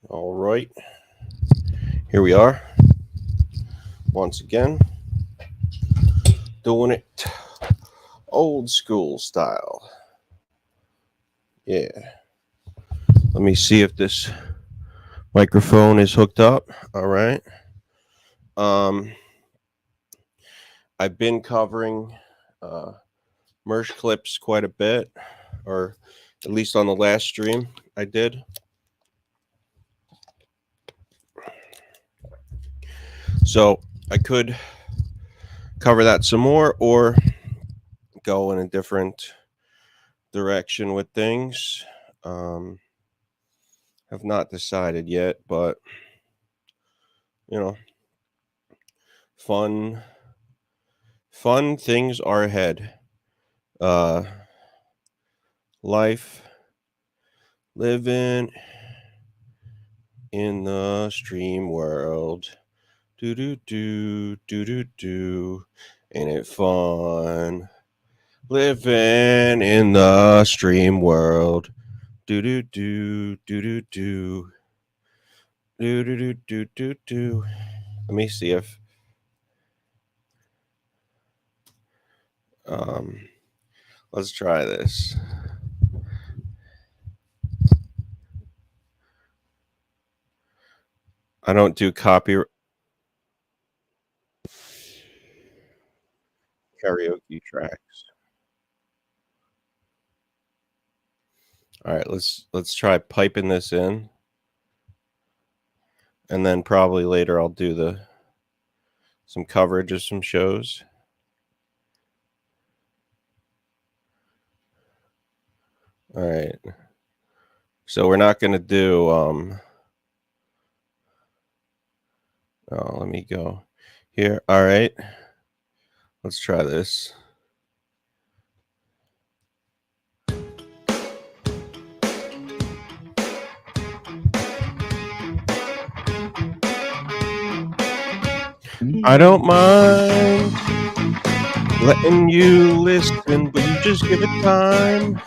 All right. Here we are. Once again. Doing it old school style. Yeah. Let me see if this microphone is hooked up. All right. I've been covering merch clips quite a bit, or at least on the last stream I did. So I could cover that some more or go in a different direction with things. Have not decided yet, but fun things are ahead. Life living in the stream world. Do do do do do do. Ain't it fun? Living in the stream world. Do do do do do do. Do do do do do do. Let me see if let's try this. I don't do karaoke tracks. All right, let's try piping this in. And then probably later I'll do some coverage of some shows. All right. So we're not going to do let me go here. All right. Let's try this. I don't mind letting you listen, but you just give it time.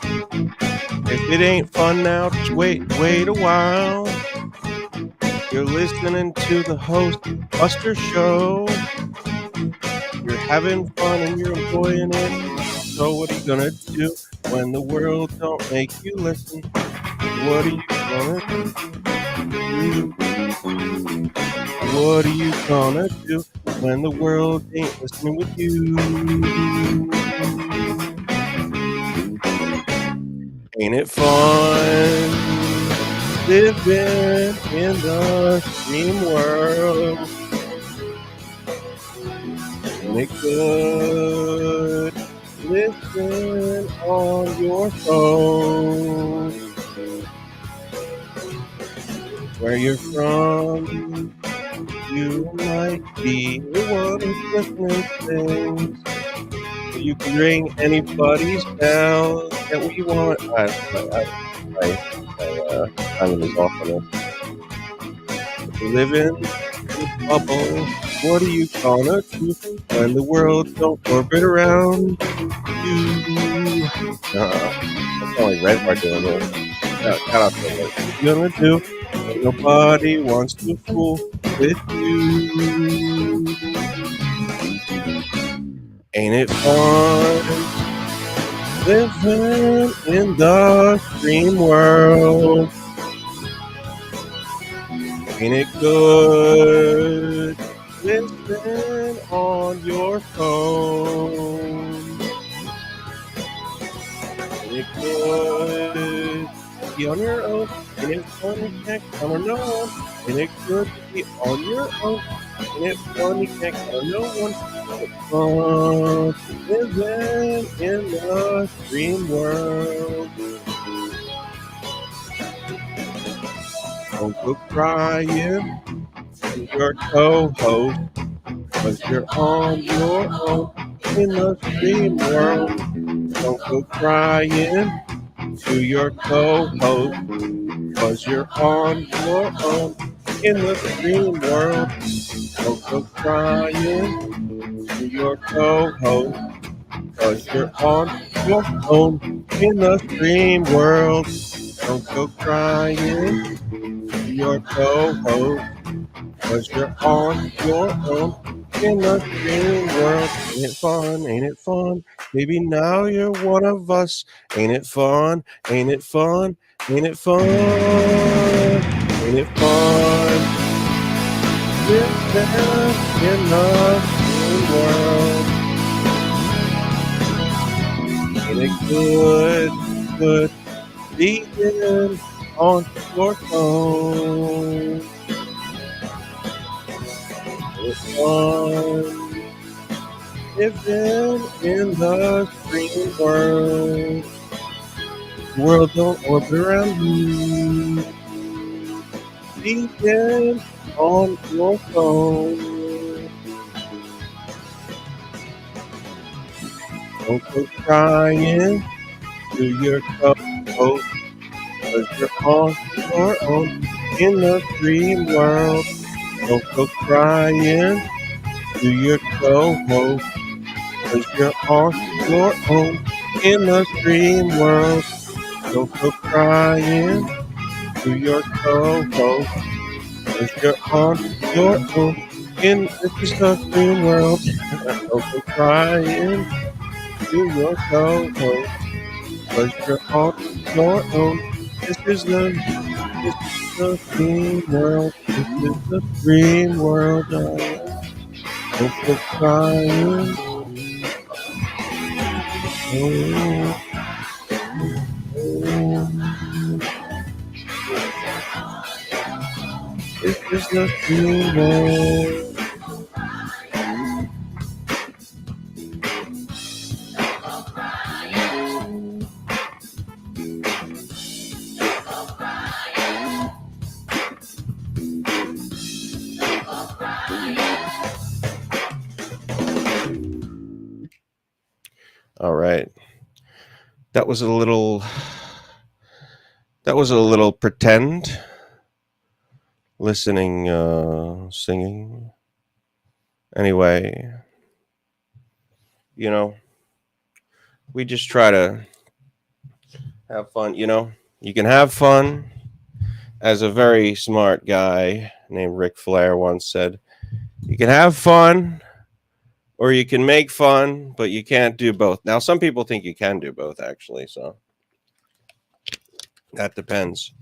If it ain't fun now, just wait a while. You're listening to the host Buster Show. You're having fun and you're enjoying it. So what are you gonna do when the world don't make you listen? What are you gonna do? What are you gonna do when the world ain't listening with you? Ain't it fun living in the stream world? Ain't it good? Listen on your phone. Where you're from, you might be the one who's listening to things. You can ring anybody's bell that we want. My timing is off on it. Living in a bubble. What are you gonna do when the world don't orbit around you? That's only Red Bar doing it. Shout out to Red. What you gonna do when nobody wants to fool with you? Ain't it fun living in the stream world? Ain't it good? Listen on your phone. Ain't it good? Be on your own. Ain't it fun to can't count on no one? Ain't it good to be on your own? Ain't it fun you can't count on no one? Living in the stream world. Don't go crying to your co-host, 'cause you're on your own in the stream world. Don't go crying to your co-host, 'cause you're on your own in the stream world. Don't go crying to your co-host, 'cause you're on your own in the stream world. Don't go crying to your co-host, 'cause you're on your own in the dream world. Ain't it fun? Ain't it fun? Maybe now you're one of us. Ain't it fun? Ain't it fun? Ain't it fun? Ain't it fun? Living in the dream world. Ain't it good? Good. Being on your phone. It's fun living in the dream world. The world don't orbit around you. Being on your phone. Don't go crying to your co-host, 'cause you're on your own in the dream world. Don't go crying to your co-host, 'cause you're on your own in the dream world. Don't go crying to your co-host, 'cause you're on your own in this is the dream world. Don't go crying to your co-host, 'cause you're on your own. This is the dream world. This is the dream world. Don't go crying. This is the dream world. All right. That was a little pretend listening, singing. Anyway, we just try to have fun. You can have fun, as a very smart guy named Ric Flair once said. You can have fun, or you can make fun, but you can't do both. Now, some people think you can do both, actually, so that depends.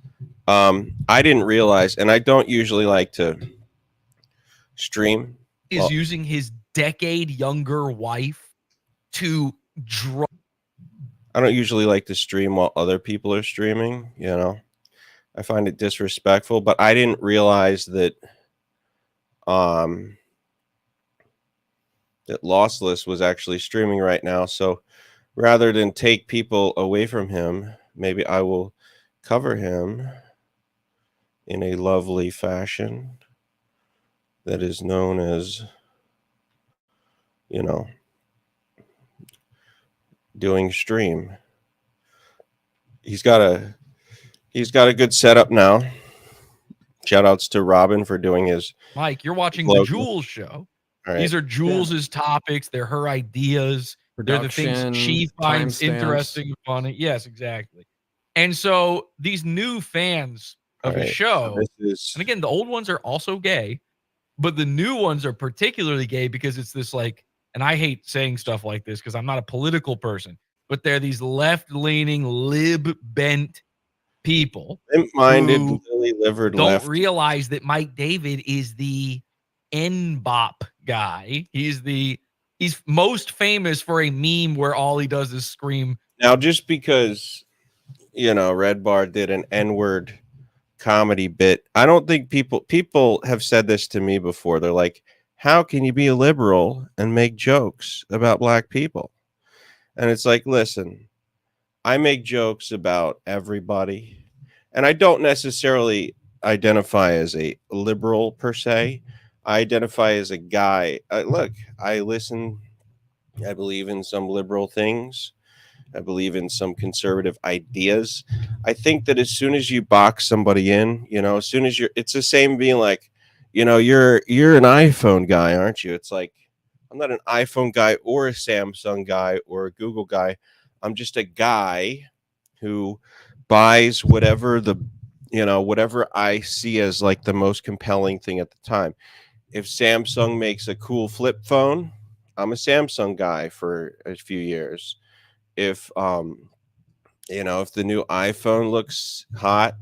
I didn't realize, and I don't usually like to stream. Is using his decade younger wife to draw. I don't usually like to stream while other people are streaming, I find it disrespectful, but I didn't realize that that Lossless was actually streaming right now. So rather than take people away from him, maybe I will cover him in a lovely fashion that is known as, doing stream. He's got a good setup now. Shout outs to Robin for doing his. Mike, you're watching the Jules show. Right. These are Jules's topics. They're her ideas. They're the things she finds interesting, funny. Yes, exactly. And so these new fans of the show, and again, the old ones are also gay, but the new ones are particularly gay because it's this and I hate saying stuff like this because I'm not a political person, but they're these left-leaning, lib-bent people minded, lily-livered don't left. realize that Mike David is the N-bop guy. He's most famous for a meme where all he does is scream. Now, just because Red Bar did an N-word comedy bit, I don't think people have said this to me before. They're like, how can you be a liberal and make jokes about black people? And it's like, listen, I make jokes about everybody, and I don't necessarily identify as a liberal per se. I identify as a guy. Look, I listen. I believe in some liberal things. I believe in some conservative ideas. I think that as soon as you box somebody in, as soon as it's the same being like, you're an iPhone guy, aren't you? It's like, I'm not an iPhone guy or a Samsung guy or a Google guy. I'm just a guy who buys whatever the whatever I see as like the most compelling thing at the time. If Samsung makes a cool flip phone, I'm a Samsung guy for a few years. If if the new iPhone looks hot,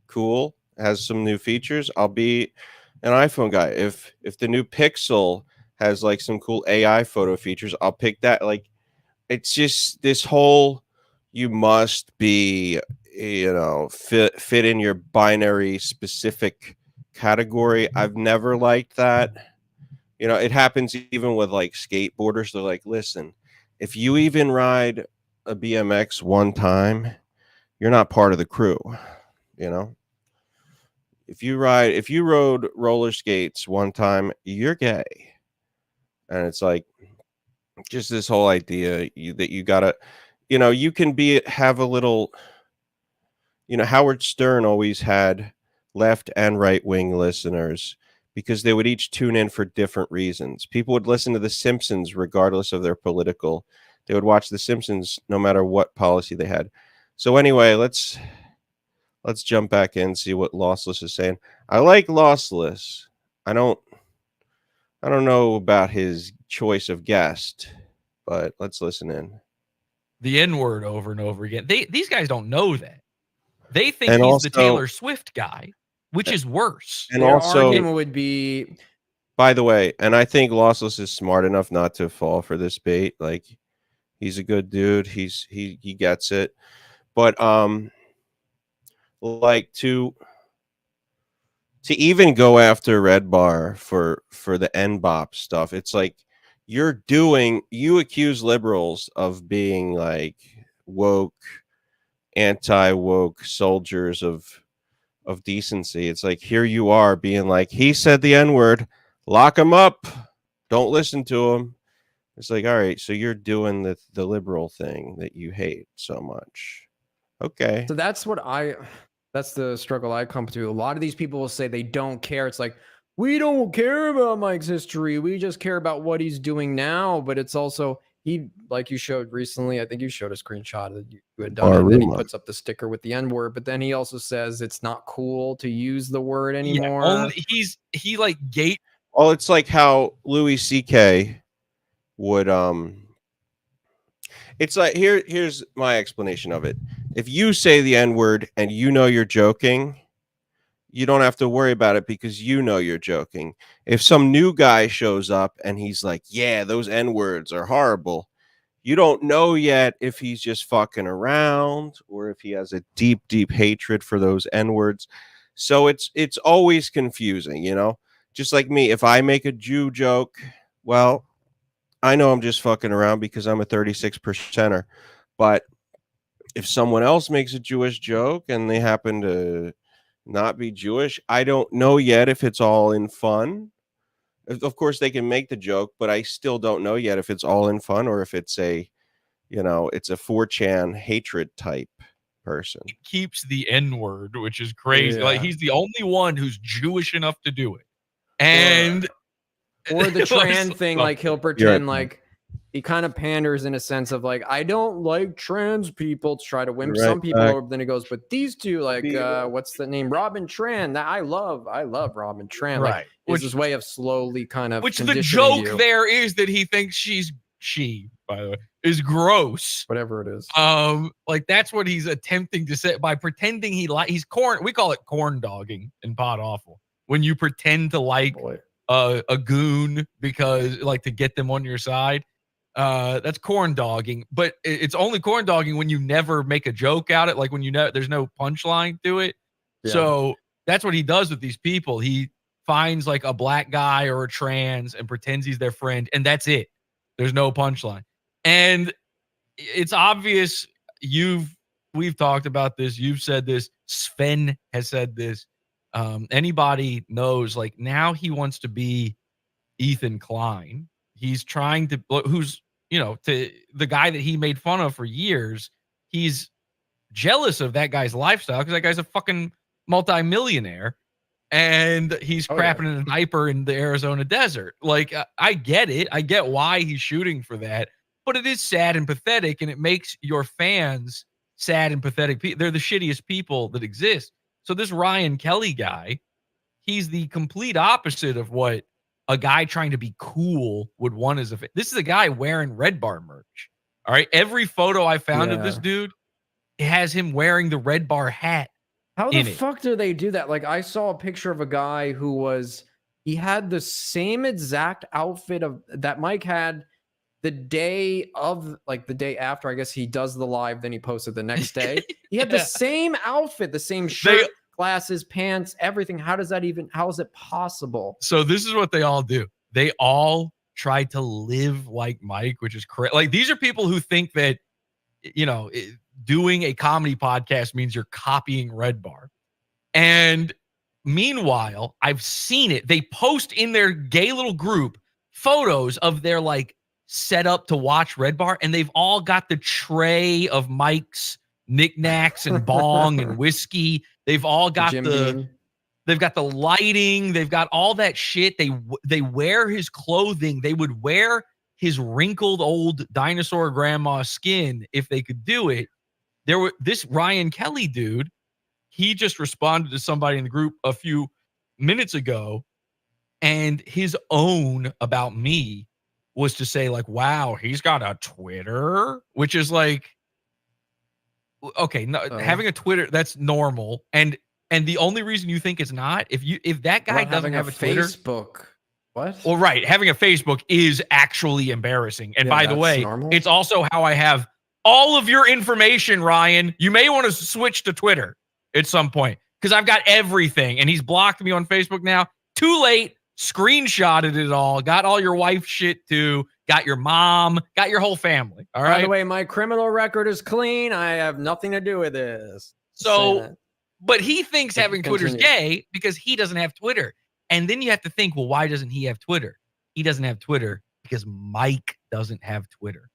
cool, has some new features, I'll be an iPhone guy. If the new Pixel has like some cool AI photo features, I'll pick that. Like, it's just this whole, you must be, fit in your binary specific category. I've never liked that. It happens even with like skateboarders. They're like, listen, if you even ride a BMX one time, you're not part of the crew. If you rode roller skates one time, you're gay. And it's like, just this whole idea that you gotta, you can have a little, Howard Stern always had left and right wing listeners because they would each tune in for different reasons. People would listen to The Simpsons regardless of their political. They would watch The Simpsons no matter what policy they had. So anyway, let's jump back in and see what Lossless is saying. I like Lossless. I don't know about his choice of guest, but let's listen in. The N-word over and over again. These guys don't know that. They think he's the Taylor Swift guy, which is worse. And their argument would be, by the way, and I think Lossless is smart enough not to fall for this bait. Like, he's a good dude. He gets it. But like to even go after Red Bar for the NBOP stuff, it's like you accuse liberals of being like woke, anti-woke soldiers of decency. It's like, here you are being like, he said the N-word, lock him up, don't listen to him. It's like, all right, so you're doing the liberal thing that you hate so much. Okay. So that's the struggle I come to. A lot of these people will say they don't care. It's like, we don't care about Mike's history. We just care about what he's doing now. But it's also, like you showed recently, I think you showed a screenshot that you had done it, and then he puts up the sticker with the N-word, but then he also says it's not cool to use the word anymore. Yeah, he like gate. Well, it's like how Louis C.K. would it's like, here's my explanation of it. If you say the N-word and you're joking, you don't have to worry about it because you're joking. If some new guy shows up and he's like, yeah, those N-words are horrible, you don't know yet if he's just fucking around or if he has a deep, deep hatred for those N-words. So it's always confusing, Just like me, if I make a Jew joke, well, I know I'm just fucking around because I'm a 36%er. But if someone else makes a Jewish joke and they happen to not be Jewish, I don't know yet if it's all in fun. Of course, they can make the joke, but I still don't know yet if it's all in fun or if it's it's a 4chan hatred type person. He keeps the N-word, which is crazy. Yeah. Like, he's the only one who's Jewish enough to do it. And or the trans thing, like he'll pretend like he kind of panders in a sense of like, I don't like trans people, to try to wimp some people over. Then he goes, but these two, like, what's the name? Robin Tran. That I love Robin Tran. Right. Like, which is his way of slowly kind of. Which the joke there is that he thinks she, by the way, is gross. Whatever it is. Like, that's what he's attempting to say by pretending he's corn. We call it corn dogging in Pod Awful. When you pretend to like a goon because like to get them on your side. That's corn dogging, but it's only corn dogging when you never make a joke out of it, like when there's no punchline to it. Yeah. So that's what he does with these people. He finds like a black guy or a trans and pretends he's their friend, and that's it. There's no punchline. And it's obvious we've talked about this, you've said this, Sven has said this. Anybody knows, like, now he wants to be Ethan Klein. He's trying to, who's, to the guy that he made fun of for years. He's jealous of that guy's lifestyle because that guy's a fucking multimillionaire and he's crapping in a diaper in the Arizona desert. Like, I get it. I get why he's shooting for that, but it is sad and pathetic, and it makes your fans sad and pathetic. They're the shittiest people that exist. So this Ryan Kelly guy, he's the complete opposite of what a guy trying to be cool would want as a fan. This is a guy wearing Red Bar merch. All right. Every photo I found of this dude, it has him wearing the Red Bar hat. How the fuck do they do that? Like, I saw a picture of a guy he had the same exact outfit that Mike had the day after, I guess he does the live, then he posted the next day. He had the same outfit, the same shirt, glasses, pants, everything. How is it possible? So this is what they all do. They all try to live like Mike, which is crazy. Like, these are people who think that, doing a comedy podcast means you're copying Red Bar. And meanwhile, I've seen it. They post in their gay little group photos of their like set up to watch Red Bar, and they've all got the tray of Mike's knickknacks and bong and whiskey. They've all got they've got the lighting. They've got all that shit. They wear his clothing. They would wear his wrinkled old dinosaur grandma skin if they could do it. This Ryan Kelly dude, he just responded to somebody in the group a few minutes ago, and his own about me was to say like, wow, he's got a Twitter, which is like, okay, no, having a Twitter, that's normal. And the only reason you think it's not, if that guy doesn't have a Twitter, Facebook. What? Well, right. Having a Facebook is actually embarrassing. And by the way, it's also how I have all of your information, Ryan. You may want to switch to Twitter at some point because I've got everything. And he's blocked me on Facebook now. Too late. Screenshotted it all. Got all your wife shit too. Got your mom. Got your whole family. All right. By the way, my criminal record is clean. I have nothing to do with this. So, but he thinks having Twitter's gay because he doesn't have Twitter. And then you have to think, well, why doesn't he have Twitter? He doesn't have Twitter because Mike doesn't have Twitter.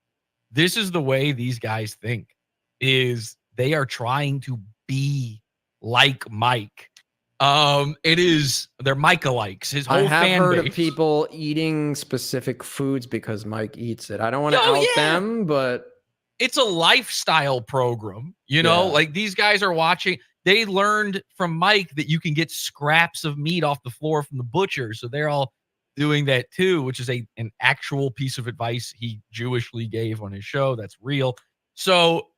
This is the way these guys think, is they are trying to be like Mike. They're Mike-alikes. His whole fan base. I have heard of people eating specific foods because Mike eats it. I don't want to out them, but it's a lifestyle program. Like these guys are watching. They learned from Mike that you can get scraps of meat off the floor from the butcher. So they're all doing that too, which is an actual piece of advice he Jewishly gave on his show. That's real. So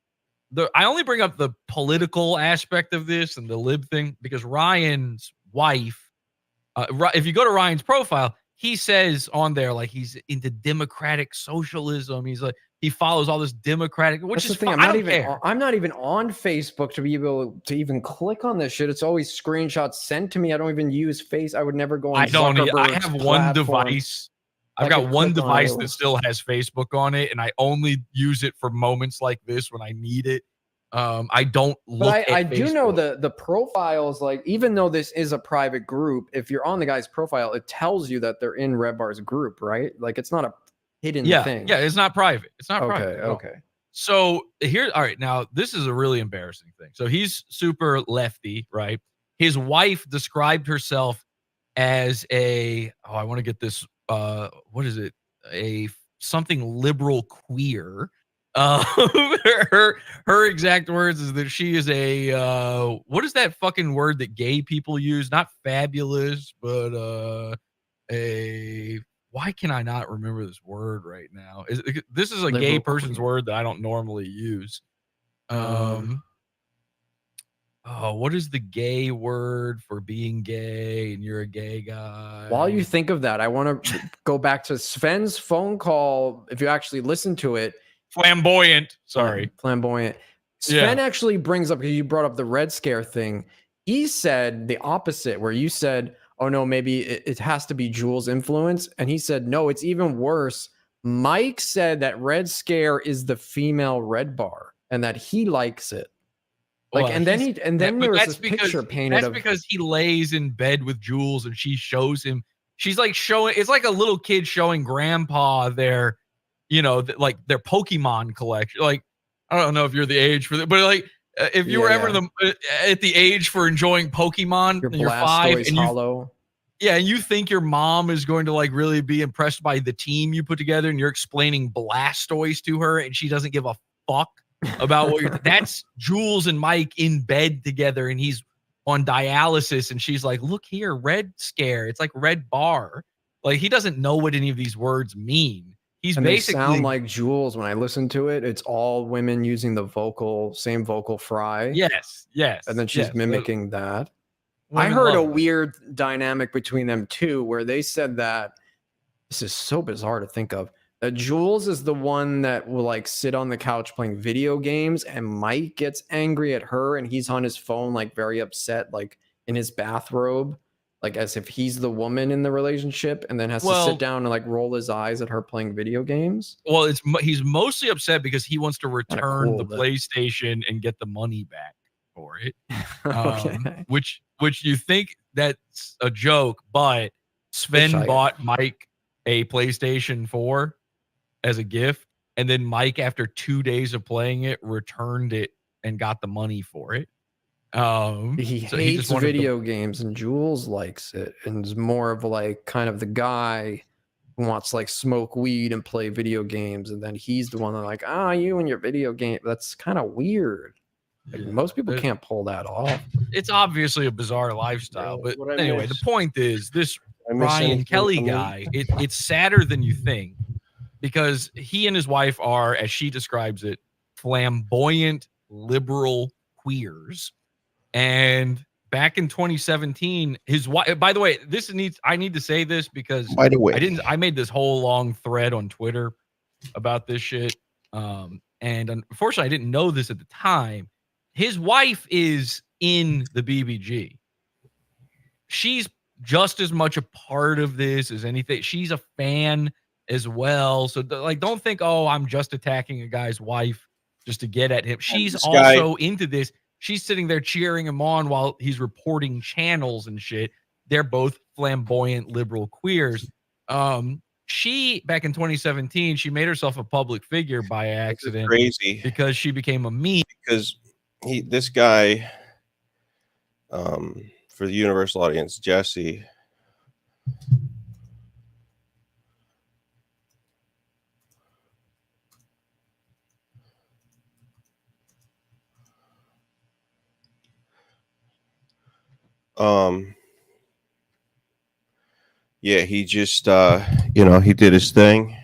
I only bring up the political aspect of this and the lib thing because Ryan's wife, if you go to Ryan's profile, he says on there, like, he's into democratic socialism. He's like, he follows all this democratic, which is fine. I'm not even on Facebook to be able to even click on this shit. It's always screenshots sent to me. I don't even use Face. I would never go on. I have one device. I've got one device that still has Facebook on it, and I only use it for moments like this when I need it. I don't look at I do know the profiles, like, even though this is a private group, if you're on the guy's profile, it tells you that they're in Red Bar's group, right? Like, it's not a hidden thing. Yeah, it's not private. It's not private. Okay. So all right, now this is a really embarrassing thing. So he's super lefty, right? His wife described herself as I want to get this, what is it? Something liberal queer. Her exact words is that she is what is that fucking word that gay people use? Not fabulous, but why can I not remember this word right now? This is a liberal gay person's word that I don't normally use. What is the gay word for being gay and you're a gay guy? While you think of that, I want to go back to Sven's phone call. If you actually listen to it, flamboyant. Sven actually brings up, because you brought up the Red Scare thing. He said the opposite, where you said, oh no, maybe it has to be Jules' influence. And he said, no, it's even worse. Mike said that Red Scare is the female Red Bar and that he likes it. Like, and then there was this picture painted. That's because he lays in bed with Jules and she shows him. She's like it's like a little kid showing grandpa their, like their Pokemon collection. Like, I don't know if you're the age for that, but like, if you were ever at the age for enjoying Pokemon, and you're 5 and you think your mom is going to like really be impressed by the team you put together, and you're explaining Blastoise to her, and she doesn't give a fuck about what you're. That's Jules and Mike in bed together, and he's on dialysis, and she's like, "Look here, red scare. It's like red bar." Like, he doesn't know what any of these words mean. He's and basically they sound like Jules when I listen to it. It's all women using the same vocal fry. Yes. And then she's yes. mimicking that. I Women heard a love it. weird dynamic between them too, where they said that this is so bizarre to think of. That Jules is the one that will like sit on the couch playing video games, and Mike gets angry at her, and he's on his phone, like very upset, like in his bathrobe, like as if he's the woman in the relationship, and then has to sit down and like roll his eyes at her playing video games. Well, he's mostly upset because he wants to return cool, the but- PlayStation and get the money back for it. Okay. Which you think that's a joke, but Sven bought Mike a PlayStation 4 as a gift, and then Mike, after 2 days of playing it, returned it and got the money for it. He hates video games, and Jules likes it, and is more of like kind of the guy who wants to like smoke weed and play video games, and then he's the one that like, you and your video game. That's kind of weird. Like, most people can't pull that off. It's obviously a bizarre lifestyle, but anyway, the point is this Ryan Kelly guy, it's sadder than you think, because he and his wife are, as she describes it, flamboyant liberal queers. And back in 2017, his wife, by the way, I need to say this because I made this whole long thread on Twitter about this shit. And unfortunately, I didn't know this at the time. His wife is in the BBG. She's just as much a part of this as anything. She's a fan as well. So like, don't think, I'm just attacking a guy's wife just to get at him. She's also into this. She's sitting there cheering him on while he's reporting channels and shit. They're both flamboyant liberal queers. She, back in 2017, she made herself a public figure by accident. Crazy. Because she became a meme. Because this guy, for the universal audience, Jesse, yeah, he just he did his thing.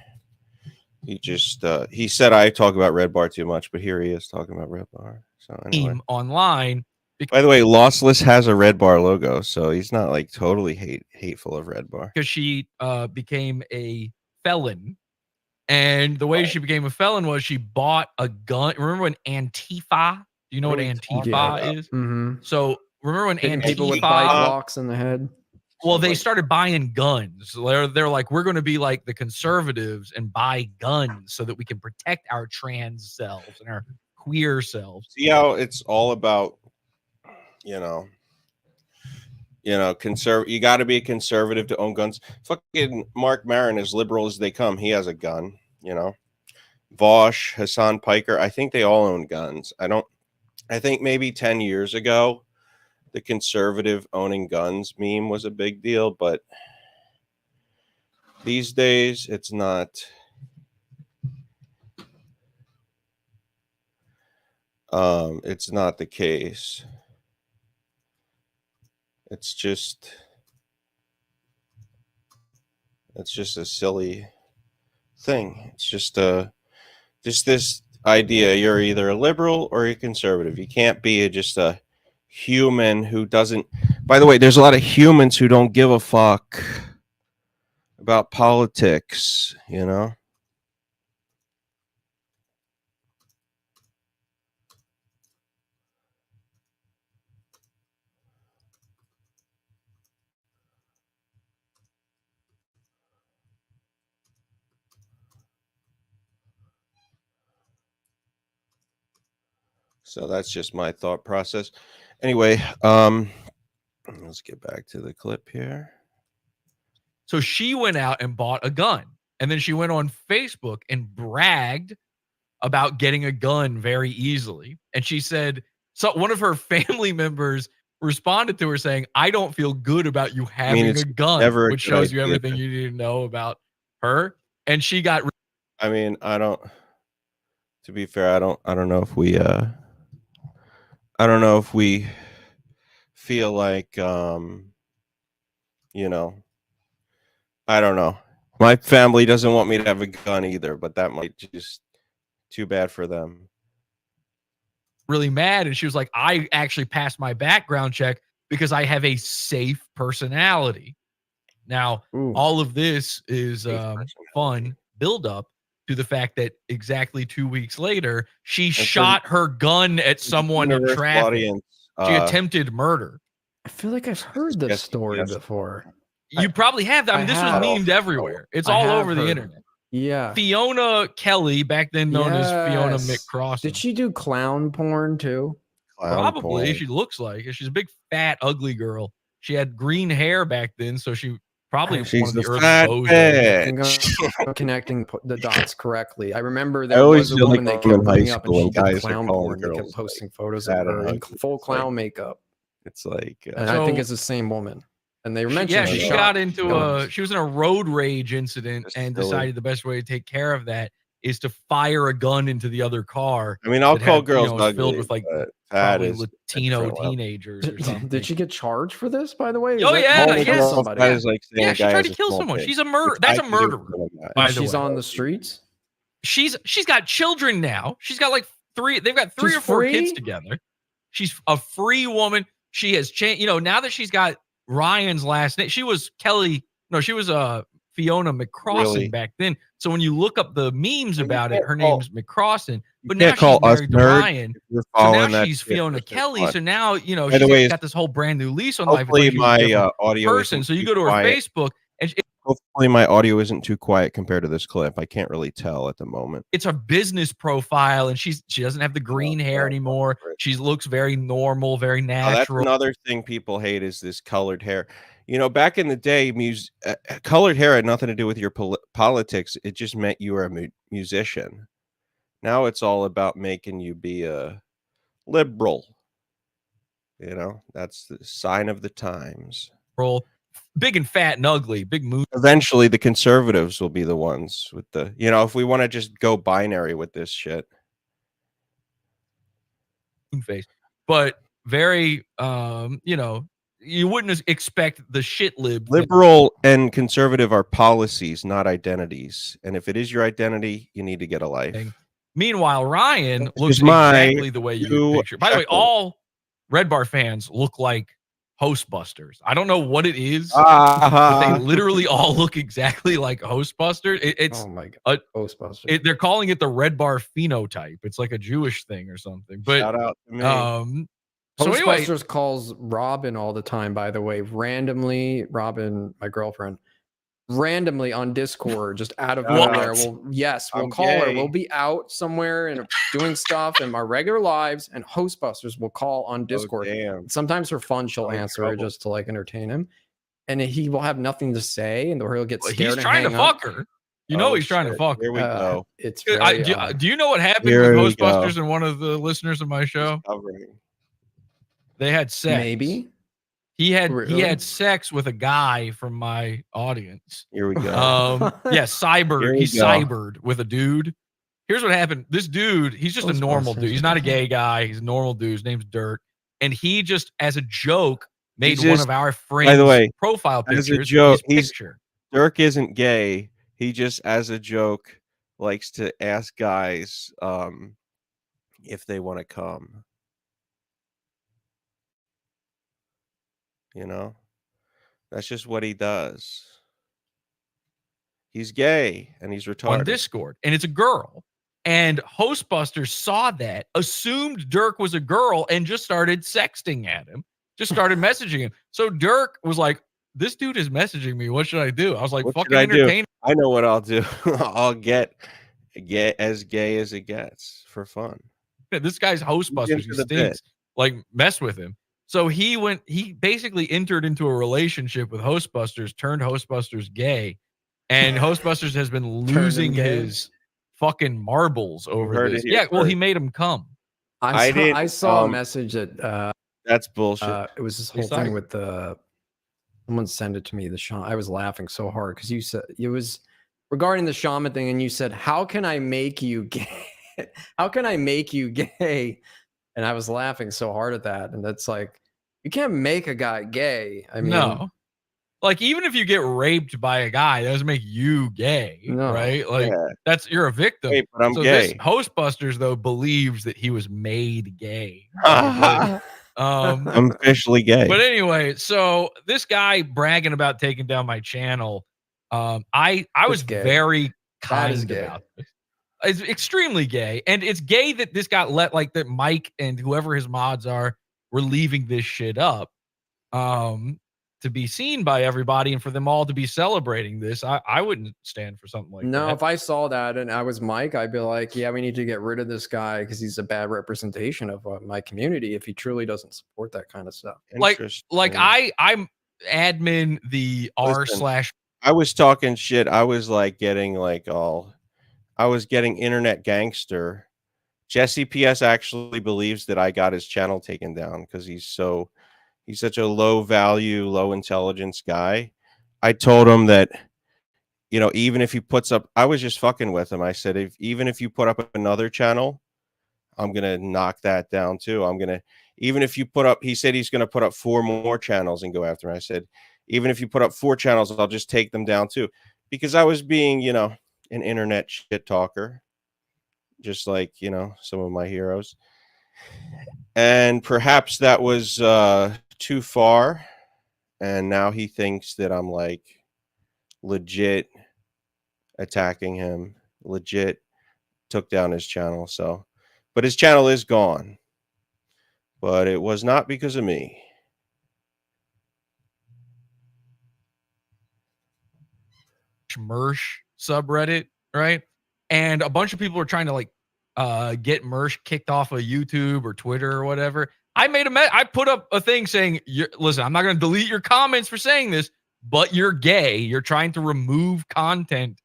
He just he said I talk about Red Bar too much, but here he is talking about Red Bar. So anyway, online. By the way, Lossless has a Red Bar logo, so he's not like totally hateful of Red Bar. Because she became a felon, and the way she became a felon was she bought a gun. Remember when Antifa? Do you know what Antifa is? Mm-hmm. So remember when Antifa, people with bike locks in the head? Well, they started buying guns. They're like, we're going to be like the conservatives and buy guns so that we can protect our trans selves and our queer selves. See how it's all about, you got to be a conservative to own guns. Fucking Mark Maron, as liberal as they come, he has a gun. Vosh, Hassan Piker, I think they all own guns. I think maybe 10 years ago, the conservative owning guns meme was a big deal, but these days it's not. It's not the case. It's just a silly thing. It's just this idea you're either a liberal or a conservative. You can't be just a human who doesn't. By the way, there's a lot of humans who don't give a fuck about politics, So that's just my thought process. Anyway, let's get back to the clip here. So she went out and bought a gun, and then she went on Facebook and bragged about getting a gun very easily. And she said, so one of her family members responded to her saying, I don't feel good about you having a gun, which shows you everything you need to know about her. And she got. To be fair, I don't know if we feel like, I don't know. My family doesn't want me to have a gun either, but that might just too bad for them. Really mad, and she was like, I actually passed my background check because I have a safe personality. Now, all of this is fun build up to the fact that exactly 2 weeks later, she shot her gun at someone in traffic. She attempted murder. I feel like I've heard this story before. You probably have. I mean, this was memed everywhere. It's all over the internet. Yeah. Fiona Kelly, back then known as Fiona McCross. Did she do clown porn too? Probably. Porn. She looks like it. She's a big, fat, ugly girl. She had green hair back then, so she probably she's one of the fat bitch. I'm connecting the dots correctly. I remember there was a woman they kept bringing up, and she did clown porn. They kept posting photos of her in full clown makeup. It's like, and I think it's the same woman. And they mentioned, she got into she was in a road rage incident and decided the best way to take care of that is to fire a gun into the other car. I mean, I'll call girls ugly, filled with like probably Latino teenagers or something. Did she get charged for this, by the way? Oh yeah, she tried to kill someone. She's a murderer. That's a murderer. She's on the streets. She's got children now. She's got like three. They've got three or four kids together. She's a free woman. She has changed. Now that she's got Ryan's last name, she was Kelly. No, she was Fiona McCrossin back then. So when you look up the memes about it, her name's McCrossin. But now she's married to Ryan. So now she's Fiona Kelly. So now she's got this whole brand new lease on life. Hopefully my audio person. So you go to her Facebook and hopefully my audio isn't too quiet compared to this clip. I can't really tell at the moment. It's a business profile, and she doesn't have the green hair anymore. She looks very normal, very natural. That's another thing people hate is this colored hair. Back in the day, colored hair had nothing to do with your politics. It just meant you were a musician. Now it's all about making you be a liberal. That's the sign of the times. Big and fat and ugly, big mood. Eventually, the conservatives will be the ones with the, if we want to just go binary with this shit. Face, but very, you wouldn't expect the shit lib. Liberal and conservative are policies, not identities. And if it is your identity, you need to get a life. Meanwhile, Ryan looks exactly the way you picture. By the way, all Red Bar fans look like Hostbusters. I don't know what it is, but they literally all look exactly like Hostbusters. It's oh my god, Hostbusters. They're calling it the Red Bar phenotype. It's like a Jewish thing or something. But shout out to me. So Hostbusters calls Robin all the time, by the way, randomly. Robin, my girlfriend, randomly on Discord, just out of nowhere. We'll call her. We'll be out somewhere and doing stuff in our regular lives, and Hostbusters will call on Discord. Sometimes for fun, she'll answer just to like entertain him, and he will have nothing to say, and he'll get scared. He's trying to fuck her. He's trying to fuck her. Here we go. It's do you know what happened with Ghostbusters and one of the listeners of my show? They had sex. Maybe he had sex with a guy from my audience. Here we go. Cyber. He cybered with a dude. Here's what happened. This dude, he's just a normal dude. He's not a gay guy. He's a normal dude. His name's Dirk, and he just, as a joke, made one of our friends' by the way, profile pictures. As a joke, Dirk isn't gay. He just, as a joke, likes to ask guys if they want to come. That's just what he does. He's gay and he's retarded. On Discord, and it's a girl. And Hostbusters saw that, assumed Dirk was a girl, and just started sexting at him. Just started messaging him. So Dirk was like, "This dude is messaging me. What should I do?" I was like, "Fucking entertain." I know what I'll do. I'll get as gay as it gets for fun. This guy's Hostbusters. He stinks. Like, mess with him. So he basically entered into a relationship with Hostbusters, turned Hostbusters gay, and Hostbusters has been losing his fucking marbles over this. Yeah, well, he made him come. I saw a message that that's bullshit. It was this whole thing with someone sent it to me. I was laughing so hard because you said it was regarding the shaman thing, and you said, "How can I make you gay? How can I make you gay?" And I was laughing so hard at that, and that's like, You can't make a guy gay. I mean, no. Like, even if you get raped by a guy, that doesn't make you gay, right? Like, you're a victim. Wait, but I'm so gay. This Hostbusters, though, believes that he was made gay. I'm officially gay. But anyway, so this guy bragging about taking down my channel, I was very kind about this. It's extremely gay, and it's gay that this got that Mike and whoever his mods are were leaving this shit up. To be seen by everybody and for them all to be celebrating this. I wouldn't stand for something like that. No, if I saw that and I was Mike, I'd be like, yeah, we need to get rid of this guy because he's a bad representation of my community if he truly doesn't support that kind of stuff. Like I'm admin the r/. I was talking shit. I was like getting I was getting internet gangster. Jesse PS actually believes that I got his channel taken down because he's such a low value, low intelligence guy. I told him that, even if he puts up, I was just fucking with him. I said, even if you put up another channel, I'm going to knock that down too. Even if you put up, he said he's going to put up 4 more channels and go after him. I said, even if you put up 4 channels, I'll just take them down too. Because I was being, an internet shit talker, just like, some of my heroes. And perhaps that was too far, and now he thinks that I'm like legit attacking him, legit took down his channel. But his channel is gone, but it was not because of me. Mersh subreddit, right? And a bunch of people are trying to get Mersh kicked off of YouTube or Twitter or whatever. I put up a thing saying, listen, I'm not going to delete your comments for saying this, but you're gay. You're trying to remove content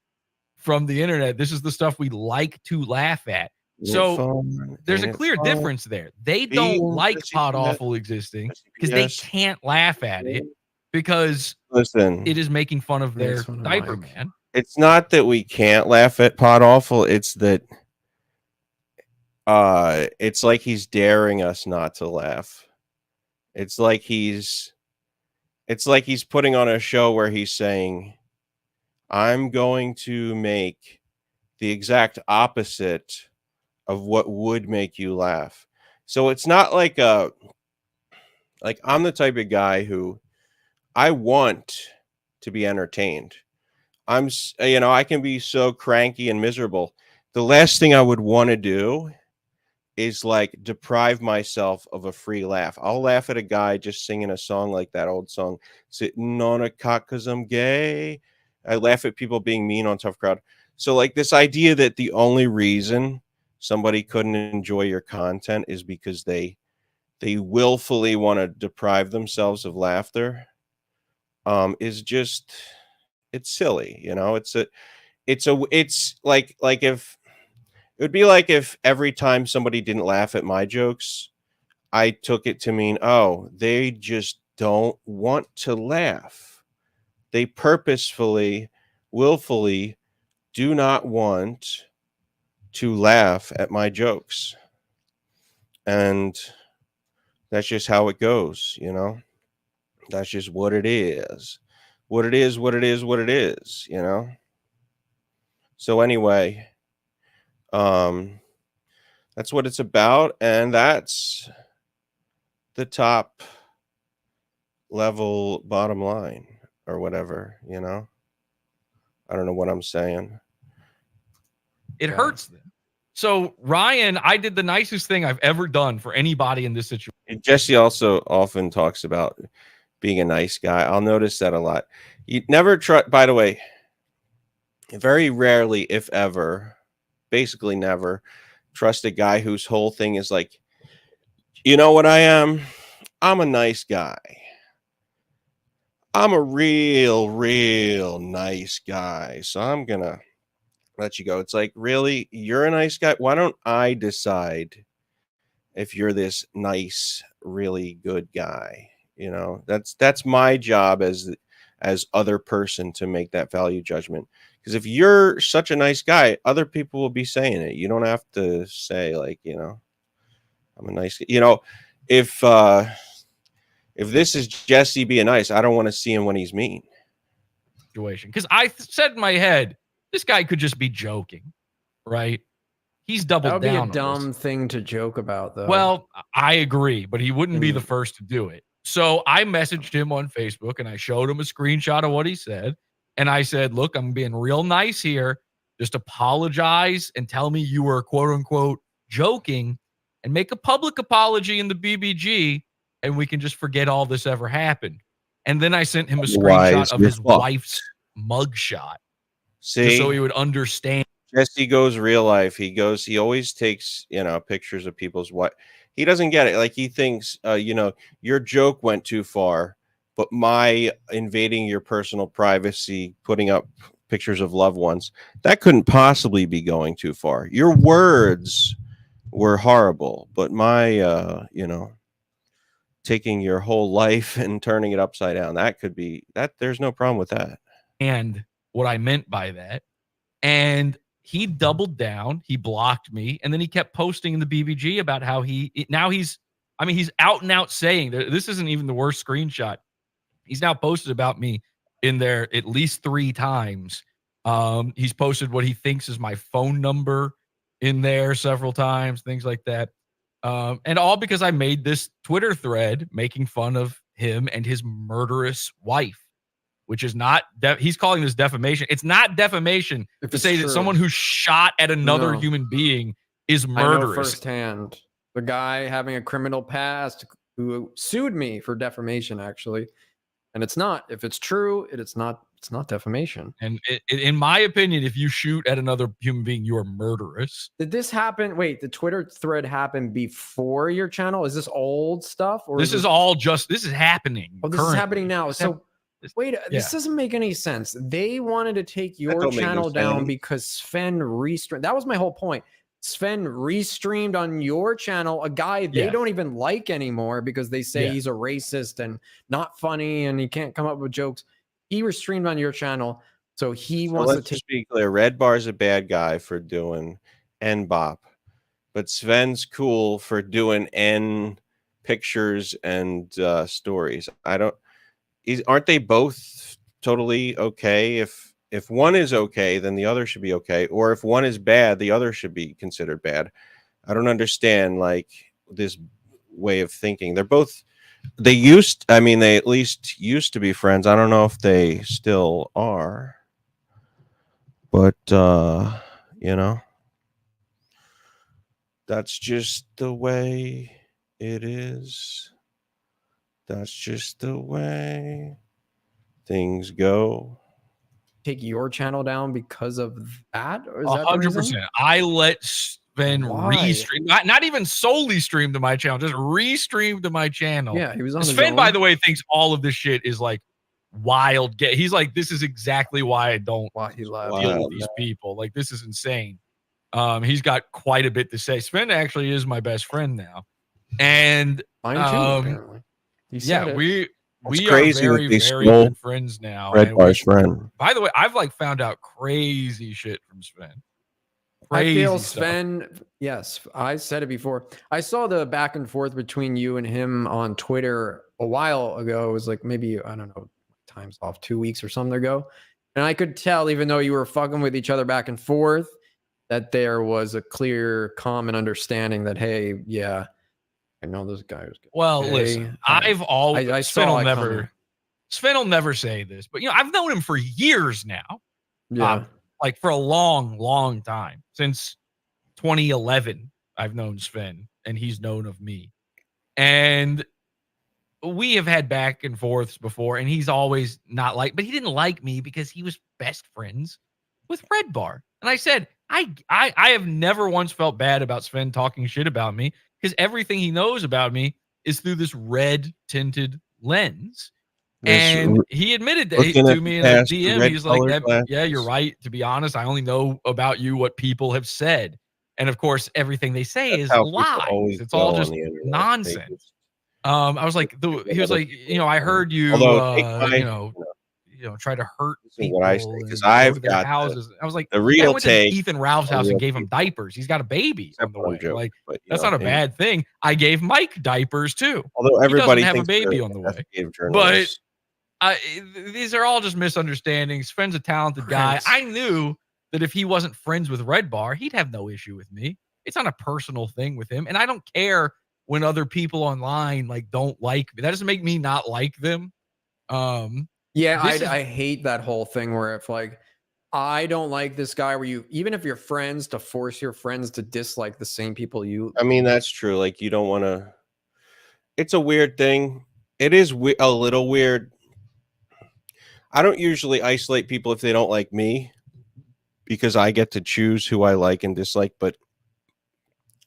from the internet. This is the stuff we like to laugh at. So there's a clear difference there. They don't like Pod Awful existing because they can't laugh at it because it is making fun of their diaper man. It's not that we can't laugh at Pod Awful. It's that it's like he's daring us not to laugh. It's like he's putting on a show where he's saying, I'm going to make the exact opposite of what would make you laugh. So it's not like I'm the type of guy who I want to be entertained. I can be so cranky and miserable. The last thing I would want to do is deprive myself of a free laugh. I'll laugh at a guy just singing a song like that old song, sitting on a cot 'cause I'm gay. I laugh at people being mean on Tough Crowd. So this idea that the only reason somebody couldn't enjoy your content is because they willfully want to deprive themselves of laughter is just, it's silly. It's like if it would be like if every time somebody didn't laugh at my jokes, I took it to mean, oh, they just don't want to laugh. They purposefully, willfully do not want to laugh at my jokes. And that's just how it goes, That's just what it is. What it is, what it is, what it is, So anyway, that's what it's about, and that's the top level bottom line or whatever, I don't know what I'm saying. It hurts them. So Ryan, I did the nicest thing I've ever done for anybody in this situation. Jesse also often talks about being a nice guy. I'll notice that a lot. You never trust, by the way, very rarely, if ever, basically never trust a guy whose whole thing is like, you know what I am? I'm a nice guy. I'm a real nice guy. So I'm going to let you go. It's like, really? You're a nice guy? Why don't I decide if you're this nice, really good guy? That's my job as other person to make that value judgment. Because if you're such a nice guy, other people will be saying it. You don't have to say I'm a nice guy. If if this is Jesse being nice, I don't want to see him when he's mean. Situation, because I said in my head, this guy could just be joking, right? He's doubled down. That would be a dumb thing to joke about, though. Well, I agree, but he wouldn't be the first to do it. So I messaged him on Facebook and I showed him a screenshot of what he said. And I said, look, I'm being real nice here. Just apologize and tell me you were quote unquote joking and make a public apology in the BBG and we can just forget all this ever happened. And then I sent him a screenshot of his wife's mugshot. See, so he would understand. Jesse goes real life. He always takes, pictures of people's wife. He doesn't get it. Like he thinks, your joke went too far, but my invading your personal privacy, putting up pictures of loved ones, that couldn't possibly be going too far. Your words were horrible, but my, taking your whole life and turning it upside down, that could be that. There's no problem with that. And what I meant by that, and he doubled down, he blocked me, and then he kept posting in the BBG about how he's out and out saying that this isn't even the worst screenshot. He's now posted about me in there at least 3 times. He's posted what he thinks is my phone number in there several times, things like that. And all because I made this Twitter thread making fun of him and his murderous wife, which is not, he's calling this defamation. It's not defamation to say that someone who shot at another human being is murderous. I know firsthand. The guy having a criminal past who sued me for defamation, actually. And it's not. If it's true, it's not defamation. And in my opinion, if you shoot at another human being, you are murderous. Did this happen? Wait, the Twitter thread happened before your channel? Is this old stuff? Or this is all just, this is happening. Oh, this is happening now. So wait, this doesn't make any sense. They wanted to take your channel down because Sven restreamed. That was my whole point. Sven restreamed on your channel a guy they don't even like anymore because they say he's a racist and not funny and he can't come up with jokes. He restreamed on your channel, so he wants to just be clear. Red Bar's a bad guy for doing N-bop, but Sven's cool for doing N pictures and stories. Aren't they both totally okay? If one is okay, then the other should be okay. Or if one is bad, the other should be considered bad. I don't understand like this way of thinking. They're both, they at least used to be friends. I don't know if they still are. But, that's just the way it is. That's just the way things go. Take your channel down because of that? Or is 100%. I let Sven restream, not even solely stream to my channel, just restream to my channel. Yeah, he was on Sven, by the way, thinks all of this shit is like wild. He's like, this is exactly why I don't deal with these people. Like, this is insane. He's got quite a bit to say. Sven actually is my best friend now. And mine too, apparently. We are very, very good friends now. Red Bar's friend. By the way, I've found out crazy shit from Sven. I feel Sven, yes, I said it before. I saw the back and forth between you and him on Twitter a while ago. It was like maybe, I don't know, time's off 2 weeks or something ago. And I could tell, even though you were fucking with each other back and forth, that there was a clear common understanding that, hey, yeah, I know this guy was good. Well, listen, I've always Sven will never say this, but I've known him for years now. Yeah. Like for a long, long time. Since 2011, I've known Sven and he's known of me. And we have had back and forths before, and he's always but he didn't like me because he was best friends with Red Bar. And I said, I have never once felt bad about Sven talking shit about me, because everything he knows about me is through this red tinted lens. And he admitted that to me in a DM. He's like, yeah, you're right. To be honest, I only know about you what people have said. And of course, everything they say is lies. It's all just nonsense. I was like, he was like, I heard you, try to hurt people. What I say, because I've got houses. I was like, the real I went to Ethan Ralph's house and gave him diapers. He's got a baby on the way. Like, that's not a bad thing. I gave Mike diapers too. Although everybody doesn't have a baby on the way, but these are all just misunderstandings. Sven's a talented guy. I knew that if he wasn't friends with Red Bar, he'd have no issue with me. It's not a personal thing with him, and I don't care when other people online like don't like me. That doesn't make me not like them. I hate that whole thing where if like I don't like this guy, where you, even if you're friends, to force your friends to dislike the same people you. I mean, that's true. Like, you don't want to. It's a weird thing. It is a little weird. I don't usually isolate people if they don't like me, because I get to choose who I like and dislike. But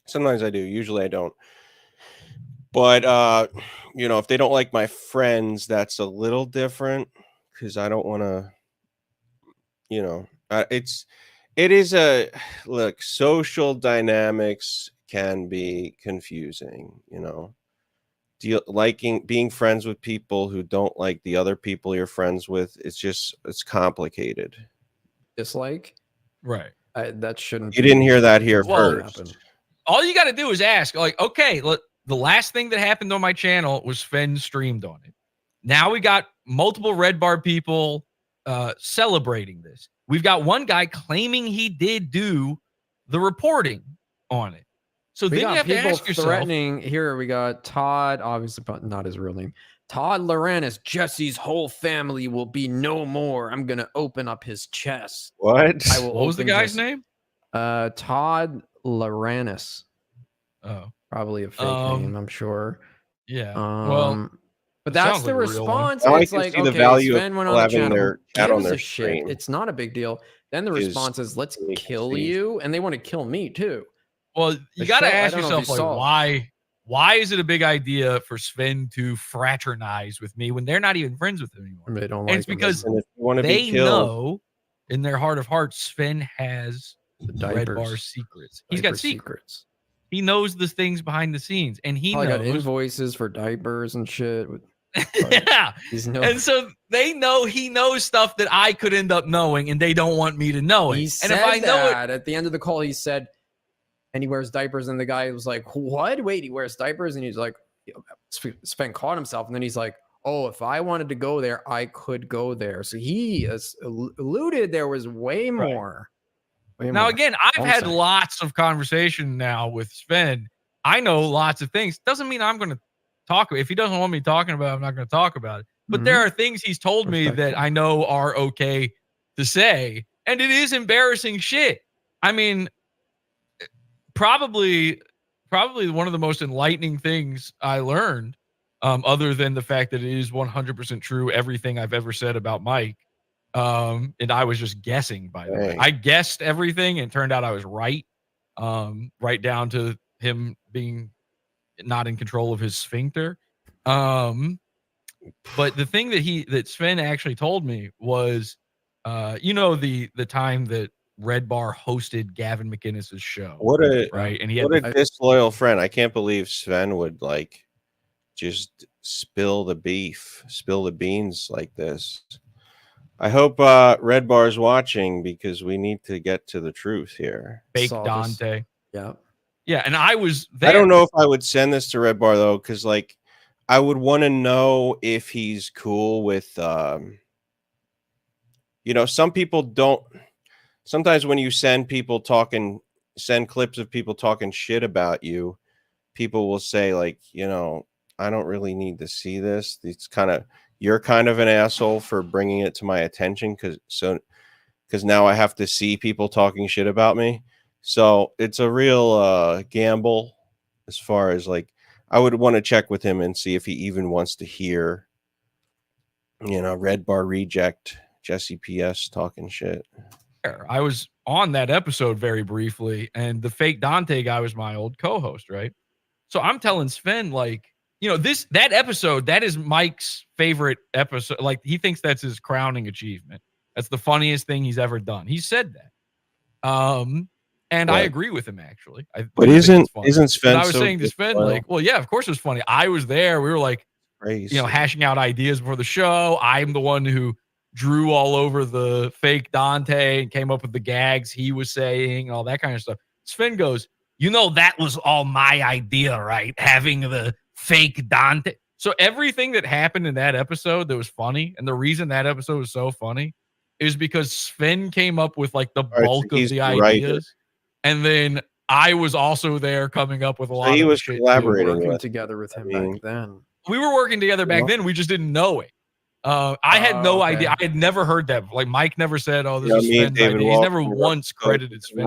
sometimes I do. Usually I don't. But if they don't like my friends, that's a little different, because I don't want to. It is a look. Social dynamics can be confusing. Being friends with people who don't like the other people you're friends with, it's complicated. Dislike, right? That shouldn't. You didn't hear that here first. All you got to do is ask, like, okay, look, the last thing that happened on my channel was Sven streamed on it. Now we got multiple Red Bar people celebrating this. We've got one guy claiming he did do the reporting on it. So then you have to ask yourself. Threatening. Here we got Todd, obviously not his real name. Todd Loranis, Jesse's whole family will be no more. I'm gonna open up his chest. What? What was the guy's name? Todd Loranis. Oh, probably a fake name, I'm sure. Yeah. But that's the response. It's like, okay, the value Sven went on the channel. Their chat on their screen. It's not a big deal. Then the response is, let's kill you. And they want to kill me too. Well, you got to ask yourself, like, why is it a big idea for Sven to fraternize with me when they're not even friends with him anymore? They don't like, it's because they know in their heart of hearts, Sven has the Red Bar secrets. He's got secrets. He knows the things behind the scenes, and he knows. Got invoices for diapers and shit. Yeah. And so they know he knows stuff that I could end up knowing, and they don't want me to know it. And if I know it, at the end of the call, he said, and he wears diapers, and the guy was like, what? Wait, he wears diapers? And he's like, Sven caught himself, and then he's like, oh, if I wanted to go there, I could go there. So he alluded there was way more. Now, again, I've had lots of conversation now with Sven. I know lots of things. Doesn't mean I'm going to talk. If he doesn't want me talking about it, I'm not going to talk about it. But there are things he's told me that I know are okay to say. And it is embarrassing shit. I mean, probably one of the most enlightening things I learned, other than the fact that it is 100% true, everything I've ever said about Mike. And I was just guessing, by the way. I guessed everything and turned out I was right. Right down to him being not in control of his sphincter. But the thing that Sven actually told me was, the time that Red Bar hosted Gavin McInnes's show. And he had a disloyal friend. I can't believe Sven would just spill the beans like this. I hope Red Bar's watching, because we need to get to the truth here. Fake Dante. Yeah. Yeah, and I was there. I don't know if I would send this to Red Bar, though, because, I would want to know if he's cool with, some people don't. Sometimes when you send clips of people talking shit about you, people will say, I don't really need to see this. You're kind of an asshole for bringing it to my attention, because now I have to see people talking shit about me. So it's a real gamble as far as I would want to check with him and see if he even wants to hear, Red Bar reject Jesse PS talking shit. I was on that episode very briefly, and the fake Dante guy was my old co-host, right? So I'm telling Sven, that episode, that is Mike's favorite episode. He thinks that's his crowning achievement. That's the funniest thing he's ever done. He said that. And I agree with him, actually. But isn't Sven? I was saying to Sven, yeah, of course it was funny. I was there. We were crazy, hashing out ideas before the show. I'm the one who drew all over the fake Dante and came up with the gags he was saying, all that kind of stuff. Sven goes, that was all my idea, right? Having the fake Dante. So everything that happened in that episode that was funny, and the reason that episode was so funny is because Sven came up with like the bulk of the ideas. And then I was also there coming up with a lot of he was shit collaborating working together with him back then. We were working together back then. We just didn't know it. I had no idea. I had never heard that. Like Mike never said, "Oh, this is Sven's idea." He's never once credited Sven.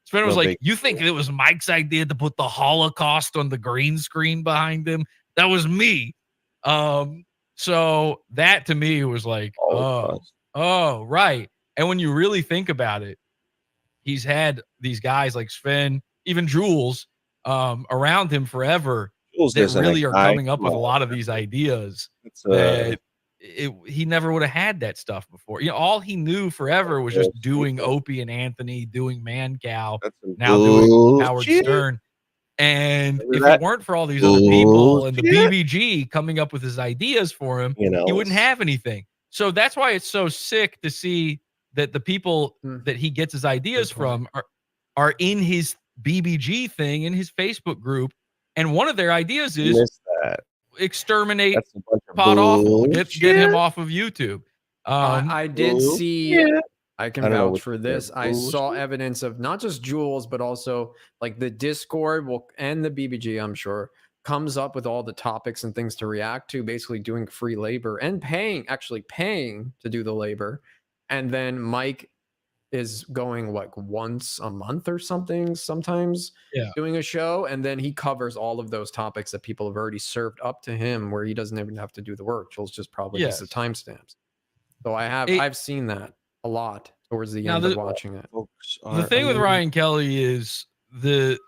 Sven was like, "You think it was Mike's idea to put the Holocaust on the green screen behind him? That was me." So that to me was like, oh, right. And when you really think about it, he's had these guys like Sven, even Jules, around him forever that really are coming up with a lot of these ideas that he never would have had that stuff before. All he knew forever was just doing Opie and Anthony, doing Man Cow, now doing Howard Stern. And if it weren't for all these other people and the BBG coming up with his ideas for him, he wouldn't have anything. So that's why it's so sick to see that the people that he gets his ideas from are in his BBG thing, in his Facebook group. And one of their ideas is exterminate Pod Awful, get him off of YouTube. I did see, I can vouch for this. I saw evidence of not just Jules, but also like the Discord and the BBG, I'm sure, comes up with all the topics and things to react to, basically doing free labor and actually paying to do the labor. And then Mike is going like once a month or something, sometimes doing a show. And then he covers all of those topics that people have already served up to him where he doesn't even have to do the work. Jules just probably gets the timestamps. So I've seen that a lot towards the end of watching it. The thing with Ryan Kelly is the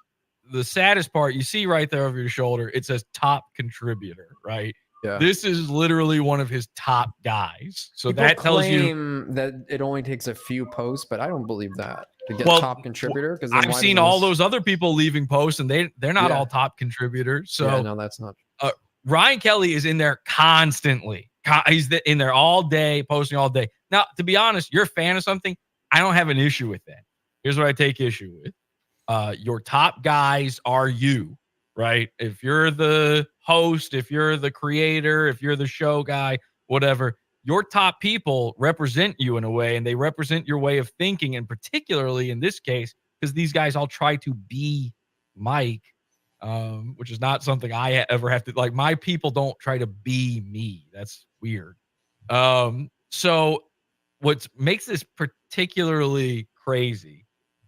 saddest part, you see right there over your shoulder, it says top contributor, right? Yeah. This is literally one of his top guys. So People that tells you that it only takes a few posts, but I don't believe that to get top contributor. Because I've seen all those other people leaving posts, and they're not all top contributors. So no, that's not. Ryan Kelly is in there constantly. He's in there all day, posting all day. Now, to be honest, you're a fan of something. I don't have an issue with that. Here's what I take issue with. Your top guys are you, right? If you're the host, if you're the creator, if you're the show guy, whatever, your top people represent you in a way, and they represent your way of thinking. And particularly in this case, because these guys all try to be Mike, which is not something I ever have to, like, my people don't try to be me. That's weird. So what makes this particularly crazy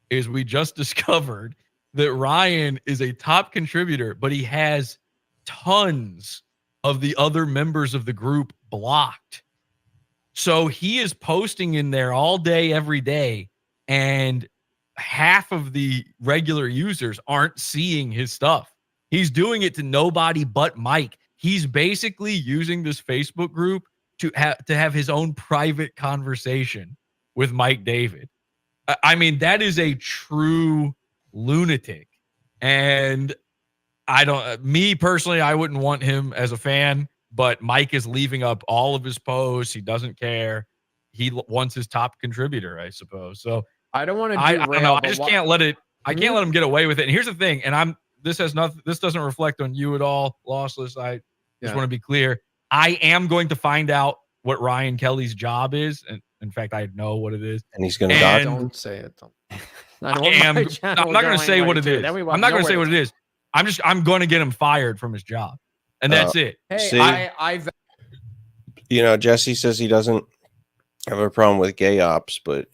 is we just discovered that Ryan is a top contributor, but he has tons of the other members of the group blocked. So he is posting in there all day, every day, and half of the regular users aren't seeing his stuff. He's doing it to nobody but Mike. He's basically using this Facebook group to have his own private conversation with Mike David. I mean, that is a true lunatic. And me personally, I wouldn't want him as a fan, but Mike is leaving up all of his posts. He doesn't care. He wants his top contributor, I suppose. So I don't want to. I don't know. I just can't let it. I can't let him get away with it. And here's the thing. And this doesn't reflect on you at all, Lossless. I just want to be clear. I am going to find out what Ryan Kelly's job is. And in fact, I know what it is. And he's going to die. Don't say it. I'm not going to say what it is. I'm not going to say what it is. I'm going to get him fired from his job. And that's it. Hey, see, Jesse says he doesn't have a problem with gay ops, but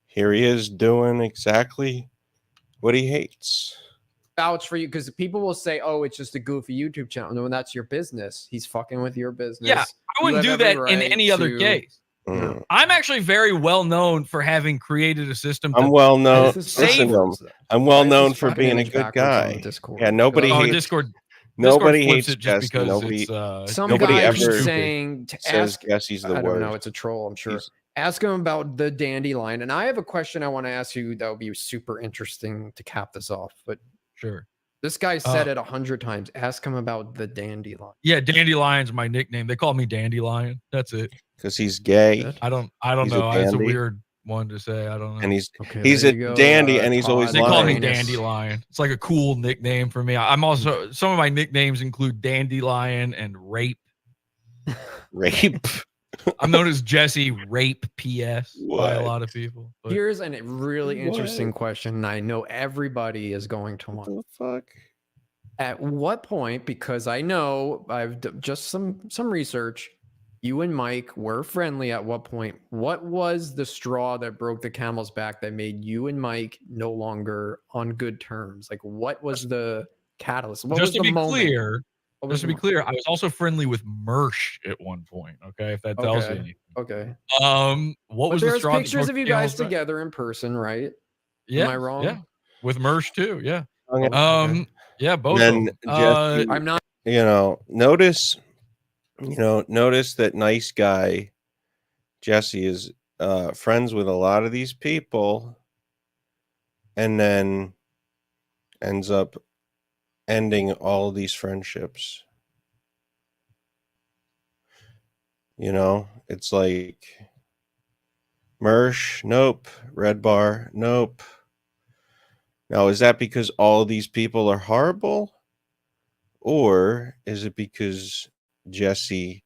here he is doing exactly what he hates. Vouch for you, because people will say, "Oh, it's just a goofy YouTube channel." No, that's your business. He's fucking with your business. Yeah, I wouldn't do that in any other case. I'm actually very well known for having created a system. I'm well known. I'm well known for being a good guy. Yeah, nobody hates Discord. Nobody hates it just Jesse. because nobody guy ever saying to says ask. Jesse's the I word. don't know. It's a troll. I'm sure. Ask him about the dandelion, and I have a question I want to ask you that would be super interesting to cap this off. But sure. This guy said it 100 times. Ask him about the dandelion. Yeah, Dandelion's my nickname. They call me Dandelion. That's it. because he's gay. I don't He's know. a It's a dandy. weird one to say. I don't know. And he's there a you go, dandy, and he's Todd. always They call me lying. Dandelion. It's like a cool nickname for me. I'm also, some of my nicknames include Dandelion and Rape. Rape. I'm known as Jesse Rape PS by a What? lot of people. But Here's a really interesting What? question, and I know everybody is going to What want. the fuck? At what point, because I know I've just some research, you and Mike were friendly at what point? What was the straw that broke the camel's back that made you and Mike no longer on good terms? Like, what was the catalyst? What was just to the be moment? clear, What was just to the be clear, I was also friendly with Mersh at one point. Okay, if that tells you Okay. anything. Okay. What But was the there's straw? that pictures broke of the you guys camel's back? together in person, right? Yeah, Am I wrong? Yeah, with Mersh too. Yeah. Okay. Yeah, both Then of them. Jesse, I'm not. notice that nice guy Jesse is friends with a lot of these people, and then ends up ending all these friendships. It's like Mersh, nope. Red Bar, nope. Now, is that because all these people are horrible? Or is it because Jesse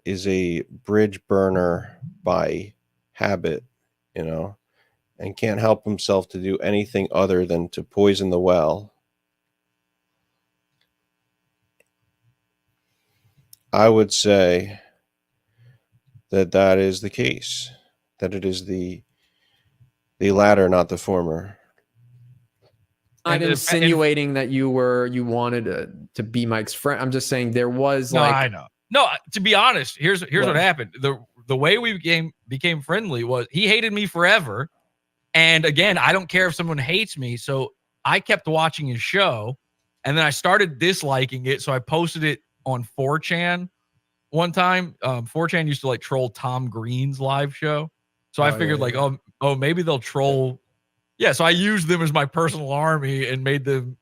is a bridge burner by habit, and can't help himself to do anything other than to poison the well? I would say that is the case, that it is the latter, not the former. I'm And insinuating that you wanted to be Mike's friend. I'm just saying there was No, like I know. No, to be honest, here's what happened. The way we became friendly was he hated me forever. And again, I don't care if someone hates me. So I kept watching his show, and then I started disliking it. So I posted it on 4chan one time. 4chan used to like troll Tom Green's live show. So I figured oh, maybe they'll troll. Yeah, so I used them as my personal army and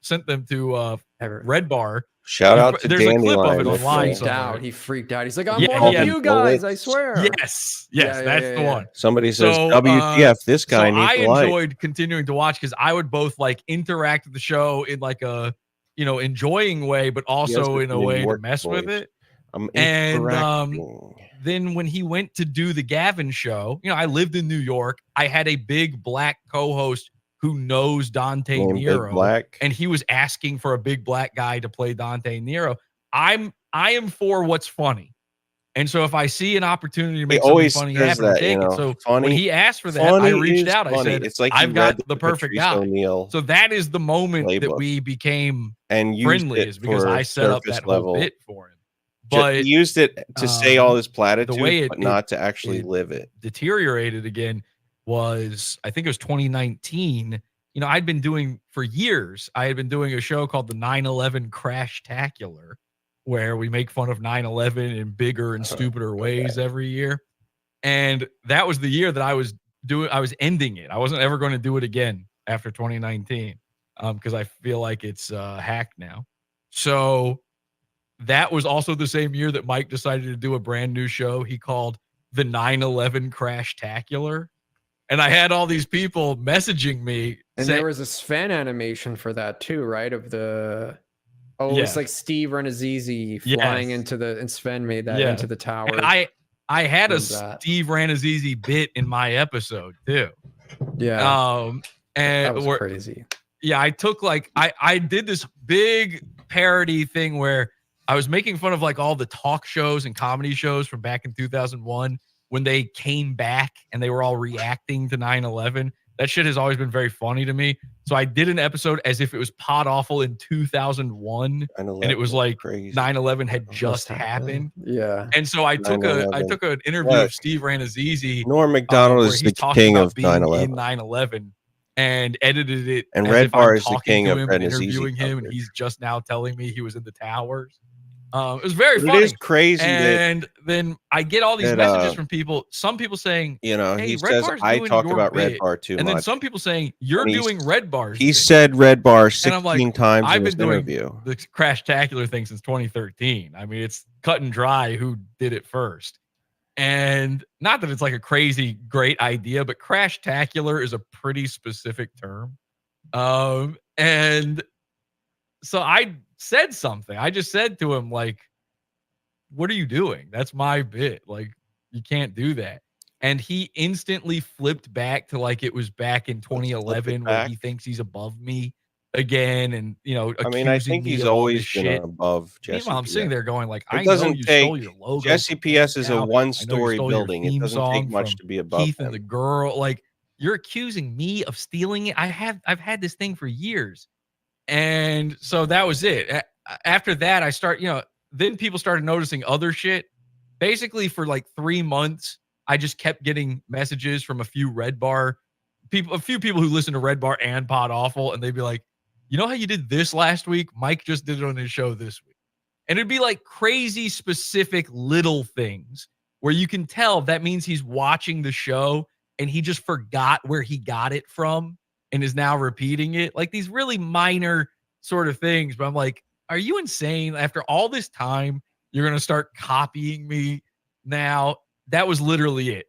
sent them to Red Bar. Shout out to There's a clip of it Dandelion. online. He freaked out. He's like, I'm Yeah, one yeah. of you guys, I Bullets. swear. Yes, that's the one. Somebody says, So, WTF, this guy So needs I a light. enjoyed continuing to watch because I would both like interact with the show in like a enjoying way, but also in a New way to York mess with voice. it. I'm And interacting. then when he went to do the Gavin show, I lived in New York. I had a big black co-host who knows Dante Named Big Nero, Black. and he was asking for a big black guy to play Dante Nero. I am for what's funny. And so if I see an opportunity to make something funny happen, I take it. So when he asked for that, I reached out. I said, it's like I've got the perfect guy. O'Neal So that is the moment that playbook. we became and used friendly, it is because for I set up surface that whole bit for him. But he used it to say all his platitudes, way but not to actually live it. Deteriorated again was, I think it was 2019. I'd been doing for years, I had been doing a show called the 9/11 Crash-tacular, where we make fun of 9/11 in bigger and stupider ways every year. And that was the year that I was ending it. I wasn't ever going to do it again after 2019 because I feel like it's hacked now. So that was also the same year that Mike decided to do a brand new show he called the 9/11 Crash-tacular. And I had all these people messaging me. And there was a Sven animation for that too, right? Of the it's like Steve Renazizi flying into and Sven made that into the tower. And I had a Steve Renazizi bit in my episode too. Yeah. And that was crazy. Yeah, I took I did this big parody thing where I was making fun of like all the talk shows and comedy shows from back in 2001 when they came back and they were all reacting to 9/11. That shit has always been very funny to me. So I did an episode as if it was pod awful in 2001, and it was like 9/11 had just happened. Yeah. And so I took an interview of Steve Renazizi. Norm Macdonald is the king of 9/11. In 9/11, and edited it. And Red Bar is the king of interviewing him, and he's just now telling me he was in the towers. It was very funny. It is crazy. And then I get all these messages from people. Some people saying, hey, he Red says, Bar's I doing talk your about bit. Red Bar too much. And then some people saying, you're doing Red Bar's He bit. said Red Bar 16 times I've in been his doing interview. the Crash-tacular thing since 2013. I mean, it's cut and dry who did it first. And not that it's like a crazy great idea, but crash-tacular is a pretty specific term. And so I said something. I just said to him, like, what are you doing? That's my bit. Like, you can't do that. And he instantly flipped back to like it was back in 2011 where he thinks he's above me again. And, you know, I mean, I think he's always been above Jesse. Meanwhile, I'm sitting there going like, I know you stole your logo. Jesse PS is a one-story building. It doesn't take much to be above Keith and the girl. Like, you're accusing me of stealing it. I've had this thing for years. And so that was it. After that, then people started noticing other shit. Basically, for like 3 months, I just kept getting messages from a few people who listen to Red Bar and Pod Awful, and they'd be like, you know how you did this last week? Mike just did it on his show this week. And it'd be like crazy specific little things where you can tell that means he's watching the show and he just forgot where he got it from and is now repeating it. Like these really minor sort of things. But I'm like, are you insane? After all this time, you're going to start copying me now? That was literally it.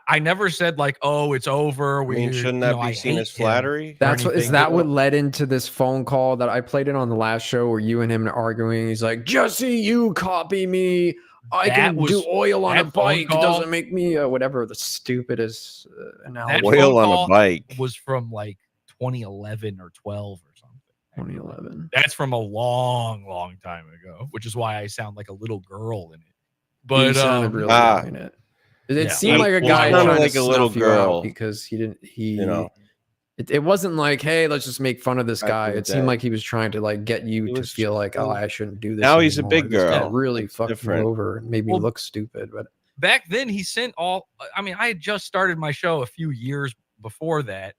I never said like, oh, it's over. I mean, shouldn't that be seen as flattery? Is that what led into this phone call that I played it on the last show where you and him are arguing? He's like, Jesse, you copy me. I can do oil on a bike. It doesn't make me whatever the stupidest analogy. Oil on a bike was from like 2011 or 12 or something. 2011. That's from a long, long time ago, which is why I sound like a little girl in it. But you sounded really young in it. It seemed like a guy trying like a little girl because it wasn't like, hey, let's just make fun of this guy. It seemed like he was trying to like get you to feel like, oh, I shouldn't do this. Now he's a big girl. Really fucked me over and made me look stupid. But back then he sent I had just started my show a few years before that.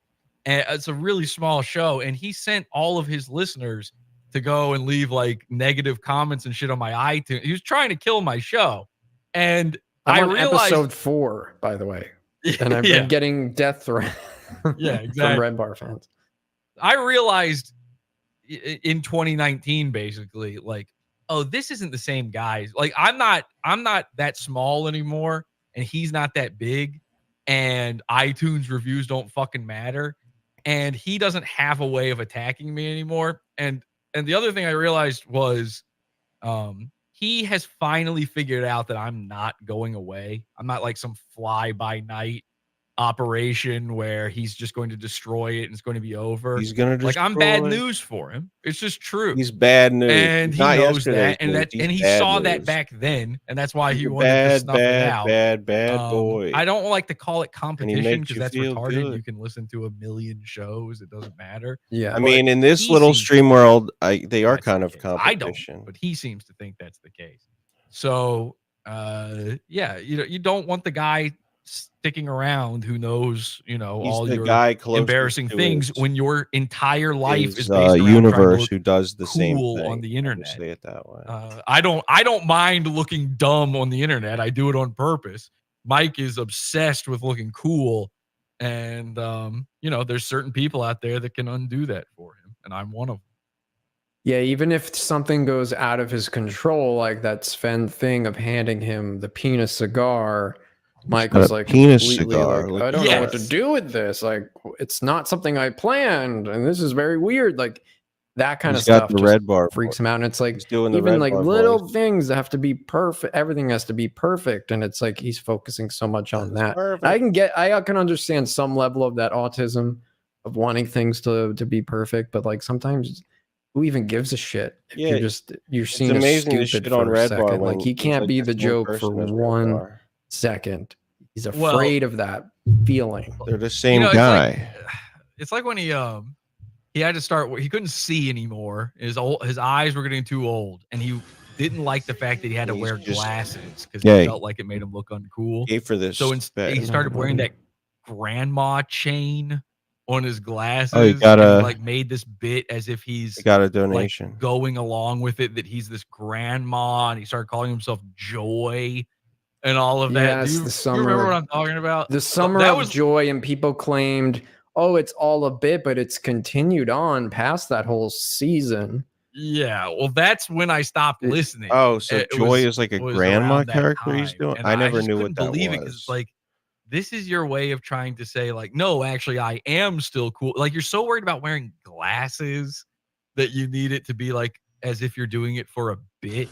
And it's a really small show. And he sent all of his listeners to go and leave like negative comments and shit on my iTunes. He was trying to kill my show. And I'm on episode 4, by the way, and I've been getting death threats from Red Bar fans. I realized in 2019, basically, like, oh, this isn't the same guy. Like, I'm not that small anymore, and he's not that big, and iTunes reviews don't fucking matter, and he doesn't have a way of attacking me anymore. And the other thing I realized was, he has finally figured out that I'm not going away. I'm not like some fly-by-night operation where he's just going to destroy it and it's going to be over. He's going to like I'm bad news for him. It's just true. He's bad news, and he knows that, and he saw that back then, and that's why he wanted to snuff it out. Bad boy. I don't like to call it competition because that's retarded. Good. You can listen to 1 million shows; it doesn't matter. Yeah, I mean, in this little stream world, they are kind of competition. I don't, but he seems to think that's the case. So, you don't want the guy sticking around who knows, he's all the your guy embarrassing things when your entire life is based around universe who does the same thing on the internet. Say it that way. I don't mind looking dumb on the internet. I do it on purpose. Mike is obsessed with looking cool, and there's certain people out there that can undo that for him, and I'm one of them. Yeah, even if something goes out of his control, like that Sven thing of handing him the penis cigar, Mike was like, penis cigar. Like, I don't know what to do with this. Like, it's not something I planned, and this is very weird. Like that kind of stuff. The Red Bar freaks him out, and it's like even like little things that have to be perfect. Everything has to be perfect, and it's like he's focusing so much on that. I can understand some level of that autism of wanting things to be perfect, but like sometimes. Who even gives a shit? If you're seen as stupid for a second. Like he can't be the joke for 1 second. He's afraid of that feeling. They're the same guy. It's like when he had to start. He couldn't see anymore. His eyes were getting too old, and he didn't like the fact that he had to wear glasses because he felt like it made him look uncool. For this, so he started wearing that grandma chain on his glasses. Oh, he got made this bit as if he's got a donation like, going along with it, that he's this grandma, and he started calling himself Joy and all of that. Yes, you remember what I'm talking about? The summer of joy, and people claimed, oh, it's all a bit, but it's continued on past that whole season. Yeah, well, that's when I stopped listening. Oh, so Joy is like a grandma character he's doing? I never knew what that believe it because it's like, this is your way of trying to say, like, no, actually, I am still cool. Like, you're so worried about wearing glasses that you need it to be like as if you're doing it for a bit.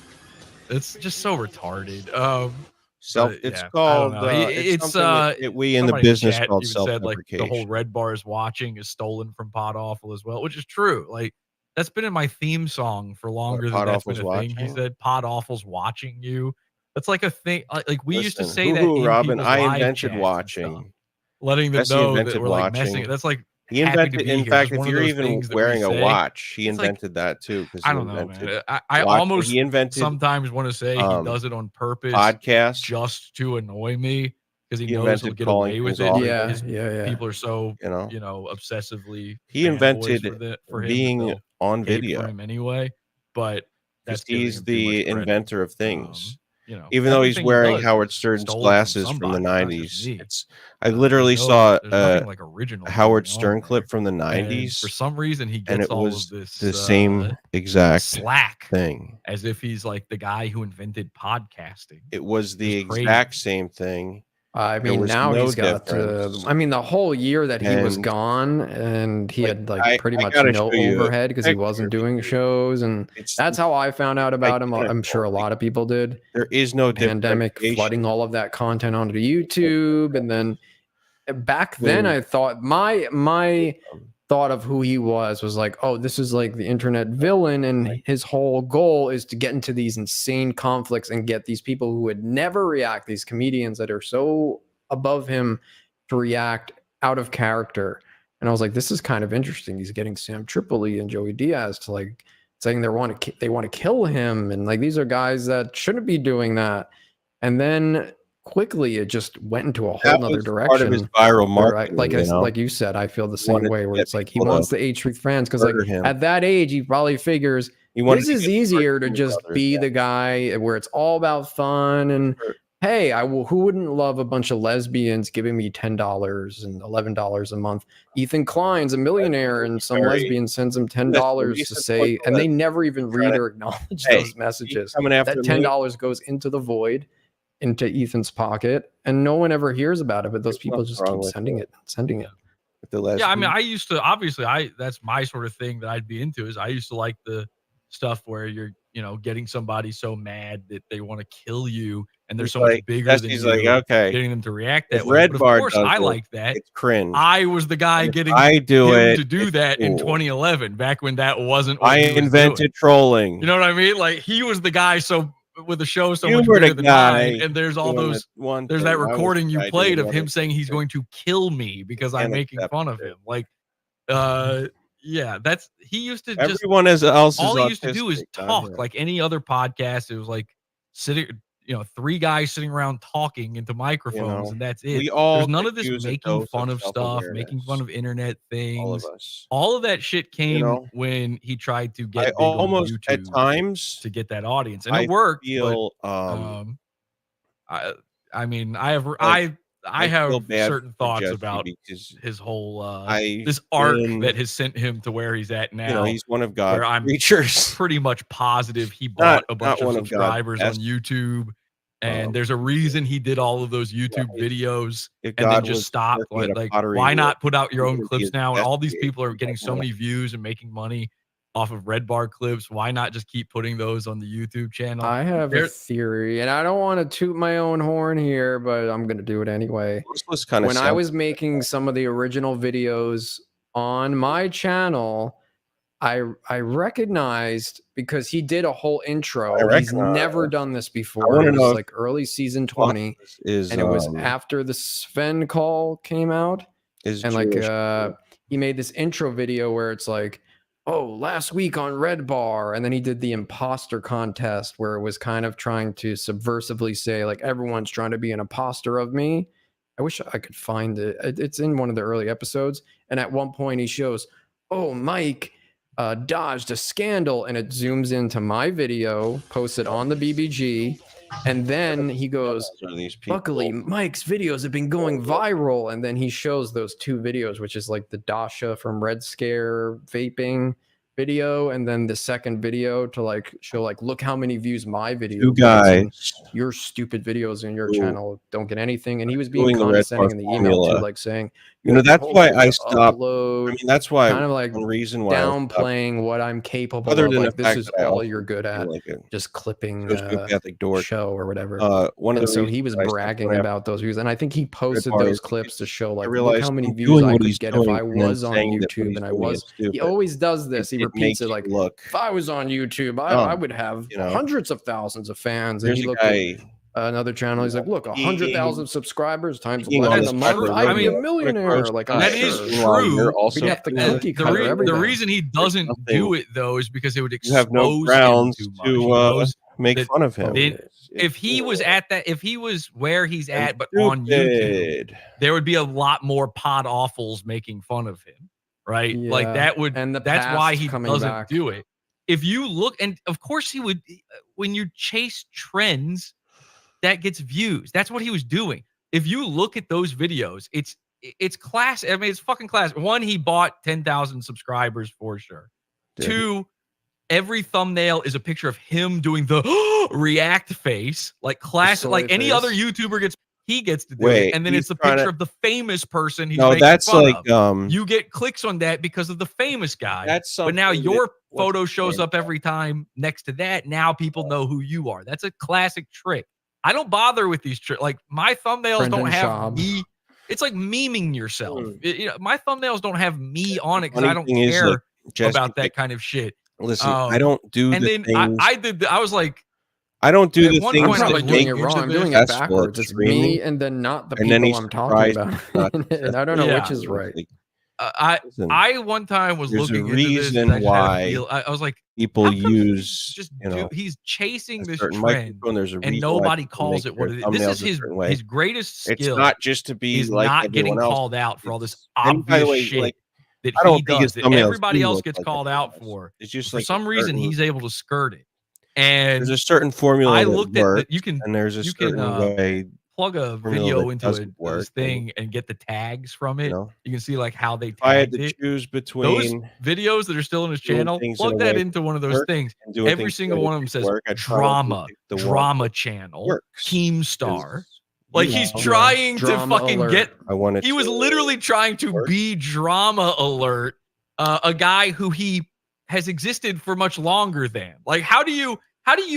It's just so retarded. It's called it's something that we in the business called self-deprecation. Like, the whole Red Bar is watching is stolen from Pod Awful as well, which is true. Like, that's been in my theme song for longer than that's been a thing. He said Pod Awful's watching you. That's like a thing. Like we used to say that in Robin, people's I live invented chats watching. letting them know that we're like messing. That's like he invented. In fact, if you're even wearing a watch, he invented that too. I don't know, man. I almost sometimes want to say he does it on purpose, podcast, just to annoy me because he knows he'll get away with it. Yeah. People are so obsessively. He invented for being on video for him anyway, but that's he's the inventor of things. Even though he's wearing Howard Stern's glasses from the 90s, I literally saw a Howard Stern clip from the 90s. For some reason, he gets all of this the same exact slack thing, as if he's like the guy who invented podcasting. It was the exact same thing. I mean, now he's got the whole year that he was gone, and he had pretty much no overhead because he wasn't doing shows, and that's how I found out about him. I'm sure a lot of people did. There is no pandemic flooding all of that content onto YouTube, and then back then I thought my thought of who he was like, oh, this is like the internet villain, and his whole goal is to get into these insane conflicts and get these people who would never react, these comedians that are so above him, to react out of character. And I was like, this is kind of interesting. He's getting Sam Tripoli and Joey Diaz to like saying they want to kill him, and like these are guys that shouldn't be doing that. And then quickly it just went into a whole nother direction. Part of his viral marketing, like you said, I feel the same way, where it's like he wants the H3 fans because like at that age he probably figures this is easier to just be the guy where it's all about fun and hey, who wouldn't love a bunch of lesbians giving me $10 and $11 a month? Ethan Klein's a millionaire, and some lesbian sends him $10 to say, and they never even read or acknowledge those messages. That $10 goes into the void, into Ethan's pocket, and no one ever hears about it, but those people just keep sending it. Yeah, I mean, I used to, obviously, that's my sort of thing that I'd be into, is I used to like the stuff where you're, getting somebody so mad that they want to kill you, and they're so much bigger than you, getting them to react that way. But of course, I like that. It's cringe. I was the guy getting him to do that in 2011, back when that wasn't what I invented trolling. You know what I mean? Like, he was the guy with the show so much bigger than mine, and there's all those there's that recording you played of him saying he's going to kill me because I'm making fun of him. Like, yeah, he used to just everyone else all he used to do is talk like any other podcast. It was like sitting, three guys sitting around talking into microphones, and that's it. There's none of this making fun of stuff, making fun of internet things. All of that shit came when he tried to get big almost on YouTube at times to get that audience, and it worked. I have certain thoughts about his whole this arc that has sent him to where he's at now. He's one of God's creatures. Pretty much positive he bought a bunch of subscribers on YouTube, and there's a reason he did all of those YouTube videos and then just stopped. Like, why not put out your own clips now? And all these people are getting so many views and making money off of Red Bar clips. Why not just keep putting those on the YouTube channel? I have a theory, and I don't want to toot my own horn here, but I'm going to do it anyway. When I was making some of the original videos on my channel, I recognized, because he did a whole intro. He's never done this before. It was like early season 20, and it was after the Sven call came out. And he made this intro video where it's like, oh, last week on Red Bar, and then he did the imposter contest where it was kind of trying to subversively say, like, everyone's trying to be an imposter of me. I wish I could find it. It's in one of the early episodes, and at one point he shows, oh, Mike dodged a scandal, and it zooms into my video posted on the BBG, and then he goes, luckily Mike's videos have been going viral, and then he shows those two videos, which is like the Dasha from Red Scare vaping video and then the second video to like show like look how many views my video Two gets, and guys your stupid videos in your who channel don't get anything. And he was being doing the Red Bar condescending in the email too, formula. like saying, You know, "You're that's why told I to stopped. I upload," mean, that's why kind of like one reason why I stopped, downplaying what I'm capable other of. than Like the this fact is that I all also you're good feel at, like a just clipping sociopathic dork. show or whatever. One of And the so reasons he was why I stopped bragging going after about those views, and I think he Red posted Bar those is clips to show I like look realized how many him views doing I what could he's get if doing I and then was on saying that what YouTube. he's And I doing was. is He stupid. always does this. He It repeats makes it you like, look if I was on YouTube, I dumb, would have you know? hundreds of thousands of fans. And There's he a looked at guy another channel. He's like, look, 100,000 subscribers times being on 11 this a month. private I'd be a rodeo. What a millionaire. gross Like, guy. I'm That is sure. Meanwhile, you're true. also We'd have to doing cookie it. The cutter the everything. reason he doesn't nothing. do it though is because it would You expose have no him grounds too much. to He knows make that fun of him. if he was at that, if he was where he's And at, but on YouTube, stupid. there would be a lot more pod awfuls making fun of him, right? Like Yeah, that would, and the that's why past he coming doesn't back. do it. If you look, and of course he would, when you chase trends, that gets views. That's what he was doing. If you look at those videos, it's class. I mean, it's fucking class. One, he bought 10,000 subscribers for sure. Did. Two, every thumbnail is a picture of him doing the react face, like classic, like any face. other YouTuber gets. He gets to do Wait, it, and then he's it's the trying picture to- of the famous person he's No, making that's fun like of. You get clicks on that because of the famous guy. that's But now something your that- what's photo his shows name? up every time next to that. Now people know who you are. That's a classic trick. I don't bother with these tricks. Like my thumbnails Brendan don't have Schaub. me. It's like memeing yourself. My thumbnails don't have me on it because Funny I don't thing is, care like, Jesse, about that like, kind of shit. Listen, I don't do And the then things. I did. I was like, I don't do at the one things I'm point I that was probably doing make it looking wrong. into I'm doing this. it successful backwards. at It's streaming, me and then not the and then people he's I'm talking surprised about. not And I don't know Yeah. which is right. Listen, I one time was there's a looking into this. reason And I just had a why feel. I was like, people how come use just you know he's chasing a this certain trend, microphone. There's a and reason why nobody people calls make it what their it is. This thumbnails is a certain way. his greatest skill. It's not just to be He's like not getting everyone else. called out for all this And by the obvious way, shit like, that I don't he think his does that thumbnails everybody do else look gets like called everyone out else. for. It's just For like some reason, he's able to skirt it. there's And a certain formula I that looked at works, that. You can and there's a you can, certain way. plug a formula video that into doesn't work, this thing and get the tags from it. You know, You can see like how they if I had tagged to it. choose Those between videos that are still in his doing channel, things in plug a that way into one of those work things. and doing Every things single the way one of them that says work, I'd probably drama, pick the one drama that channel, works, Keemstar. 'cause, Like you he's know, trying to Drama fucking alert. get. I wanted. He was literally trying to work. be drama alert, a guy who he has existed for much longer than. Like, how do you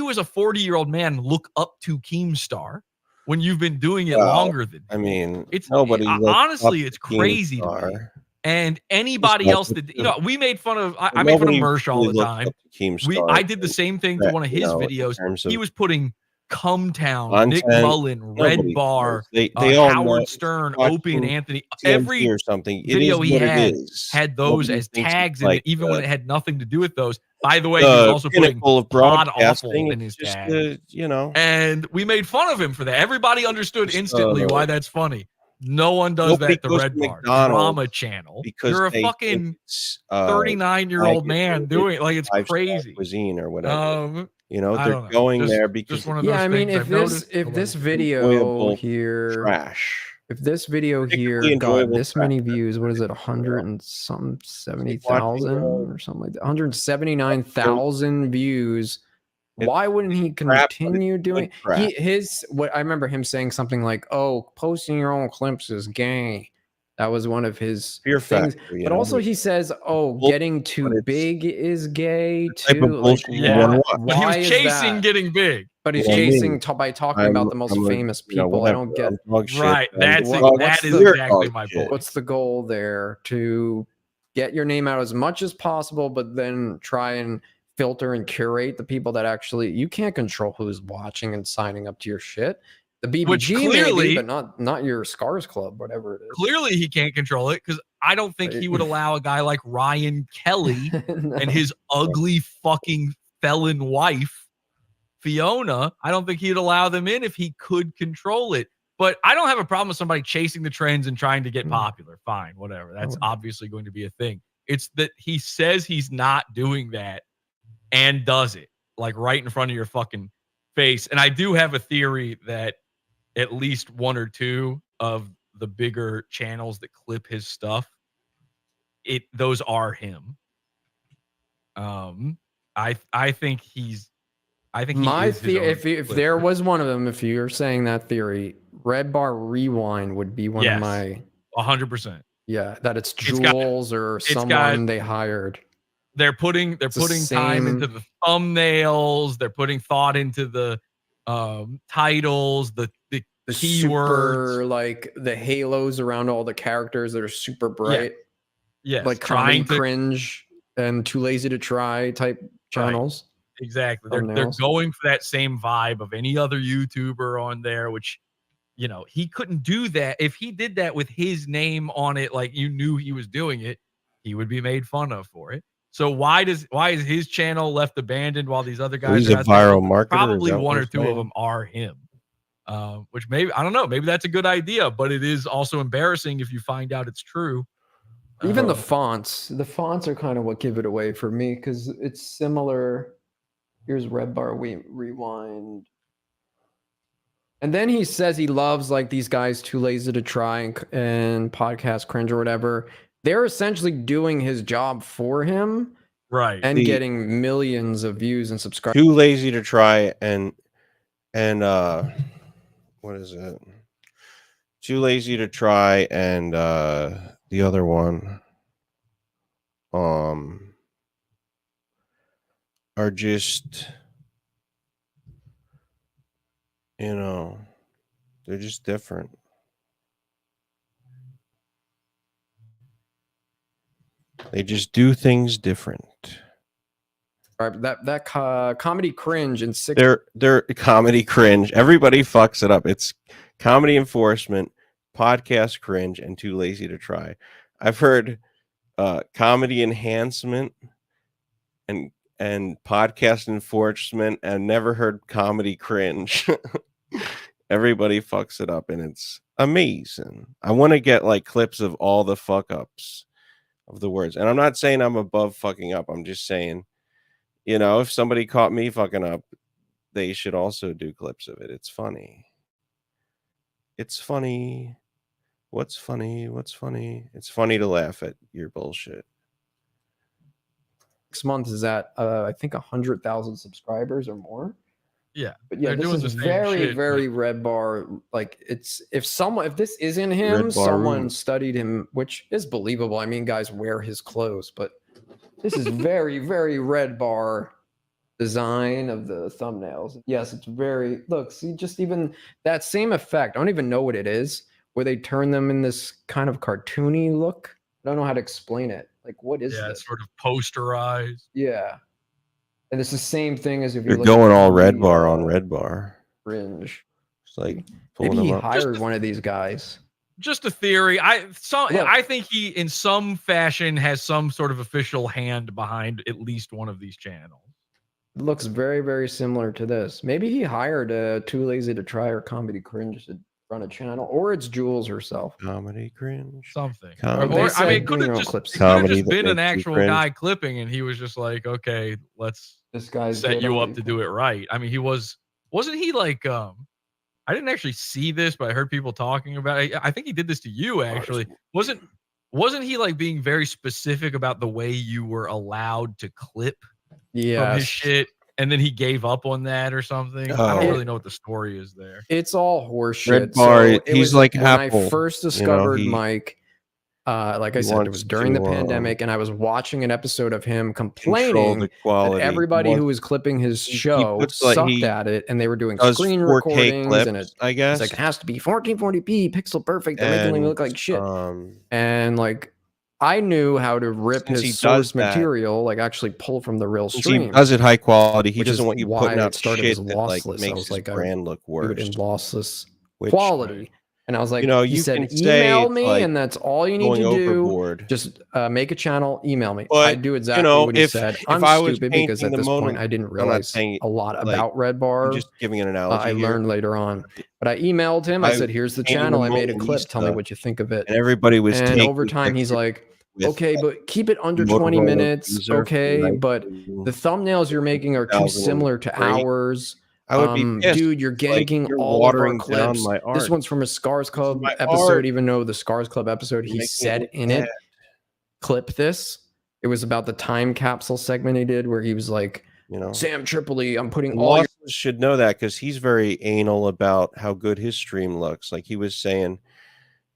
as a 40-year-old man look up to Keemstar when you've been doing it longer than? I mean, It's nobody. looks honestly, up it's to crazy to me. Keemstar. And anybody Just else like that we made fun of. I made fun of Nobody Mersh all really the looks time. up to Keemstar I did the same thing to that, one of you his know, in videos. terms He of was putting Cumtown, Nick content. Mullen, Red Nobody Bar, knows. They all know. Howard Stern, Opie and Watching Anthony. TMZ Every or something. It video is he what it had is. had those Nobody as thinks tags it's in like it, even when the- it had nothing to do with those. By the way, he was the also putting pinnacle of pod broadcasting. awful in It's his just tag. you know. And we made fun of him for that. Everybody understood Just, instantly why that's funny. No one does nobody that to goes Red to Bar. McDonald's Drama channel. because You're a they think fucking it's, 39-year-old like man it's doing it. Like, it's five-star crazy. cuisine or whatever. You know, I they're don't know. going Just- there just because one of those Yeah, I mean, things if I've this noticed. if this it's video enjoyable here, trash. if this video here Particularly got enjoyable this trash. many views, what is it, 100 and some 70,000 or something like that, 179,000 views. It's Why wouldn't he crap, but it's continue doing? good crap. What I remember him saying something like, "Oh, posting your own clips is gay." That was one of his Fear things. factor, you But know? also he says, "Oh, Bull- getting but too it's big is gay type of too." Like, bullshit you Yeah. wanna watch. But he why was is chasing that? getting big. But he's You know what I mean? chasing by talking about the most I'm a- famous you know, people. I whatever, don't get I'm dog shit, Right. I'm That's dog- What- that what's is the- exactly dog my shit. point. what's the goal there, to get your name out as much as possible, but then try and filter and curate the people that actually you can't control who's watching and signing up to your shit. The BBG clearly- maybe, but not your Scars Club, whatever it is. Clearly, he can't control it because I don't think he would allow a guy like Ryan Kelly No. and his ugly fucking felon wife, Fiona. I don't think he'd allow them in if he could control it. But I don't have a problem with somebody chasing the trends and trying to get popular. Fine, whatever. That's obviously going to be a thing. It's that he says he's not doing that and does it like right in front of your fucking face. And I do have a theory that at least one or two of the bigger channels that clip his stuff, those are him. I think he's. I think my theory. If there was one of them, if you're saying that theory, Red Bar Rewind would be one of my 100%. Yeah, that it's Jules or someone they hired. They're putting time into the thumbnails. They're putting thought into the titles, the keywords, super, like the halos around all the characters that are super bright. Yeah. Like comedy cringe and Too Lazy to Try type channels. Right. Exactly. They're going for that same vibe of any other YouTuber on there, which, you know, he couldn't do that. If he did that with his name on it, like you knew he was doing it, he would be made fun of for it. So why is his channel left abandoned while these other guys? He's a viral marketer. Probably one or two of them are him. Which maybe, I don't know, maybe that's a good idea, but it is also embarrassing if you find out it's true. Even the fonts are kind of what give it away for me, because it's similar. Here's Red Bar Rewind. And then he says he loves like these guys Too Lazy to Try and Podcast Cringe or whatever. They're essentially doing his job for him. Right. And getting millions of views and subscribers. Too Lazy to Try and what is it? Too Lazy to Try and the other one are just, you know, they're just different. They just do things different. All right, that comedy cringe and they're comedy cringe. Everybody fucks it up. It's Comedy Enforcement, Podcast Cringe, and Too Lazy to Try. I've heard Comedy Enhancement and Podcast Enforcement, and never heard Comedy Cringe. Everybody fucks it up, and it's amazing. I want to get like clips of all the fuck ups of the words, and I'm not saying I'm above fucking up. I'm just saying, you know, if somebody caught me fucking up, they should also do clips of it. It's funny. It's funny. What's funny? What's funny? It's funny to laugh at your bullshit. 6 months is at I think 100,000 subscribers or more. Yeah, but yeah, this is very Red Bar. Like, it's if this isn't him, someone studied him, which is believable. I mean, guys wear his clothes, but this is very Red Bar design of the thumbnails. Yes, it's very, look, see, just even that same effect. I don't even know what it is, where they turn them in this kind of cartoony look. I don't know how to explain it. Like, what is this? It's sort of posterized. Yeah. And it's the same thing as if you're going all Red Bar on Red Bar. Cringe. It's like maybe he hired one of these guys. Just a theory. I think he, in some fashion, has some sort of official hand behind at least one of these channels. It looks very similar to this. Maybe he hired Too Lazy to Try or Comedy Cringe to run a channel, or it's Jules herself. Comedy Cringe, something. Comedy. I mean, it could have just been an actual guy clipping, and he was just like, "Okay, let's set you up to do it right." I mean, wasn't he like? I didn't actually see this, but I heard people talking about it. I think he did this to you actually. Wasn't he like being very specific about the way you were allowed to clip from his shit? And then he gave up on that or something. I don't really know what the story is there. It's all horseshit. Red Bar, he's like when Apple. I first discovered Mike, like I said, it was during the pandemic, and I was watching an episode of him complaining that everybody who was clipping his show sucked at it, and they were doing screen recordings, clips, and I guess it has to be 1440p, pixel perfect, they're making me look like shit. And like, I knew how to rip his source material, like actually pull from the real stream. He does it high quality. He doesn't want you putting out shit that like makes his brand look worse. In lossless quality. And I was like, you know, he said, email me, and that's all you need to do. Just make a channel, email me. I do exactly what he said. I'm stupid because at this point I didn't realize a lot about Red Bar. I'm just giving an analogy. I learned later on. But I emailed him. I said, here's the channel. I made a clip. Tell me what you think of it. And everybody was and over time, he's like, okay, but keep it under 20 minutes. Okay, but the thumbnails you're making are too similar to ours. I would be pissed. Dude, you're ganking all of our clips. This one's from a Scars Club episode, even though the Scars Club episode he said in it, clip this. It was about the time capsule segment he did where he was like, you know, Sam Tripoli, I'm putting all Lawson should know that because he's very anal about how good his stream looks. Like he was saying,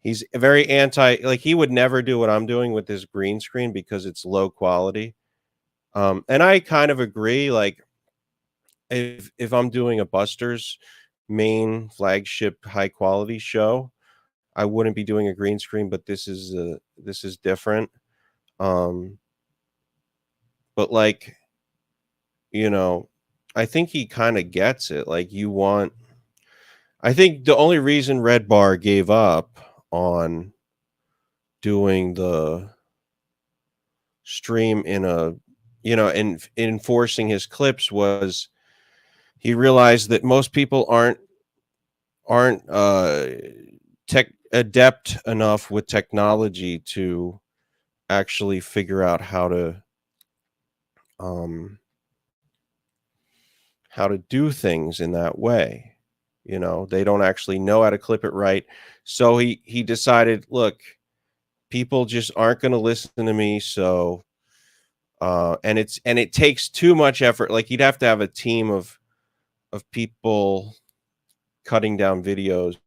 he's very anti, like he would never do what I'm doing with this green screen because it's low quality. And I kind of agree. Like if I'm doing a Buster's main flagship high quality show, I wouldn't be doing a green screen, but this is different. But like, you know, I think he kind of gets it. Like I think the only reason Red Bar gave up on doing the stream in a, in enforcing his clips was he realized that most people aren't tech adept enough with technology to actually figure out how to do things in that way. They don't actually know how to clip it right. So he decided, look, people just aren't going to listen to me. So, and it takes too much effort. Like he'd have to have a team of people cutting down videos,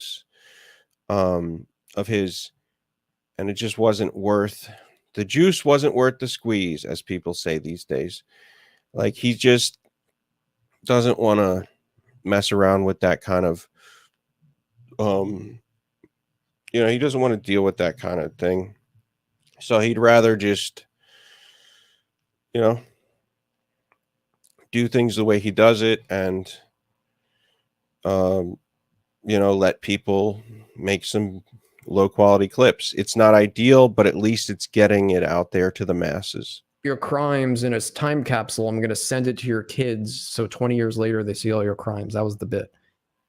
of his, and it just wasn't worth, the juice wasn't worth the squeeze, as people say these days. Like he just doesn't want to mess around with that kind of, he doesn't want to deal with that kind of thing. So he'd rather just, do things the way he does it and, let people make some low quality clips. It's not ideal, but at least it's getting it out there to the masses. Your crimes in a time capsule. I'm going to send it to your kids. So 20 years later, they see all your crimes. That was the bit.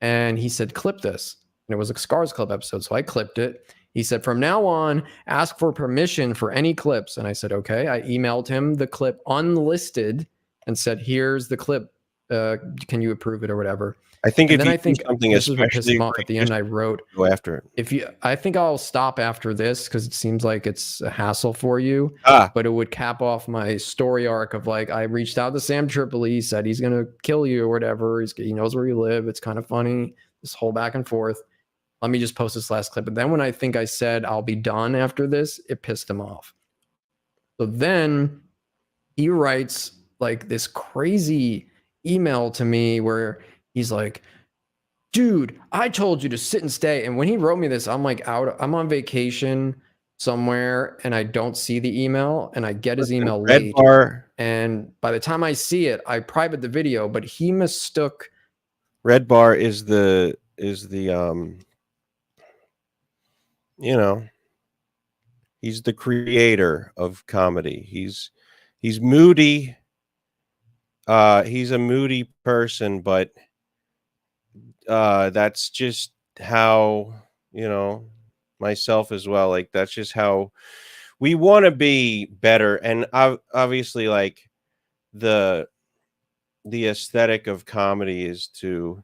And he said, clip this. And it was a Scars Club episode. So I clipped it. He said, from now on, ask for permission for any clips. And I said, okay. I emailed him the clip unlisted and said, here's the clip. Can you approve it or whatever? I think and if then you I think something this is what pissed especially him off at the end. I wrote, go after it. I think I'll stop after this because it seems like it's a hassle for you. But it would cap off my story arc of like, I reached out to Sam Tripoli, he said he's gonna kill you or whatever. He knows where you live. It's kind of funny, this whole back and forth. Let me just post this last clip. And then when I think I said I'll be done after this, it pissed him off. So then he writes like this crazy email to me where he's like, dude, I told you to sit and stay. And when he wrote me this, I'm like I'm on vacation somewhere and I don't see the email and I get his email late. And by the time I see it, I private the video, but he mistook. Red Bar is the he's the creator of comedy. He's moody. He's a moody person, but that's just how, myself as well. Like that's just how we want to be better. And obviously like the aesthetic of comedy is to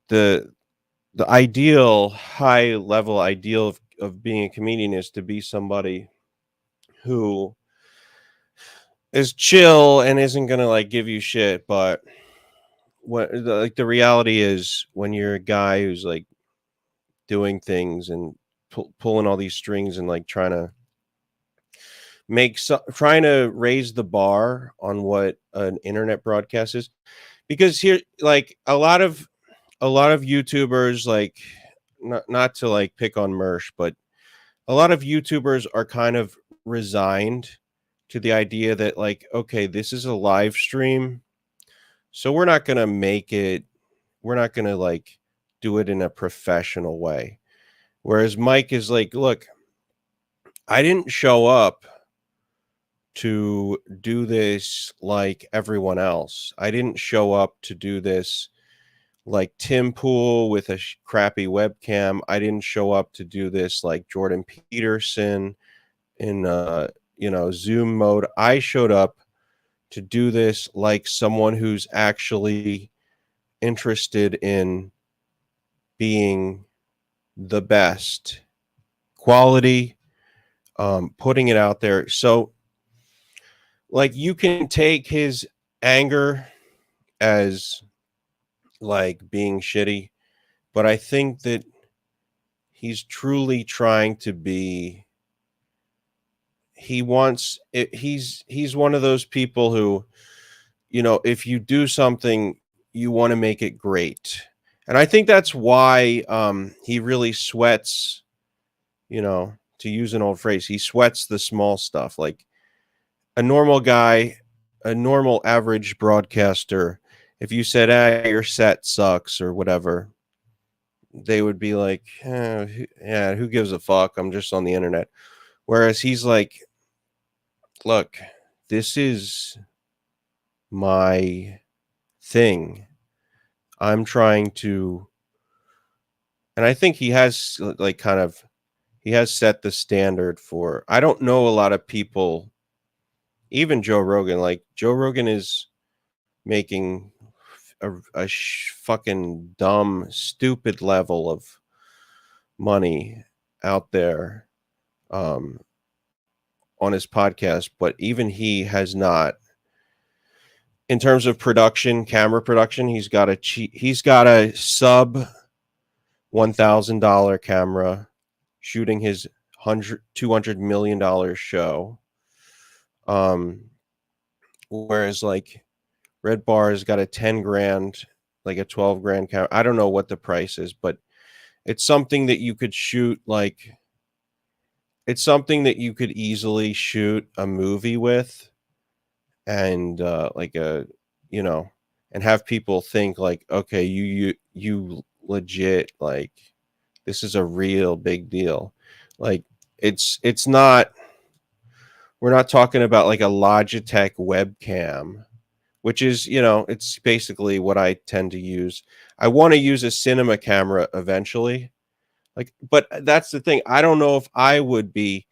the ideal high level ideal of being a comedian is to be somebody who is chill and isn't gonna like give you shit. But the reality is when you're a guy who's like doing things and pulling all these strings and like trying to raise the bar on what an internet broadcast is, because here like a lot of YouTubers, like not to like pick on Mersh, but a lot of YouTubers are kind of resigned to the idea that like, okay, this is a live stream, so we're not going to like do it in a professional way. Whereas Mike is like, look, I didn't show up to do this like everyone else. I didn't show up to do this like Tim Pool with a crappy webcam. I didn't show up to do this like Jordan Peterson in Zoom mode. I showed up to do this like someone who's actually interested in being the best quality, putting it out there. So like you can take his anger as like being shitty, but I think that he's truly trying to be, he wants it, he's one of those people who, you know, if you do something, you want to make it great. And I think that's why he really sweats, you know, to use an old phrase, he sweats the small stuff. Like a normal guy, a normal average broadcaster, if you said, ah, your set sucks or whatever, they would be like, yeah, who gives a fuck? I'm just on the internet. Whereas he's like, look, this is my thing. I'm trying to, and I think he has like kind of, he has set the standard for, I don't know a lot of people, even Joe Rogan, like Joe Rogan is making a fucking dumb, stupid level of money out there on his podcast, but even he has not, in terms of production, camera production, he's got a sub $1,000 camera shooting his $200 million show. Whereas like Red Bar has got a 10 grand, like a 12 grand camera. I don't know what the price is, but it's something that you could shoot, like it's something that you could easily shoot a movie with, and like a, you know, and have people think like, okay, you legit, like this is a real big deal. Like it's not, we're not talking about like a Logitech webcam, which is, you know, it's basically what I tend to use. I want to use a cinema camera eventually. Like, but that's the thing. I don't know if I would be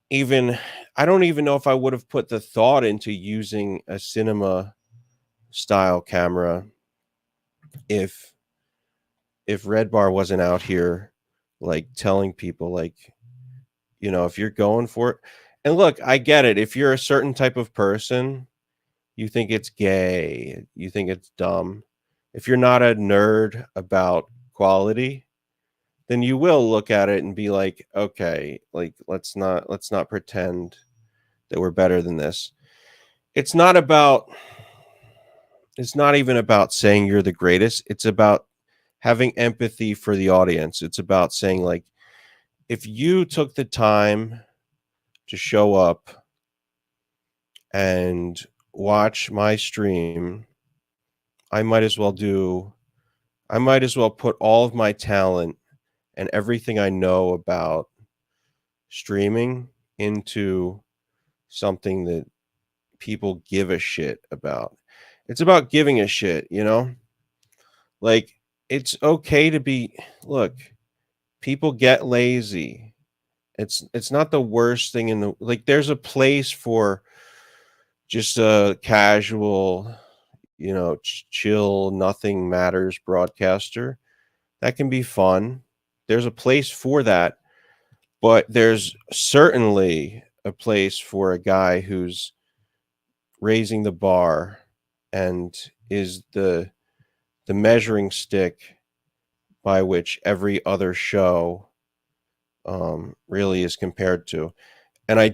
even, I don't even know if I would have put the thought into using a cinema style camera if Red Bar wasn't out here like telling people, like, you know, if you're going for it. And look, I get it. If you're a certain type of person, you think it's gay, you think it's dumb. If you're not a nerd about quality, then you will look at it and be like, okay, like let's not pretend that we're better than this. It's not even about saying you're the greatest. It's about having empathy for the audience. It's about saying, like, if you took the time to show up and watch my stream, I might as well put all of my talent and everything I know about streaming into something that people give a shit about. It's about giving a shit, you know? Like, it's okay to be, look, people get lazy. It's not the worst thing in the, like, there's a place for just a casual, you know, chill, nothing matters broadcaster. That can be fun. There's a place for that, but there's certainly a place for a guy who's raising the bar and is the measuring stick by which every other show really is compared to. And I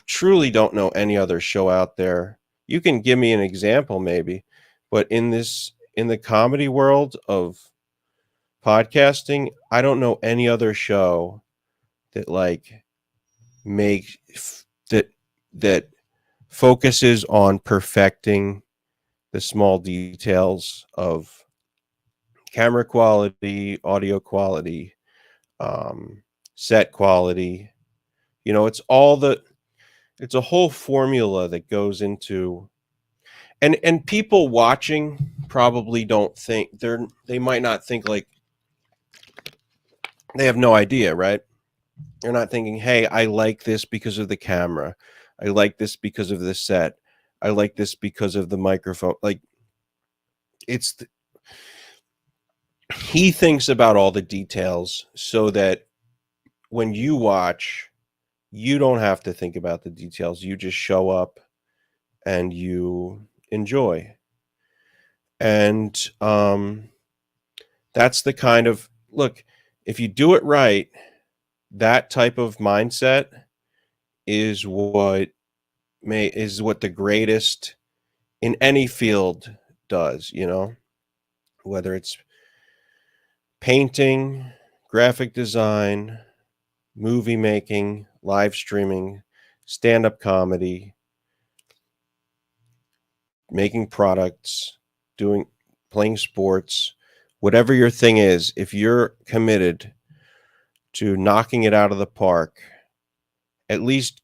truly don't know any other show out there. You can give me an example maybe, but in the comedy world of podcasting, I don't know any other show that like that focuses on perfecting the small details of camera quality, audio quality, set quality. You know, it's a whole formula that goes into, and people watching probably don't think, they might not think, like, they have no idea, right? They're not thinking, hey, I like this because of the camera. I like this because of the set. I like this because of the microphone. Like, he thinks about all the details so that when you watch, you don't have to think about the details. You just show up and you enjoy. And that's the kind of look, if you do it right, that type of mindset is what the greatest in any field does, you know, whether it's painting, graphic design, movie making, live streaming, stand-up comedy, making products, playing sports, whatever your thing is, if you're committed to knocking it out of the park, at least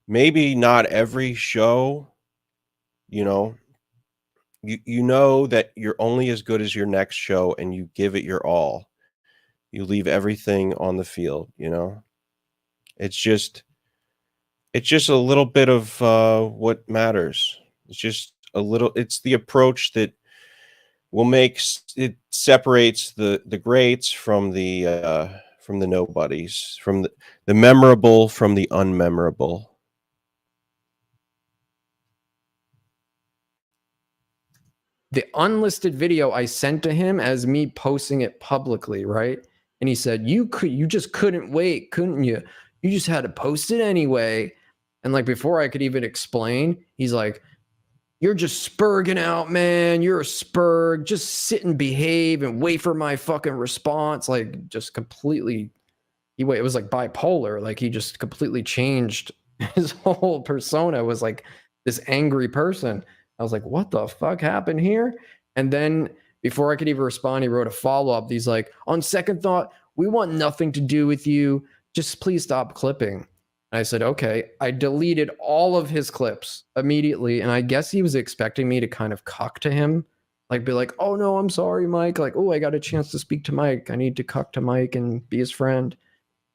maybe not every show, you know, you know that you're only as good as your next show, and you give it your all. You leave everything on the field, you know. It's just a little bit of what matters. It's the approach that will make it separates the greats from the nobodies, from the memorable from the unmemorable. The unlisted video I sent to him as me posting it publicly, right? And he said, you just couldn't wait, couldn't you? You just had to post it anyway. And like before I could even explain, he's like, you're just spurging out, man. You're a spurg. Just sit and behave and wait for my fucking response. Like just completely, it was like bipolar. Like he just completely changed his whole persona. Was like this angry person. I was like, what the fuck happened here? And then before I could even respond, he wrote a follow-up. He's like, on second thought, we want nothing to do with you. Just please stop clipping. And I said, okay. I deleted all of his clips immediately. And I guess he was expecting me to kind of cuck to him. Like be like, oh no, I'm sorry, Mike. Like, oh, I got a chance to speak to Mike. I need to cuck to Mike and be his friend.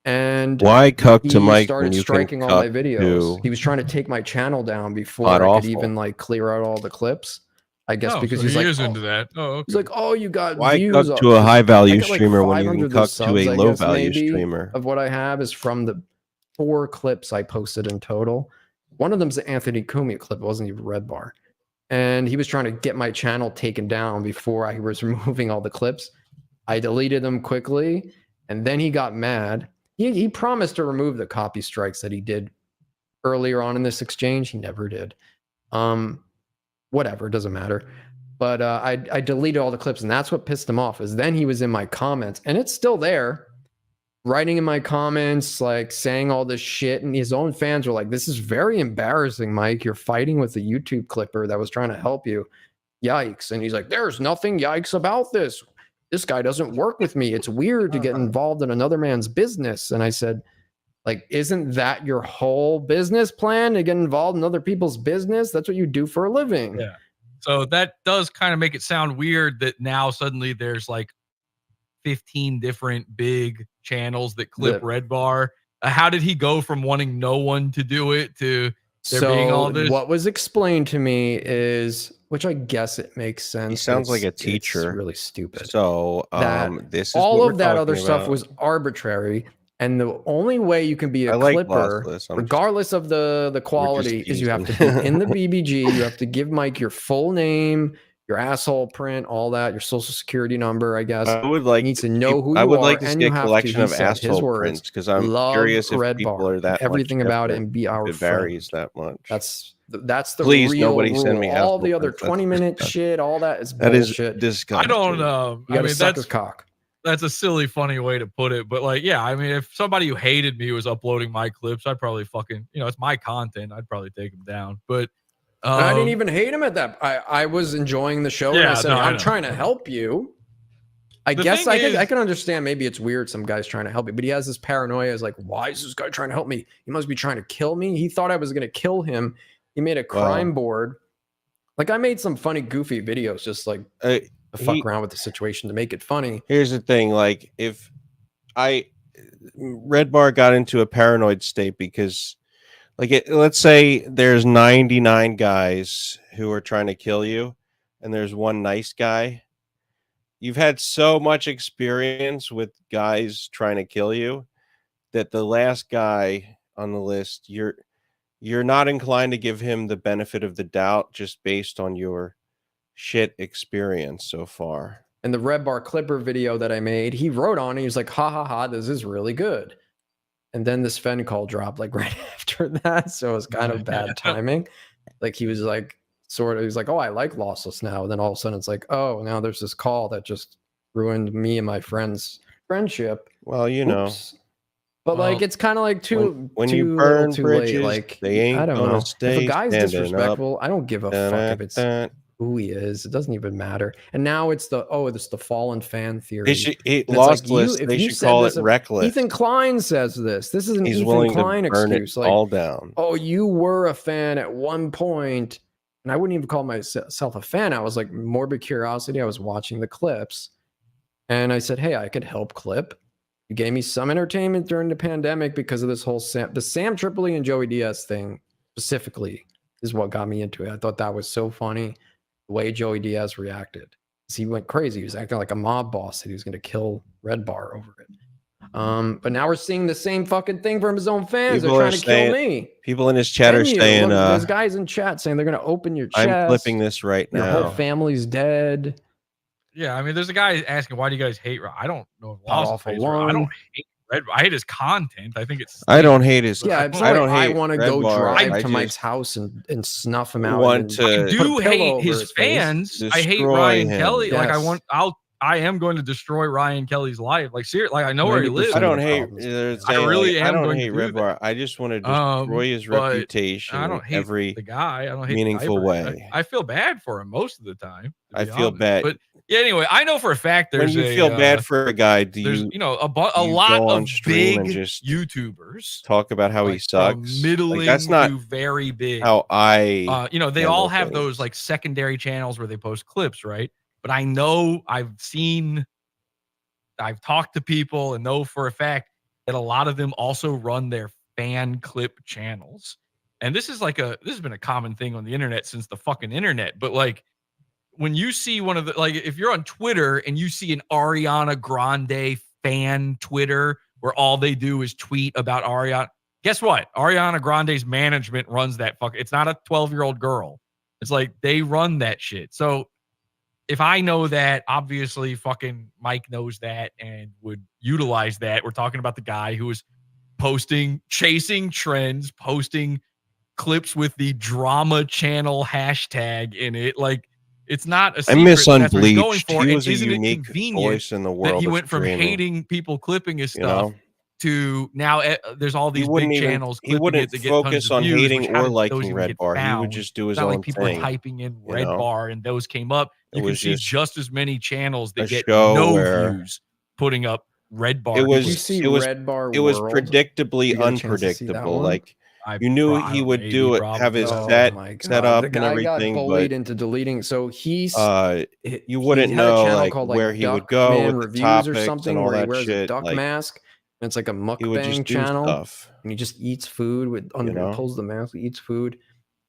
And why cuck to Mike? He started striking all my videos. He was trying to take my channel down before I could even like clear out all the clips. I guess because he's like, he is into that. Oh, okay. He's like, oh, you got why views cuck to a high value like streamer when you can cuck subs, to a low value streamer? Of what I have is from the 4 clips I posted in total. One of them's the Anthony Cumia clip. It wasn't even Red Bar. And he was trying to get my channel taken down before I was removing all the clips. I deleted them quickly. And then he got mad. He promised to remove the copy strikes that he did earlier on in this exchange. He never did. Whatever, it doesn't matter. But I deleted all the clips, and that's what pissed him off. Is then he was in my comments, and it's still there, writing in my comments, like saying all this shit. And his own fans were like, "This is very embarrassing, Mike. You're fighting with a YouTube clipper that was trying to help you. Yikes!" And he's like, "There's nothing yikes about this. This guy doesn't work with me. It's weird to get involved in another man's business." And I said, like, isn't that your whole business plan, to get involved in other people's business? That's what you do for a living. Yeah. So that does kind of make it sound weird that now suddenly there's like 15 different big channels that clip Red Bar. How did he go from wanting no one to do it to there being all this? What was explained to me is, which I guess it makes sense. He sounds like a teacher. It's really stupid. So this is all of that other stuff was arbitrary. And the only way you can be a clipper, regardless of the quality, is you have to be in the BBG. You have to give Mike your full name, your asshole print, all that, your social security number, I guess. I would like he needs to know who you are. I would like to see a collection of asshole prints, because I'm curious if people are that everything about it and be our friend. It varies that much. That's the Please, real nobody rule. send me all the other 20-minute shit, all that is that bullshit. Is disgusting. I don't know. You gotta suck his cock. That's a silly, funny way to put it. But like, yeah, I mean, if somebody who hated me was uploading my clips, I'd probably fucking, it's my content. I'd probably take him down. But I didn't even hate him at that. I was enjoying the show, and I said, I'm trying to help you. I guess I can understand. Maybe it's weird. Some guy's trying to help me, but he has this paranoia. Is like, why is this guy trying to help me? He must be trying to kill me. He thought I was going to kill him. He made a crime board. Like I made some funny, goofy videos, just like fuck around with the situation to make it funny. Here's the thing, like if Red Bar got into a paranoid state because let's say there's 99 guys who are trying to kill you and there's one nice guy. You've had so much experience with guys trying to kill you that the last guy on the list, you're not inclined to give him the benefit of the doubt just based on your shit experience so far. And the Red Bar Clipper video that I made, he wrote on it. He was like, ha ha ha, this is really good. And then this Fen call dropped like right after that. So it was kind of bad timing. Like he was like, he was like, oh, I like Lossless now. And then all of a sudden it's like, oh, now there's this call that just ruined me and my friend's friendship. Well, you know. But like it's kind of like too you burn too bridges, late. Like they ain't I don't gonna know. stay If a guy's standing disrespectful, up. I don't give a fuck if it's who he is. It doesn't even matter. And now it's the fallen fan theory. They should Lossless. They should call it reckless. Ethan Klein says this. This is an He's Ethan willing Klein to burn excuse. it Like, all down. oh, you were a fan at one point, and I wouldn't even call myself a fan. I was like morbid curiosity. I was watching the clips, and I said, hey, I could help clip. You gave me some entertainment during the pandemic because of this whole the Sam Tripoli and Joey Diaz thing specifically is what got me into it. I thought that was so funny the way Joey Diaz reacted. He went crazy. He was acting like a mob boss that he was going to kill Red Bar over it. But now we're seeing the same fucking thing from his own fans. They're trying to kill me. People in his chat are saying, there's guys in chat saying they're going to open your chest. I'm clipping this right now. Your whole family's dead. Yeah, I mean, there's a guy asking, why do you guys hate? I don't know. I don't hate Red. I hate his content. I think it's. I don't hate his. Yeah, I don't hate. I want to go drive to Mike's house and snuff him out. Want to I do hate his fans. I hate Ryan Kelly. Yes. Like I am going to destroy Ryan Kelly's life. Like seriously, like I know where he lives. I don't hate. I really am. I don't going hate to Red Bar. I just want to destroy his reputation. I don't hate every the guy. I don't hate meaningful way. I feel bad for him most of the time. I feel bad. But yeah, anyway, I know for a fact there's when you feel bad for a guy, do you a lot of big YouTubers talk about how he sucks? Middling that's not to very big. How I they all have those like secondary channels where they post clips, right? But I know I've talked to people and know for a fact that a lot of them also run their fan clip channels. And this has been a common thing on the internet since the fucking internet. But like when you see one of the, like if you're on Twitter and you see an Ariana Grande fan Twitter where all they do is tweet about Ariana, guess what? Ariana Grande's management runs that it's not a 12-year-old girl. It's like they run that shit. So if I know that, obviously fucking Mike knows that and would utilize that. We're talking about the guy who was chasing trends, posting clips with the drama channel hashtag in it. Like, it's not a secret. I miss Unbleached. He was a unique voice in the world. That he went from hating people clipping his stuff to now there's all these big channels. He wouldn't focus on hating or liking Red Bar. He would just do his own thing. People were typing in Red Bar and those came up. You can see just as many channels that get no views putting up Red Bar. It was Red Bar. It was predictably unpredictable. Like you knew he would do it, have his set up and everything. Got bullied into deleting. So he's you wouldn't know like where he would go with the topics or something and all where he that wears shit. a duck mask. And it's like a He would just mukbang do channel, stuff. and he just eats food with pulls the mask, eats food,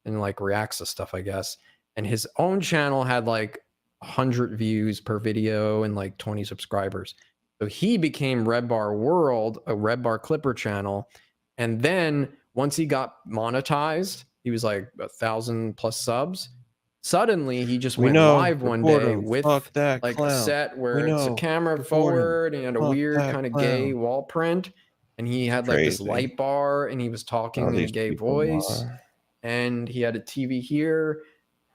and like reacts to stuff, I guess. And his own channel had like 100 views per video and like 20 subscribers. So he became Red Bar World, a Red Bar Clipper channel. And then once he got monetized, he was like 1,000+ subs. Suddenly he just went live one day with like a set where it's a camera forward and he had a weird kind of gay wall print. And he had like this light bar and he was talking in a gay voice. And he had a TV here.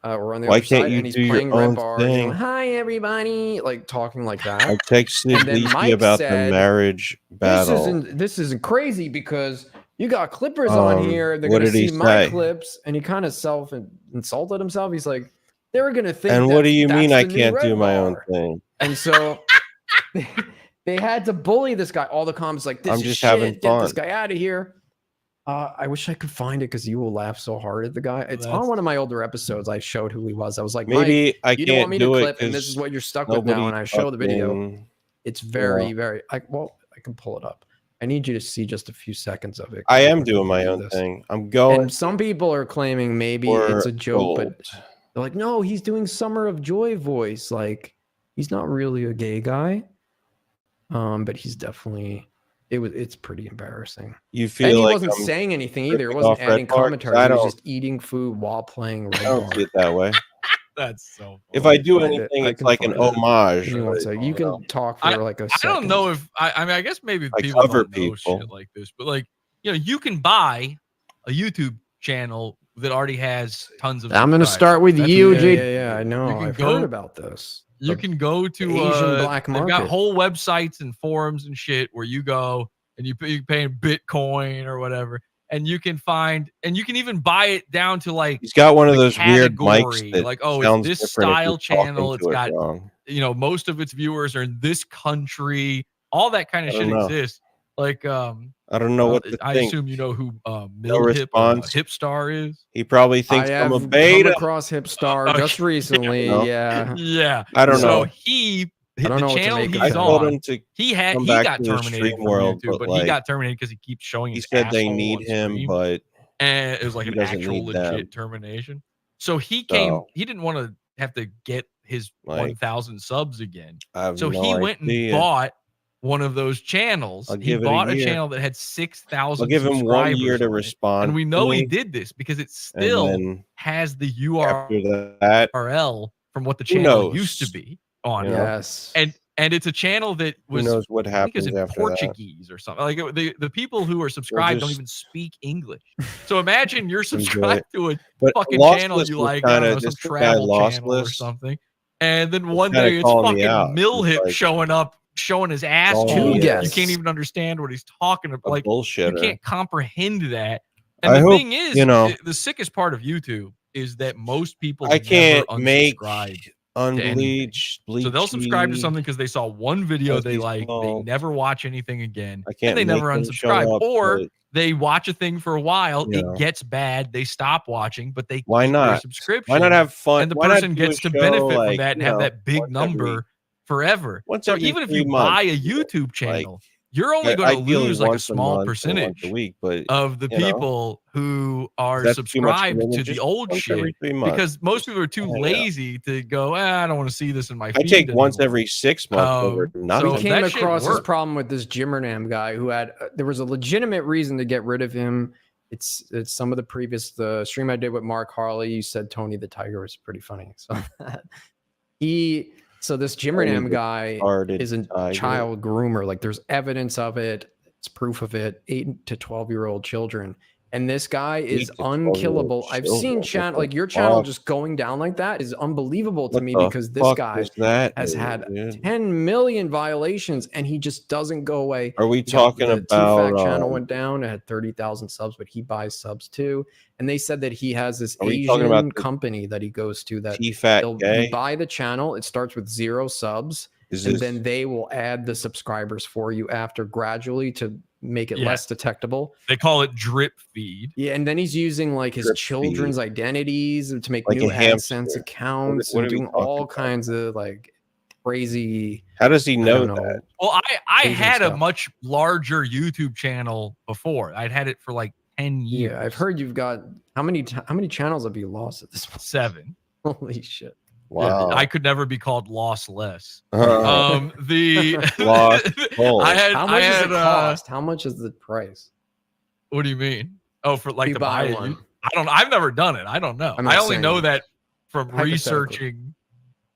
Or on the other side, and he's playing Red Bar. Going, hi everybody, like talking like that. I texted Lacey about the marriage battle. This isn't crazy because you got clippers on here. They're gonna see my clips, and he kind of self-insulted himself. He's like, they were gonna think. And what do you mean I can't do my own thing? And so they had to bully this guy. All the comments like, this I'm is just shit. having fun. Get this guy out of here. I wish I could find it because you will laugh so hard at the guy. It's on one of my older episodes. I showed who he was. I was like, maybe I you can't don't want me do to it clip, and this is what you're stuck with now. And I show the video. It's very, very. I can pull it up. I need you to see just a few seconds of it. I am doing my own thing. I'm going. And some people are claiming maybe it's a joke, but they're like, no, he's doing Summer of Joy voice. Like, he's not really a gay guy. But he's definitely. It's pretty embarrassing. You And feel he like wasn't I'm saying anything either. It ripping wasn't off Red adding Bar? 'Cause commentary. I He was don't just eating food while playing Red I don't Bar. see it that way. That's so If funny. I do Find it. anything, I it's can like an find it. homage. Give me one second. You can talk for like a I second. don't know if I mean I guess maybe I people cover don't know shit people. like this, but like you can buy a YouTube channel that already has tons of. I'm gonna subscribers. start with That's you, what it is. Yeah, I know. You can I've go- heard about this. You can go to Asian black They've got market. whole websites and forums and shit where you go and you pay in Bitcoin or whatever, and you can find and you can even buy it down to like He's got one of the those weird category, mics that like, oh, sounds it's this different if style you're talking channel. It's to it got wrong. most of its viewers are in this country. All that kind of I shit don't know. exists. Like I don't know what to I think. assume you know who No Millhip response. Hipstar is. He probably thinks I I'm have a come beta. across Hipstar Okay. just recently. No. Yeah. Yeah. I don't So know. he I don't the know what to channel make of he's that. I told on. him to. He come got back to the terminated stream from world, YouTube, but, but he like, got terminated because he keeps showing He his said they asshole need on him, stream, but and it was like he an doesn't actual need legit them. termination. So he came. Oh. He didn't want to have to get his Like, 1,000 subs again. I have So no he went and idea. bought one of those channels. I'll He give it a bought a year. channel that had 6,000 I'll give him 1 year subscribers to on it. respond. And we to know he me, did this because it and still then has the after URL that, from what the Who channel knows? used to be on. You know? Yes. And it's a channel that who was knows what I think it's happens in after that? Portuguese or something. Like the people who are subscribed don't just- even speak English. So imagine you're Enjoy subscribed to a But fucking Lossless channel you was like, I don't kinda- know, some this guy travel channel or Lossless something. And then one kinda day it's calling me fucking out. He's Millhip like- showing up, showing his asshole. Two You guests. can't even understand what he's talking about. a Like you bullshitter. can't comprehend that. And I the hope, thing is, you know- the sickest part of YouTube is that most people I can't never make unsubscribe. unbleached, So they'll subscribe to bleachy- something because they saw one video they fuzzy like, they smoke. never watch anything again, I can't and they make never them show unsubscribe. up, Or but they watch a thing for a while, You it know. gets bad, they stop watching, but they Why keep their not? subscription. why not have fun? and the Why not person do a gets to show, benefit from like, that and you have know, that big once every- number forever. once So every even if 3 you months, buy a you know, YouTube like, channel, you're only I- going to ideally lose like a once small month or once percentage a week, but of the you know, people who are that's too much subscribed commitment. to the Just old once shit. every 3 months. Because most people are too hang out. lazy to go, I don't want to see this in my I feed take once anymore." every 6 months over So nothing. We that came shit across this worked. problem with this Jimmernam guy who had there was a legitimate reason to get rid of him. It's some of the stream I did with Mark Harley. You said Tony the Tiger was pretty funny. So this Jimmernam the guy Retarded is a tiger. child groomer. Like there's evidence of it. It's proof of it. 8 to 12-year-old children. And this guy 8 is to 12-year-old unkillable. I've seen children. channel What like the your channel fuck? just going down like that is unbelievable to What me the because this fuck guy does that has do, had dude? 10 million violations and he just doesn't go away. Are we He got- talking the about? T-Fact channel went down. It had 30,000 subs, but he buys subs too. And they said that he has this Are we talking Asian about the company that he goes to that T-Fat they'll gay? buy the channel. It starts with 0 subs, Is and this then they will add the subscribers for you after gradually to make it Yeah. less detectable. They call it drip feed. Yeah, and then he's using like his Drip children's identities to make Like new a hamster. AdSense accounts what and are we doing talking all about? kinds of like crazy. How does he I know don't know. that? Well, I Asian had a stuff. much larger YouTube channel before. I'd had it for like 10 years. Yeah, I've heard you've got how many channels have you lost at this point? 7. Holy shit! Wow. I could never be called lossless. Uh, The Lost hole. I had How I much does had it cost? How much is the price? what do you mean? Oh, for like You to buy buy it? one. I've never done it. I don't know. I'm I not only saying- know that from Hypothetically. researching.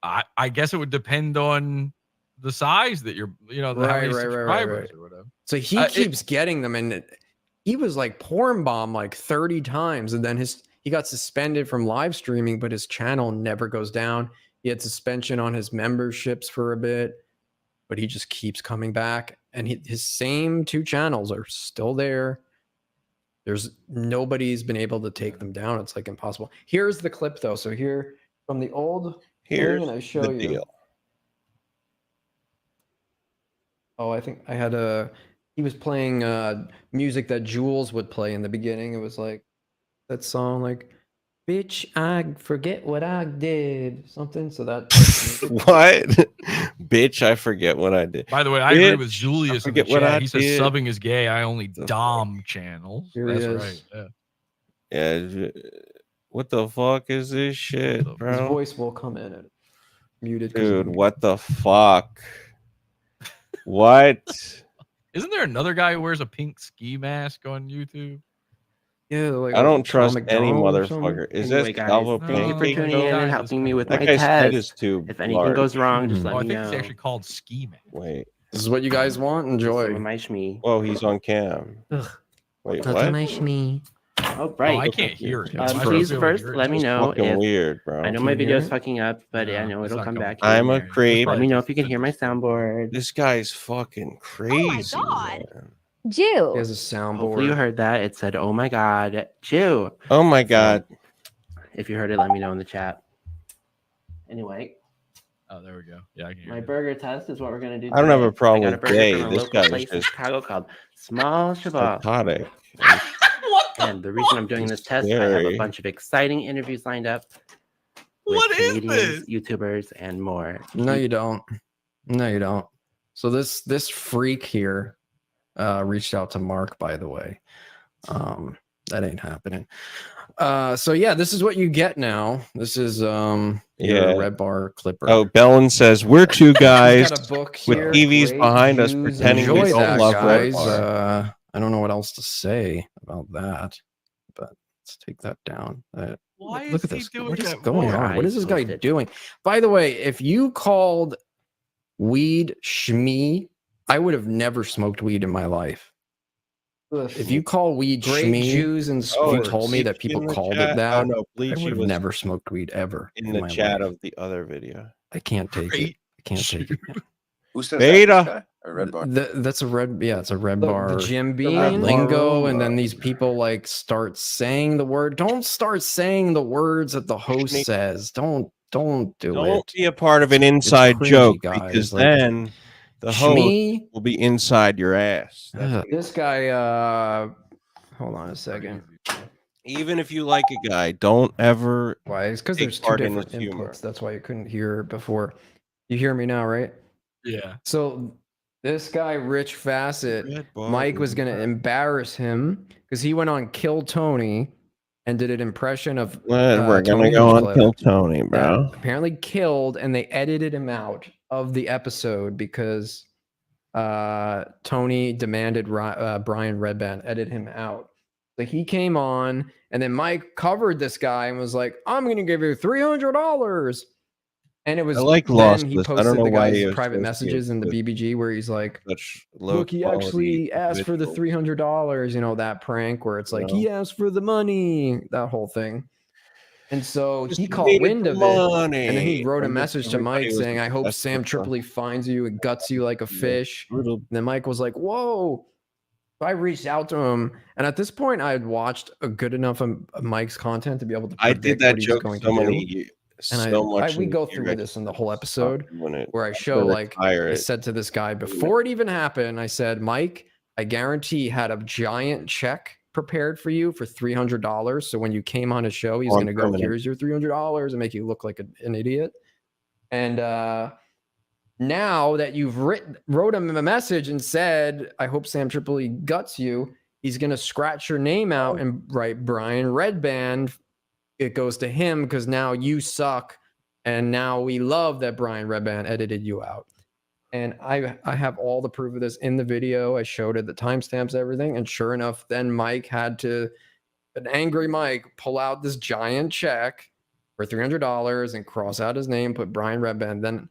I guess it would depend on the size that you're, how many Right. subscribers or whatever. So he it- keeps getting them, and he was like porn bomb like 30 times, and then he got suspended from live streaming, but his channel never goes down. He had suspension on his memberships for a bit, but he just keeps coming back, and his same 2 channels are still there. There's nobody's been able to take them down. It's like impossible. Here's the clip though. So here from the old Here's thing, and I show the you. deal. Oh, I think I had he was playing music that Jules would play in the beginning. It was like that song, like, bitch, I forget what I did. Something. So that What? Bitch, I forget what I did. By the way, I agree with Bitch, Julius in I the forget what chat. I He says did. subbing is gay. I only The dom channels. Here he That's is. right. Yeah. Yeah. What the fuck is this shit, His his bro? voice will come in and muted. 'cause Dude, of- what the fuck? What? Isn't there another guy who wears a pink ski mask on YouTube? Yeah, like I don't trust Tom any McDonald or something. motherfucker. Is Anyway, this guys, Salvo thank you for Pink? tuning in and helping me with That my guy's head test. is too If anything large. goes wrong, just let I me think know. it's actually called ski mask. Wait. This is what you guys want. Some of Enjoy. my shmee. Whoa, he's on cam. Ugh. Wait, Look what? at my shmee. Oh, Oh, right. I can't hear it. It's I Please feel first weird. let me It's know fucking if weird, bro. I know Can my you hear video's it? fucking up, but Yeah, I know it's it'll not come coming back. through. I'm a Yeah, creep. Let me know if just you can hear my soundboard. This guy's fucking crazy. God. Man. He has Jew. a Hopefully you soundboard. heard that. It said, "Oh my God, Jew." Oh my god. If you heard it, let me know in the chat. Anyway, Oh, there we go. Yeah, I can hear my you. burger test is what we're gonna do. I don't have a today. problem I got a with burger gay. from a This local guy is place in just Chicago called Small Shabbat. psychotic. What the? And the reason I'm doing this test, I have Scary. a bunch of exciting interviews lined up with What is comedians, this? YouTubers, and more. No, you don't. No, you don't. So this freak here reached out to Mark, by the way. That ain't happening. So yeah, this is what you get now. This is Yeah. your Red Bar Clipper. Oh, Bellin says we're two guys He's got a book with here, TVs great behind us views. pretending we Enjoy don't that, love Red guys. Bar. I don't know what else to say about that, but let's take that down. Why Look is at he this. doing What is that? going more? on? What is this guy Posted. doing? By the way, if you called weed shmee, I would have never smoked weed in my life. If you call weed Great shmee, Jews and if Oh, you is told me that Bleachy people in the called chat? it that, Oh no, I Bleachy would have was never smoked weed ever in the my chat life. of the other video. I can't take it. Great I can't take it. Who says Beta. that? This guy? A red bar. That's a red. Yeah, it's a red The bar. Jim the Beam. lingo, and then these people like start saying the word. Don't start saying the words that the host Shmee. says. Don't do Don't it. be a part of an inside cringy, joke guys, because like, then the host Shmee. will be inside your ass. That's Ugh. what- This guy, hold on a second. even if you like a guy, don't ever. Why? It's because Take there's two part in different his humor. inputs. That's why you couldn't hear it before. You hear me now, right? Yeah. So this guy, Rich Facet, Red Bar Mike was is- going to embarrass him because he went on Kill Tony and did an impression of We're gonna Tony go on Clip Kill Tony, that bro. apparently killed, and they edited him out of the episode because Tony demanded Brian Redband edit him out. So he came on, and then Mike covered this guy and was like, "I'm going to give you $300." And it was I like then Lossless. he I don't posted know the why guy's he was private associated messages in the with BBG where he's like, Such low "Look, he quality actually asked for the individual. $300." You know, that prank where it's like No. he asked for the money, that whole thing. And so Just he caught needed wind the of it. money. And then he wrote a And message to everybody Mike was saying, "I hope obsessed Sam with the Tripoli finds you and guts you like a fish." little- And then Mike was like, "Whoa." So I reached out to him. And at this point, I had watched a good enough of Mike's content to be able to I predict did that what he was joke going so to many do. years. And So much. we in go the through year, this in I the whole just episode stopped doing it. where I I'm show gonna like retire I it. said to this guy before it even happened, I said, "Mike, I guarantee he had a giant check prepared for you for $300. So when you came on his show, he's On going to go, permanent. here's your $300 and make you look like an idiot." And now that you've wrote him a message and said, "I hope Sam Tripoli guts you," he's going to scratch your name out and write Brian Redband. It goes to him because now you suck. And now we love that Brian Redband edited you out. And I have all the proof of this in the video. I showed it, the timestamps, everything. And sure enough, then Mike had to, an angry Mike, pull out this giant check for $300 and cross out his name, put Brian Redband. Then,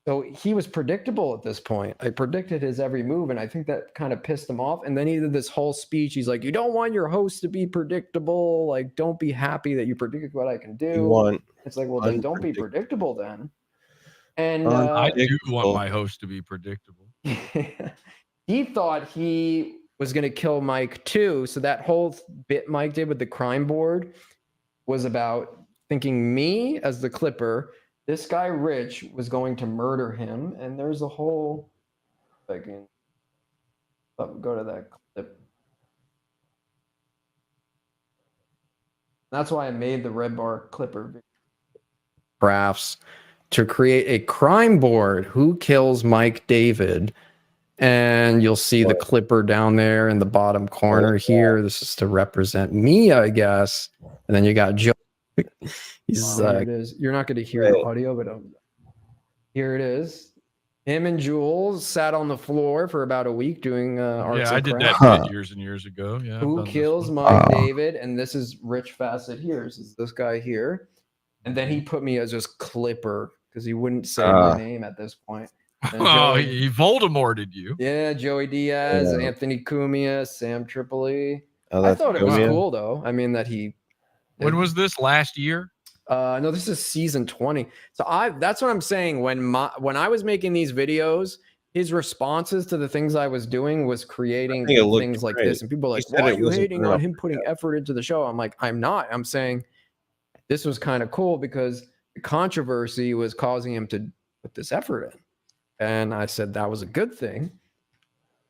so he was predictable at this point. I predicted his every move, and I think that kind of pissed him off. And then he did this whole speech. He's like, "You don't want your host to be predictable. Like, don't be happy that you predicted what I can do." You want It's like, well, then don't be predictable then. And I do Predictable. want my host to be predictable. he thought he was going to kill Mike too. So that whole bit Mike did with the crime board was about thinking me as the Clipper, this guy Rich was going to murder him. And there's a whole second. Go to that clip. That's why I made the Red Bar Clipper video. Crafts to create a crime board. Who kills Mike David? And you'll see the Clipper down there in the bottom corner here. This is to represent me, I guess. And then you got Joe. He's Here it is. You're not going to hear the audio, but here it is. Him and Jules sat on the floor for about a week doing arts I and did crafts. that years and years ago. Yeah. I've Who done this kills one. Mike David? And this is Rich Facet here. This is this guy here. And then he put me as just Clipper because he wouldn't say my name at this point. And Oh, Joey- he Voldemorted you. yeah, Joey Diaz, Yeah. Anthony Cumia, Sam Tripoli. Oh, I that's thought it was Cumia? cool though. I mean that he. When was this? Last year? No, this is season 20. So that's what I'm saying. When I was making these videos, his responses to the things I was doing was creating think it looked things like great. this. And people are He like, said why it are you wasn't hating good on enough. him putting effort into the show? I'm like, I'm not. I'm saying this was kind of cool because the controversy was causing him to put this effort in. And I said that was a good thing.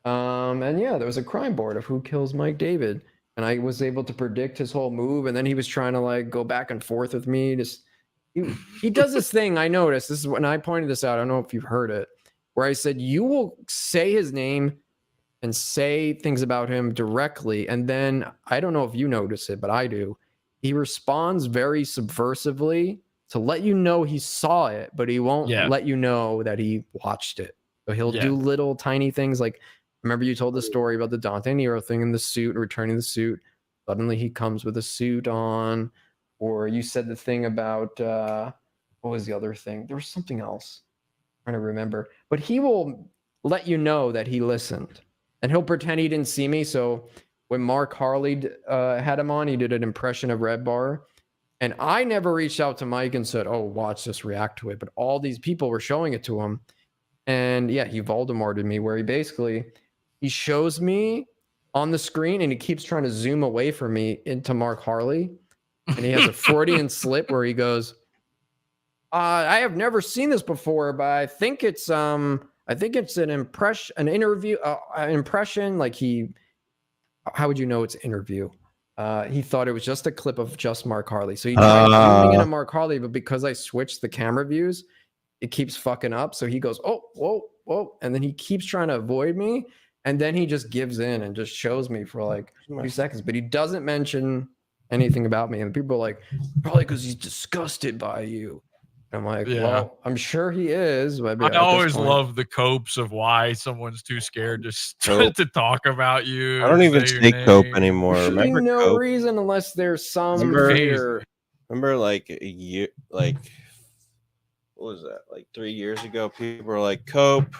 And yeah, there was a crime board of who kills Mike David. And I was able to predict his whole move. And then he was trying to like go back and forth with me. He does this thing I noticed. This is when I pointed this out. I don't know if you've heard it, where I said, you will say his name and say things about him directly. And then I don't know if you notice it, but I do. He responds very subversively to let you know he saw it, but he won't let you know that he watched it. So he'll do little tiny things like, remember you told the story about the Dante Nero thing in the suit, returning the suit. Suddenly he comes with a suit on. Or you said the thing about, what was the other thing? There was something else. I'm trying to remember. But he will let you know that he listened. And he'll pretend he didn't see me. So when Mark Harley had him on, he did an impression of Red Bar. And I never reached out to Mike and said, oh, watch this, react to it. But all these people were showing it to him. And yeah, he Voldemorted me where he shows me on the screen and he keeps trying to zoom away from me into Mark Harley. And he has a Freudian slip where he goes, I have never seen this before, but I think it's an impression. Like how would you know it's interview? He thought it was just a clip of just Mark Harley. So he tried zooming in on Mark Harley, but because I switched the camera views, it keeps fucking up. So he goes, oh, whoa. And then he keeps trying to avoid me. And then he just gives in and just shows me for like 2 seconds, but he doesn't mention anything about me. And people are like, probably because he's disgusted by you. I'm like, well, I'm sure he is. But I always love the copes of why someone's too scared to talk about you. I don't even say cope anymore. There should be no reason unless there's some fear. Remember like a year, like what was that? Like 3 years ago, people were like, cope.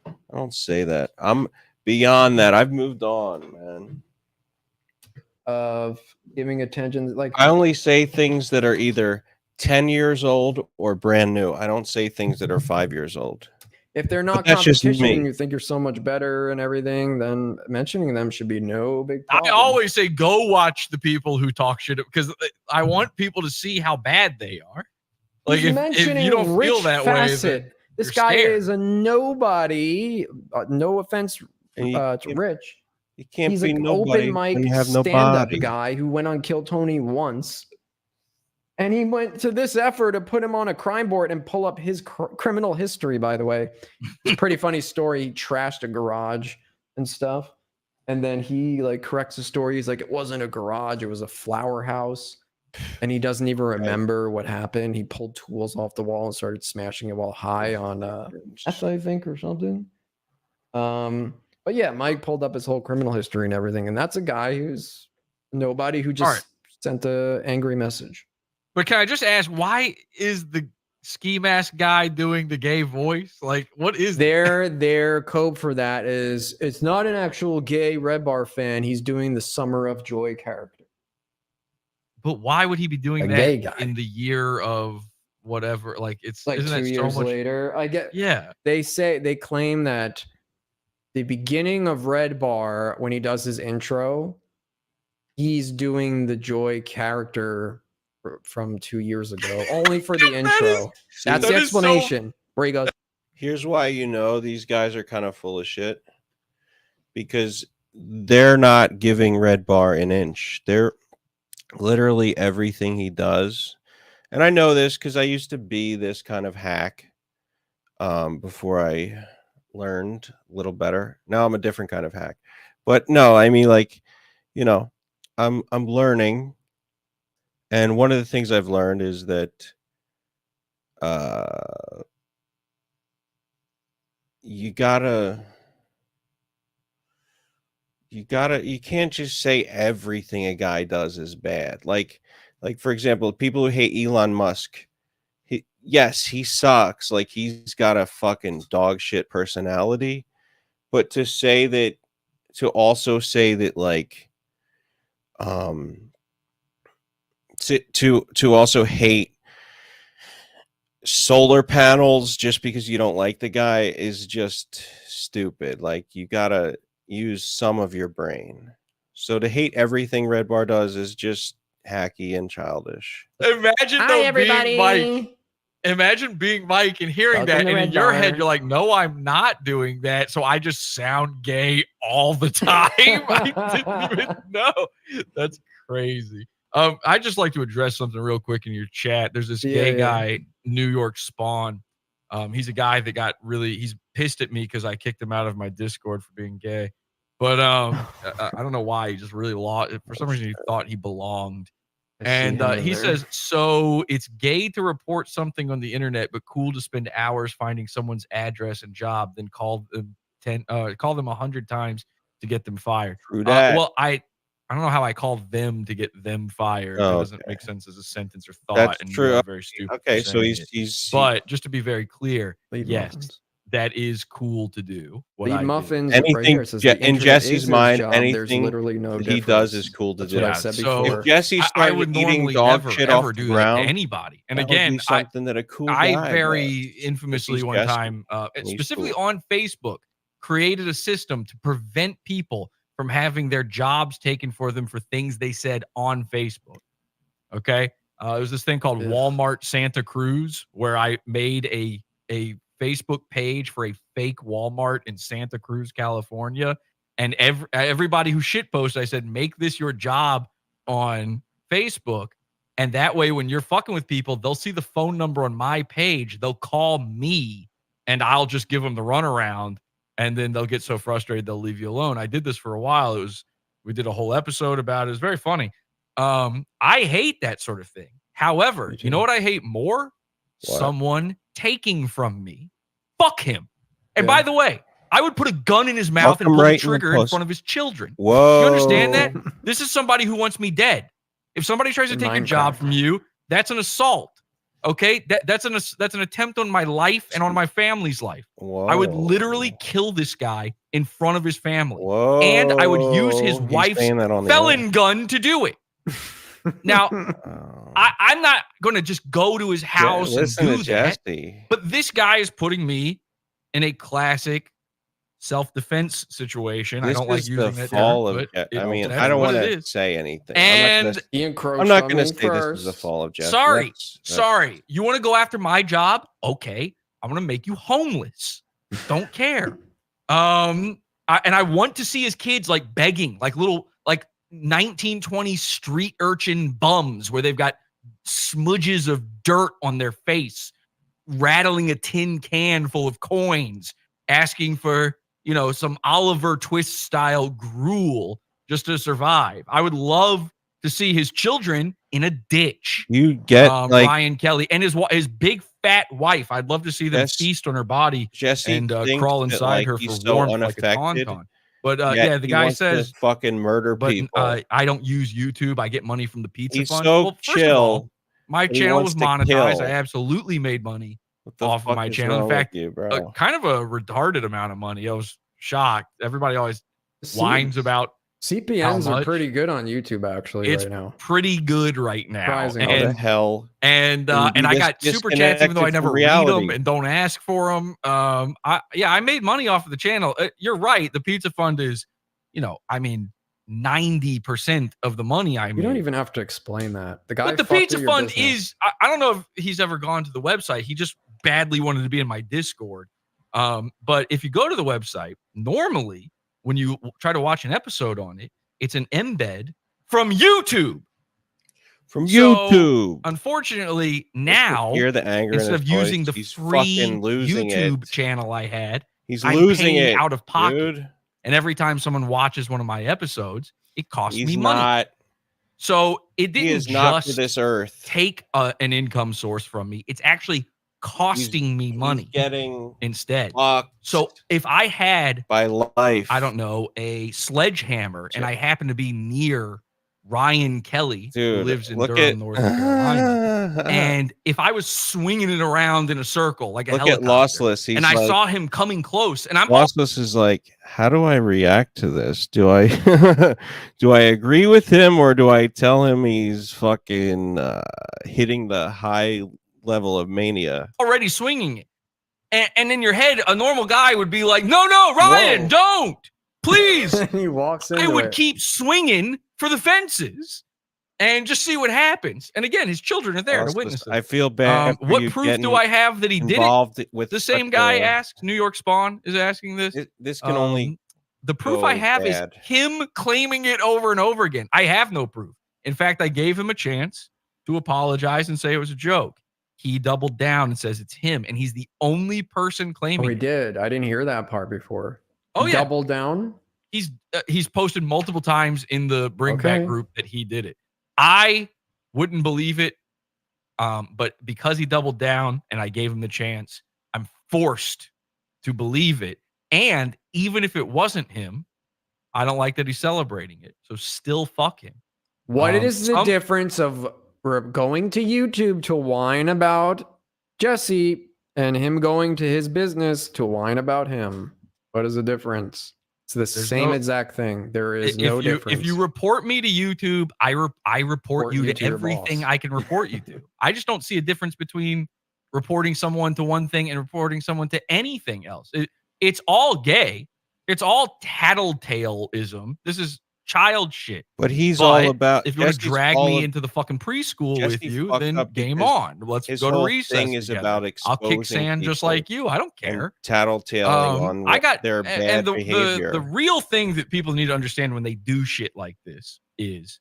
I don't say that. I'm beyond that. I've moved on, man. Of giving attention, like I only say things that are either 10 years old or brand new. I don't say things that are 5 years old. If they're not competition and you think you're so much better and everything, then mentioning them should be no big problem. I always say go watch the people who talk shit because I want people to see how bad they are. Like if you don't feel that way, then this guy is a nobody. No offense to Rich. He's an open mic stand-up guy who went on Kill Tony once. And he went to this effort to put him on a crime board and pull up his criminal history, by the way. It's a pretty funny story. He trashed a garage and stuff. And then he like corrects the story. He's like, it wasn't a garage. It was a flower house. And he doesn't even remember what happened. He pulled tools off the wall and started smashing it while high on meth, I think, or something. But yeah, Mike pulled up his whole criminal history and everything. And that's a guy who's nobody who just sent an angry message. But can I just ask, why is the ski mask guy doing the gay voice? Like, what is their code for that is it's not an actual gay Red Bar fan. He's doing the Summer of Joy character. But why would he be doing that in the year of whatever? Like it's like 2 years later. I get they claim that the beginning of Red Bar, when he does his intro, he's doing the Joy character from 2 years ago, only for the intro. That's the explanation. Where he goes, here's why these guys are kind of full of shit. Because they're not giving Red Bar an inch. They're literally everything he does. And I know this because I used to be this kind of hack before I learned a little better. Now I'm a different kind of hack. But no, I mean, like, I'm learning. And one of the things I've learned is that you can't just say everything a guy does is bad. Like for example, people who hate Elon Musk, yes, he sucks. Like he's got a fucking dog shit personality, but to also say that like to also hate solar panels just because you don't like the guy is just stupid. Like you gotta use some of your brain. So to hate everything Red Bar does is just hacky and childish. Imagine Hi, though everybody. being Mike. Imagine being Mike and hearing Welcome that, to and in Red your Bar. head, you're like, "No, I'm not doing that." So I just sound gay all the time. I didn't even know. That's crazy. I just like to address something real quick in your chat. There's this gay guy, New York Spawn. He's a guy that he's pissed at me because I kicked him out of my Discord for being gay. But I don't know why. He just really lost. For some reason, he thought he belonged. And he says, so it's gay to report something on the internet, but cool to spend hours finding someone's address and job, then call them 100 times to get them fired. True that. Well, I don't know how I call them to get them fired. Oh, that doesn't okay. make sense as a sentence or thought. That's and true. you're very stupid. Okay, for so saying it. But just to be very clear, yes, that is cool to do. What Lead I do. muffins. Anything right here, it says the in internet Jesse's is his mind, job. There's anything literally no he difference. does is cool to That's do. what I said So, before. If Jesse I started would eating normally dog never, shit ever off the do that ground, to anybody. And that would again, be something that a cool I guy very does. infamously He's one Jesse. time, He's specifically cool. on Facebook, created a system to prevent people from having their jobs taken for them for things they said on Facebook. Okay. It was this thing called Walmart Santa Cruz, where I made a Facebook page for a fake Walmart in Santa Cruz, California. And everybody who shitposted, I said, make this your job on Facebook. And that way, when you're fucking with people, they'll see the phone number on my page. They'll call me and I'll just give them the runaround. And then they'll get so frustrated, they'll leave you alone. I did this for a while. We did a whole episode about it. It was very funny. I hate that sort of thing. However, you know what I hate more? What? Someone taking from me. Fuck him. And by the way, I would put a gun in his mouth and pull the trigger in front of his children. Whoa. You understand that? This is somebody who wants me dead. If somebody tries to take your job from you, that's an assault. Okay? That's an attempt on my life and on my family's life. Whoa. I would literally kill this guy in front of his family. Whoa. And I would use his wife's felon gun to do it. Now, I'm not going to just go to his house and do that. But this guy is putting me in a classic self-defense situation. This I don't like using that term, but I mean, I don't want to say anything. And I'm not going to say this is the fall of Jesse. Sorry. You want to go after my job? Okay. I'm going to make you homeless. Don't care. And I want to see his kids like begging, like little, like 1920s street urchin bums where they've got smudges of dirt on their face, rattling a tin can full of coins, asking for, some Oliver Twist style gruel just to survive. I would love to see his children in a ditch. You get Ryan Kelly and his big fat wife. I'd love to see them feast on her body and crawl inside her for warmth like a tauntaun. But the guy says fucking murder people. I don't use YouTube. I get money from the pizza He's fund. so chill. My channel was monetized. I absolutely made money off of my channel. In fact, kind of a retarded amount of money. I was shocked. Everybody always whines about CPMs are pretty good on YouTube actually it's right now. Pretty good right now. Surprising. How the hell? And I got super chats even though I never read them and don't ask for them. I made money off of the channel. You're right. The pizza fund is, 90% of the money I made. You don't even have to explain that. The guy. But the pizza fund is. I don't know if he's ever gone to the website. He just badly wanted to be in my Discord. But if you go to the website, normally when you try to watch an episode on it, it's an embed from YouTube. Unfortunately, now hear the anger instead of using the free YouTube channel I had, I'm losing it out of pocket. Dude. And every time someone watches one of my episodes, it costs me money. So it didn't just this earth. take an income source from me. It's actually costing me money getting instead. fucked So if I had, by life, I don't know, a sledgehammer and I happen to be near Ryan Kelly, who dude, lives in look Durham, at North Carolina, and if I was swinging it around in a circle like a look at helicopter, Lossless. He's and I like, saw him coming close, and I'm Lossless is like, how do I react to this? Do I do I agree with him, or do I tell him he's fucking hitting the high level of mania? already swinging it. And in your head, a normal guy would be like, no, Ryan, Whoa. don't, please. He walks into I would it. keep swinging for the fences and just see what happens. And again, his children are there to witness it. I feel bad. for What you proof do I have that he did it? involved with The same such guy a- asked, New York Spawn is asking this. This can only the proof I go have bad. is him claiming it over and over again. I have no proof. In fact, I gave him a chance to apologize and say it was a joke. He doubled down and says it's him, and he's the only person claiming. Oh, he it. did. I didn't hear that part before. Oh, He yeah. doubled down. He's posted multiple times in the Bring Okay. Back group that he did it. I wouldn't believe it, but because he doubled down and I gave him the chance, I'm forced to believe it. And even if it wasn't him, I don't like that he's celebrating it. So still fuck him. What is the some- difference of going to YouTube to whine about Jesse and him going to his business to whine about him? What is the difference? It's the same exact thing. There is no difference. If you report me to YouTube, I report you to your everything boss. I can report you to. I just don't see a difference between reporting someone to one thing and reporting someone to anything else. It's all gay. It's all tattletaleism. This is child shit. But he's But all about. If you want to Jesse's drag all me ab- into the fucking preschool Jesse with you, fucked then up game because on. Let's his go to whole recess. thing is together. about I'll kick exposing sand just people like you. I don't and care. tattletaling on what I got their and bad behavior. The real thing that people need to understand when they do shit like this is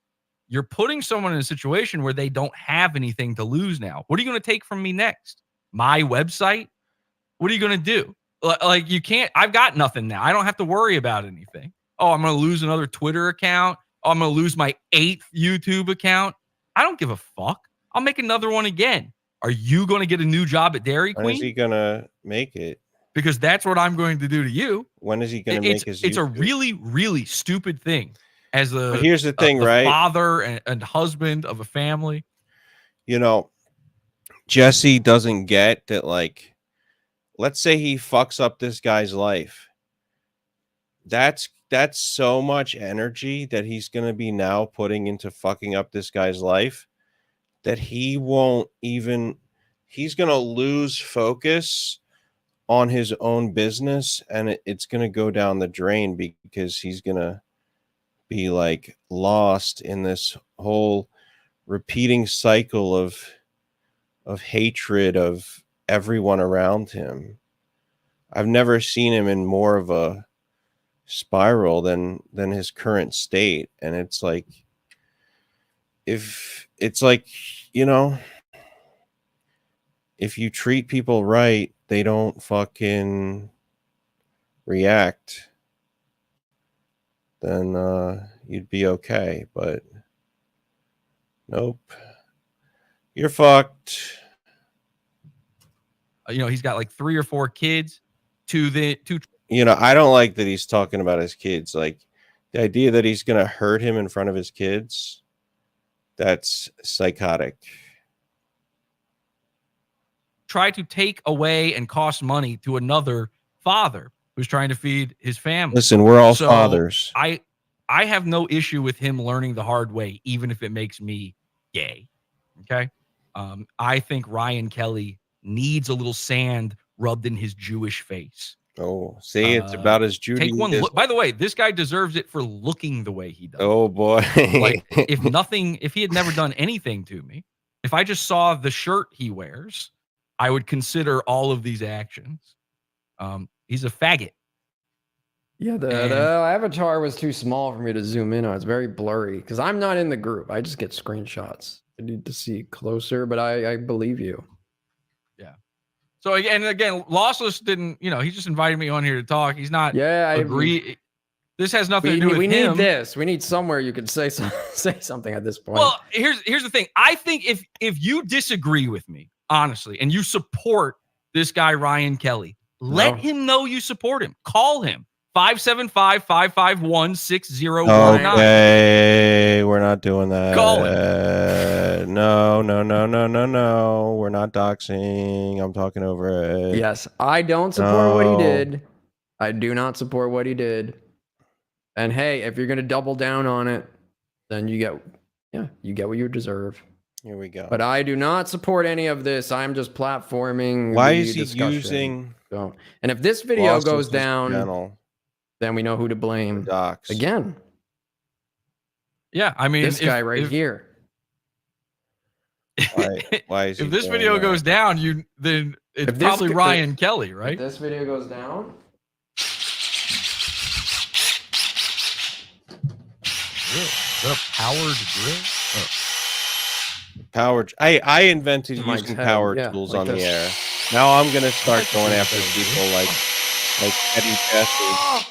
you're putting someone in a situation where they don't have anything to lose now. What are you going to take from me next? My website? What are you going to do? Like you can't. I've got nothing now. I don't have to worry about anything. Oh, I'm going to lose another Twitter account. Oh, I'm going to lose my 8th YouTube account. I don't give a fuck. I'll make another one again. Are you going to get a new job at Dairy When is Queen? he gonna make it? Because that's what I'm going to do to you. When is he gonna make his? It's a YouTube? really, really stupid thing as But here's the thing, the right? father and husband of a family. You know, Jesse doesn't get that. Like, let's say he fucks up this guy's life. That's so much energy that he's gonna be now putting into fucking up this guy's life that he won't even. He's gonna lose focus on his own business, and it's gonna go down the drain because he's gonna be like lost in this whole repeating cycle of hatred of everyone around him. I've never seen him in more of a spiral than his current state, and it's like, if it's like, you know, if you treat people right, they don't fucking react, then you'd be okay. But nope, you're fucked. He's got like 3 or 4 kids. You know, I don't like that he's talking about his kids. Like, the idea that he's gonna hurt him in front of his kids, that's psychotic. Try to take away and cost money to another father who's trying to feed his family. Listen, we're all So, fathers. I have no issue with him learning the hard way, even if it makes me gay. Okay. I think Ryan Kelly needs a little sand rubbed in his Jewish face. Oh, see, it's about his Judaism. Take one look. By the way, this guy deserves it for looking the way he does. Oh boy. Like, if he had never done anything to me, if I just saw the shirt he wears, I would consider all of these actions. He's a faggot. Yeah, the avatar was too small for me to zoom in on. It's very blurry because I'm not in the group. I just get screenshots. I need to see closer, but I believe you. So again, Lossless didn't, he just invited me on here to talk. He's not Yeah, agree. This has nothing We, to do with we him. need this. We need somewhere you can say something at this point. Well, here's the thing. I think if you disagree with me honestly, and you support this guy, Ryan Kelly, let him know you support him. Call him. 575-551-6019. Okay, we're not doing that. Call him. No. We're not doxing. I'm talking over it. Yes, I don't support what he did. I do not support what he did. And hey, if you're gonna double down on it, then you get what you deserve. Here we go. But I do not support any of this. I'm just platforming. Why the is he discussion. using? So, and if this video goes down, channel? then we know who to blame. Docs. Again, Yeah, I mean, this guy right here. Why is he if this doing video that? goes down, then it's If this probably g- Ryan Kelly, right? If this video goes down, Is that a powered drill? Power. I invented Mike's using head, power yeah, tools like on the this. air. Now I'm gonna start That's going a after good idea. people like Eddie Jesse.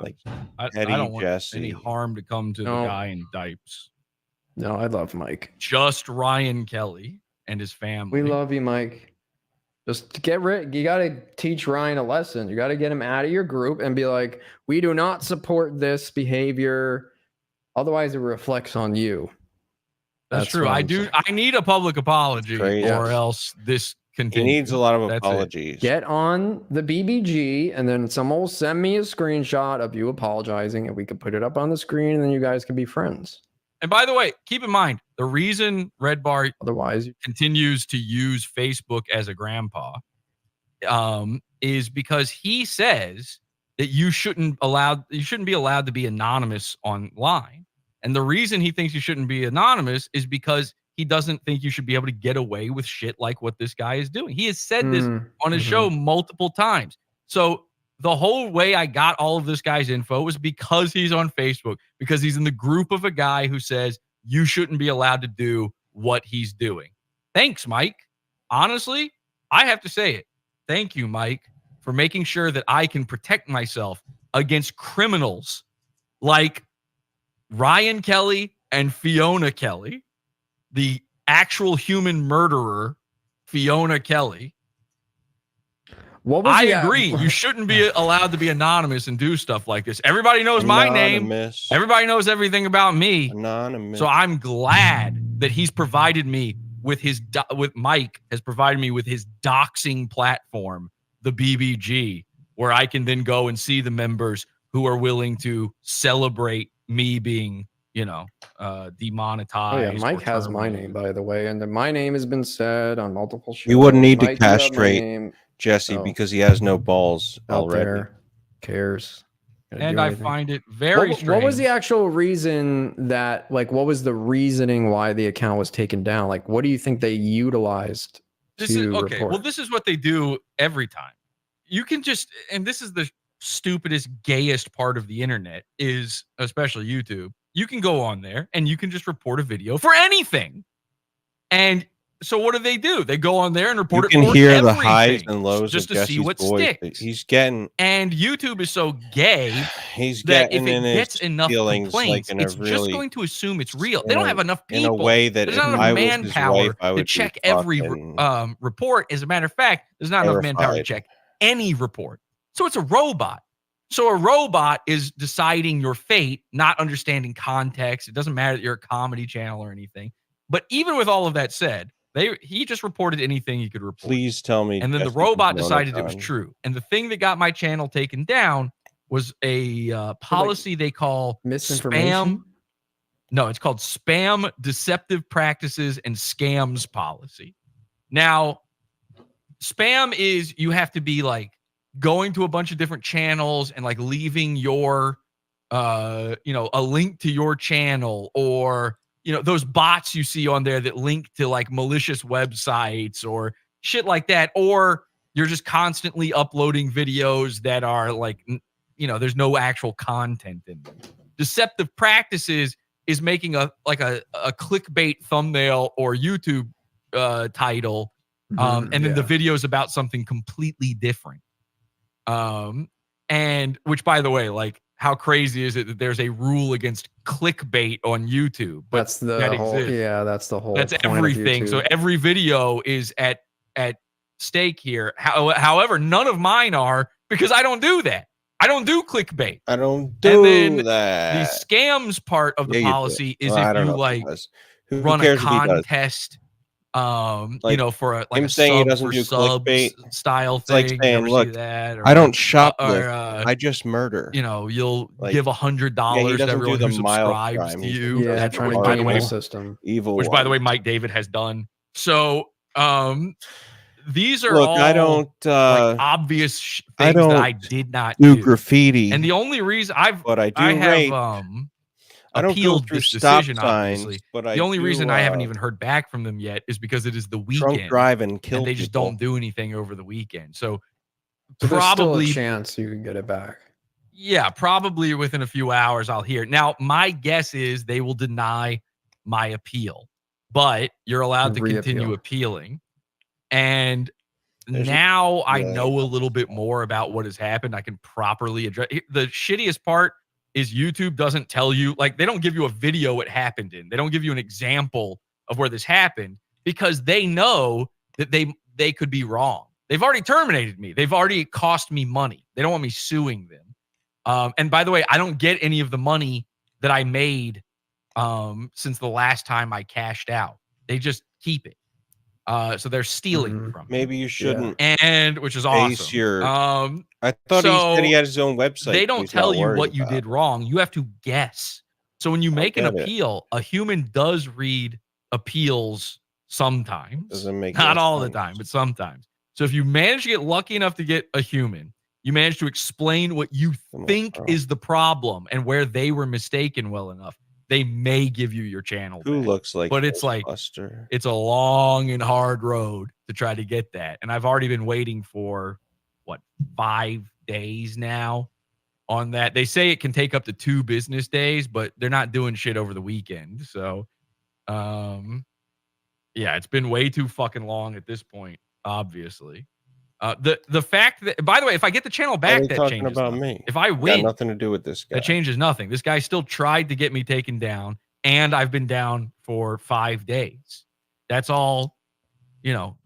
Like I Eddie don't want Jesse. any harm to come to No. the guy in Dipes. no, I love Mike. Just Ryan Kelly and his family. We love you, Mike. Just get rid. You got to teach Ryan a lesson. You got to get him out of your group and be like, we do not support this behavior. Otherwise, it reflects on you. That's true. what I I'm do. saying. I need a public apology, Crazy. or else this He continues. needs a lot of That's it. apologies. Get on the BBG, and then someone will send me a screenshot of you apologizing, and we can put it up on the screen, and then you guys can be friends. And by the way, keep in mind the reason Red Bar Otherwise, continues to use Facebook as a grandpa is because he says that you shouldn't be allowed to be anonymous online. And the reason he thinks you shouldn't be anonymous is because he doesn't think you should be able to get away with shit like what this guy is doing. He has said this on his show multiple times. So the whole way I got all of this guy's info was because he's on Facebook, because he's in the group of a guy who says you shouldn't be allowed to do what he's doing. Thanks, Mike. Honestly, I have to say it. Thank you, Mike, for making sure that I can protect myself against criminals like Ryan Kelly and Fiona Kelly, the actual human murderer, Fiona Kelly. I agree. You shouldn't be allowed to be anonymous and do stuff like this. Everybody knows my name. Anonymous. Everybody knows everything about me. Anonymous. So I'm glad that he's provided me with Mike has provided me with his doxing platform, the BBG, where I can then go and see the members who are willing to celebrate me being, demonetized. Oh yeah, Mike or has my terminated. name, by the way, and then my name has been said on multiple shows. You wouldn't need to Mike, you have my castrate name Jesse Oh. because he has no balls out already. there. Cares. Gonna And do I anything. find it very what, strange. what was the actual reason that, like, what was the reasoning why the account was taken down? Like, what do you think they utilized This is to okay. report? Well, this is what they do every time. You can just, and this is the stupidest, gayest part of the internet, is especially YouTube. You can go on there and you can just report a video for anything. And so what do? They go on there and report You it can for hear the everything, highs and lows just of to Jesse's see what voice. sticks. He's getting And YouTube is so gay he's that getting if in it his gets enough feelings complaints, like in a it's just really going to assume it's real. in They don't a- have enough in people. a way that There's if not enough I was his manpower wife, I to would check be every fucking report. As a matter of fact, there's not enough manpower to terrified. check any report. So it's a robot. So a robot is deciding your fate, not understanding context. It doesn't matter that you're a comedy channel or anything. But even with all of that said, he just reported anything he could report. Please tell me. And then the Jesse robot was decided it was monotone. true. And the thing that got my channel taken down was a policy they call Misinformation? spam. No, it's called spam, deceptive practices, and scams policy. Now, spam is you have to be like going to a bunch of different channels and like leaving your, a link to your channel, or those bots you see on there that link to like malicious websites or shit like that, or you're just constantly uploading videos that are like, there's no actual content in them. Deceptive practices is making a clickbait thumbnail or YouTube title, and then the video's about something completely different. And which, by the way, like how crazy is it that there's a rule against clickbait on YouTube? But That's the that whole. exists. Yeah, that's the whole. That's point of everything. So YouTube. every video is at stake here. However, none of mine are, because I don't do that. I don't do clickbait. I don't And do then that. The scams part of the Yeah, you do. policy is Well, I if don't you know if he like does. Who run a cares if he does? contest, Like, for a him a saying he sub doesn't for do subs clickbait, style it's like thing. saying, you ever "Look, see that? Or, I don't shoplift. or, I just murder." you'll Like, give $100 yeah, he to doesn't do everyone the who mild subscribes crime. to He you. does Yeah, That's trying the to by the game way, the system. evil. which by the way, ones. Mike David has done. So, these are Look, all I don't. like obvious I things that I don't did not do do. graffiti, And the only reason but I do I have rape. I don't go appealed through this stop decision, signs, obviously. but I The only do, reason I haven't even heard back from them yet is because it is the drunk weekend, drive and kill and they just people. don't do anything over the weekend. So So there's still probably, a chance you can get it back. yeah, probably within a few hours I'll hear it. Now, my guess is they will deny my appeal, but you're allowed to continue Reappeal. appealing. And There's- now I yeah. know a little bit more about what has happened. I can properly address. The shittiest part is YouTube doesn't tell you, like, they don't give you a video it happened in. They don't give you an example of where this happened, because they know that they could be wrong. They've already terminated me. They've already cost me money. They don't want me suing them. And by the way, I don't get any of the money that I made since the last time I cashed out. They just keep it. So they're stealing Mhm. from me. Maybe you shouldn't And which is base awesome. your. I thought he so said he had his own website. they that don't he's tell not you worried what you about. did wrong. You have to guess. So when you make an get it. appeal, a human does read appeals sometimes. Doesn't make Not no all the sense. time, but sometimes. So if you manage to get lucky enough to get a human, you manage to explain what you Come on, think bro. is the problem and where they were mistaken well enough, they may give you your channel Who back. looks like? But it's like- Buster. It's a long and hard road to try to get that. And I've already been waiting for 5 days now on that. They say it can take up to 2 business days, but they're not doing shit over the weekend. So, yeah, it's been way too fucking long at this point, obviously. The fact that, by the way, if I get the channel Why are back, you that talking changes about nothing. me? If I Got win, nothing to do with this guy. that changes nothing. This guy still tried to get me taken down, and I've been down for 5 days. That's all,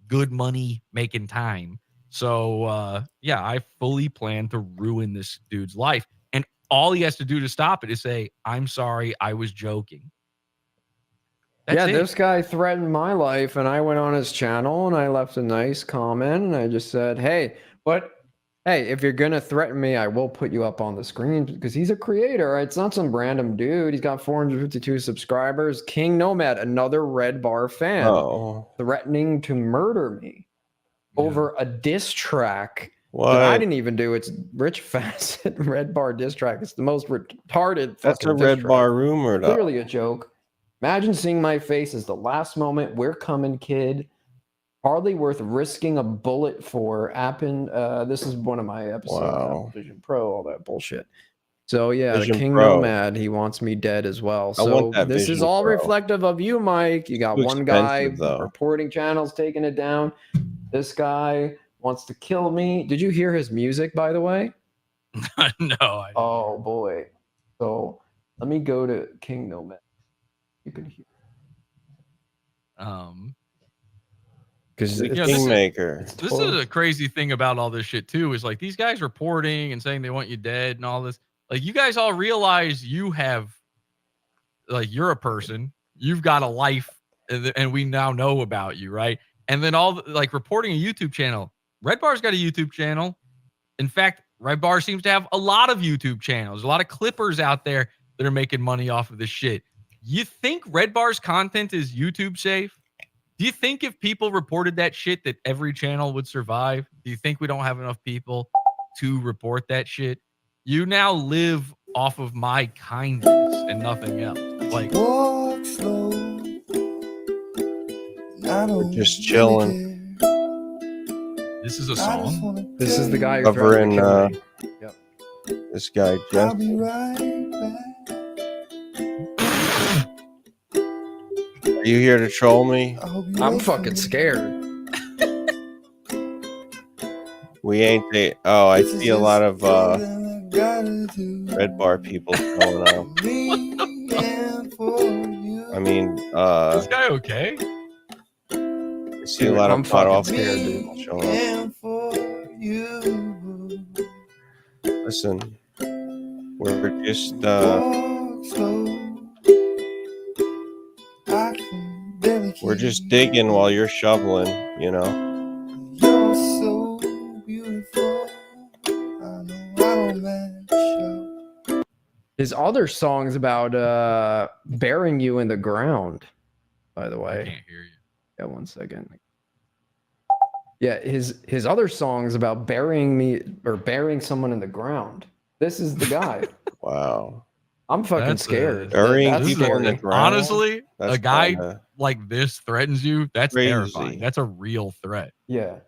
good money making time. So, yeah, I fully plan to ruin this dude's life. And all he has to do to stop it is say, "I'm sorry, I was joking." That's it. This guy threatened my life, and I went on his channel and I left a nice comment, and I just said, "Hey, if you're gonna threaten me, I will put you up on the screen," because he's a creator. It's not some random dude. He's got 452 subscribers. King Nomad, another Red Bar fan, threatening to murder me over a diss track What? that I didn't even do. It's Rich Facet Red Bar diss track. It's the most retarded. That's a fucking diss Red track. Bar rumor, though. Clearly a joke. Imagine seeing my face as the last moment. We're coming, kid. Hardly worth risking a bullet for. This is one of my episodes. Wow. Apple Vision Pro, all that bullshit. So yeah, Vision the King Pro. Nomad, he wants me dead as well. I want So that this is Vision all Pro. reflective of you, Mike. You got Too one guy expensive, though. reporting channels taking it down. This guy wants to kill me. Did you hear his music, by the way? No. I Oh boy. So let me go to King Nomad. You can hear. Because The this is- Kingmaker. This is a crazy thing about all this shit too, is like these guys reporting and saying they want you dead and all this. Like, you guys all realize you're a person, you've got a life, and we now know about you, right? And then reporting a YouTube channel. Red Bar's got a YouTube channel. In fact, Red Bar seems to have a lot of YouTube channels, a lot of clippers out there that are making money off of this shit. You think Red Bar's content is YouTube safe? Do you think if people reported that shit that every channel would survive? Do you think we don't have enough people to report that shit? You now live off of my kindness and nothing else. Like, Walk slow. We're just chilling. this is a song. This is the guy who Covering, tried to kill me. This guy, I'll Jeff. be right back. Are you here to troll me? I hope you I'm wait for fucking me. scared. We ain't. I This is see a lot of just gotta do Red bar people showing up. for me and for you. I mean, This guy okay? I see a Dude, lot I'm of pot fucking off scared, people dude. showing up. And for you. Listen, we're just Walk slow. I can barely we're just keep digging up. while you're shoveling, you know. You're so beautiful. I know I don't match up. His other songs about burying you in the ground, by the I way. can't hear you. Yeah, 1 second. Yeah, his other songs about burying me or burying someone in the ground. This is the guy. Wow. I'm fucking That's, scared. Burying That's people in the scary. ground. Honestly, That's a guy kinda like this threatens you. That's crazy. terrifying. That's a real threat. Yeah.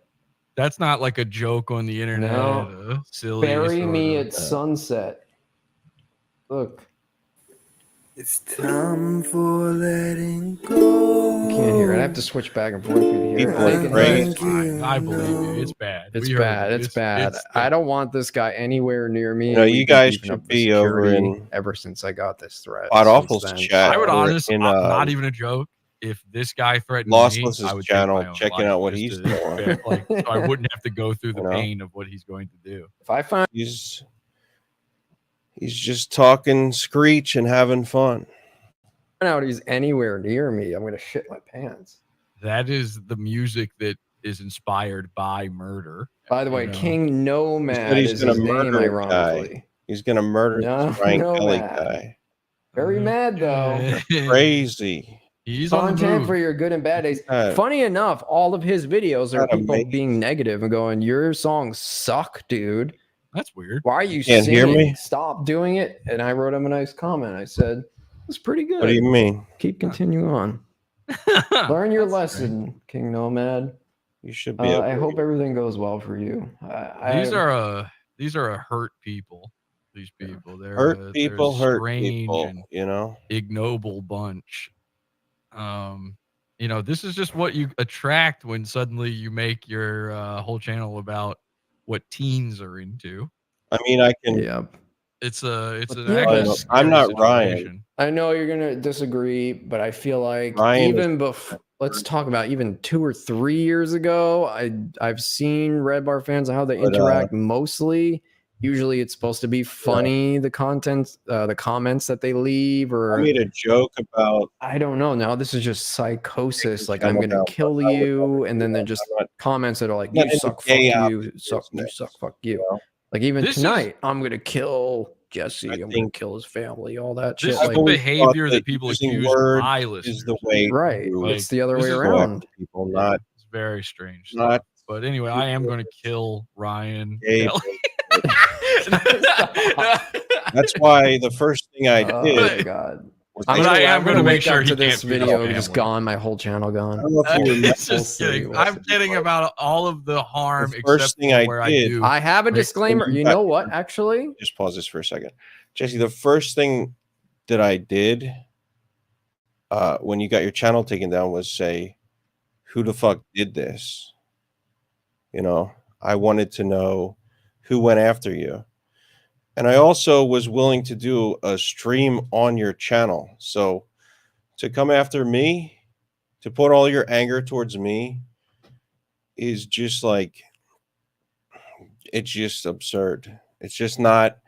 That's not like a joke on the internet. No. Silly. Bury me sort at of. sunset. Look. It's time for letting go. I can't hear it. I have to switch back and forth for you to hear People it. are I can crazy. hear it. It's fine. I believe you. It's bad. It's We heard bad. it. It's bad. I don't want this guy anywhere near me. You know, We've you been guys beefing up should the be over security in ever since I got this threat. Pot since Awful's then. chat. I would or honestly, in, not even a joke. If this guy threatened me, Lossless's I would take channel, my own checking life out what just he's to- doing. like, so I wouldn't have to go through the You know? pain of what he's going to do. If I find He's just talking screech and having fun. out he's anywhere near me, I'm gonna shit my pants. That is the music that is inspired by murder. By the way, You know? King Nomad he's is gonna his name, murder a guy. ironically. He's gonna murder No, this Brian no, Kelly man. guy. Very mad though. Crazy. He's on the Content move. for your good and bad days. God. Funny enough, all of his videos are Not people amazing. being negative and going, "Your songs suck, dude. That's weird. Why are you Can't hear singing? me? Stop doing it." And I wrote him a nice comment. I said, "It's pretty good. What do you mean? Keep continuing on. Learn your That's lesson, King Nomad. You should be. I hope everything goes well for you." These are a hurt people. These people. They're hurt people. they're Hurt strange people. and You know. ignoble bunch. You know, this is just what you attract when suddenly you make your whole channel about what teens are into. I mean, I can. Yeah. It's an Yeah, actually but scary I'm not Ryan. situation. I know you're gonna disagree, but I feel like Ryan even before, let's talk about even 2 or 3 years ago, I've seen Red Bar fans and how they But, interact. Mostly, usually it's supposed to be funny. The content, the comments that they leave, I or made a joke about. I don't know. Now this is just psychosis. Like, I'm I'm gonna about- kill I would you, never and do then they're that. just I'm not- comments that are like, not "You into suck, fuck gay you, opposite suck, you business, suck, fuck you." know? Like even This is- tonight, I'm gonna kill Jesse. I I'm gonna think- kill his family. All that This shit. is Like, the always behavior thought that that people using accuse words my is listeners. the way. right. to It's the other this way is around. people, not It's very strange. not But anyway, I am going to kill Ryan. gay. Kelly. That's why the first thing I Oh did my god. was But I'm I gonna, am I'm gonna gonna make wake sure up he to this can't be video the just family. gone, my whole channel I gone. don't know if you remember. It's just kidding. I'm kidding about all of the harm The first except thing for I where did- I do. I have a Right. disclaimer. When you You got- know what? Actually, Just pause this for a second, Jesse. The first thing that I did when you got your channel taken down was say, "Who the fuck did this?" You know, I wanted to know who went after you, and I also was willing to do a stream on your channel. So to come after me, to put all your anger towards me, is just like, it's just absurd. It's just not.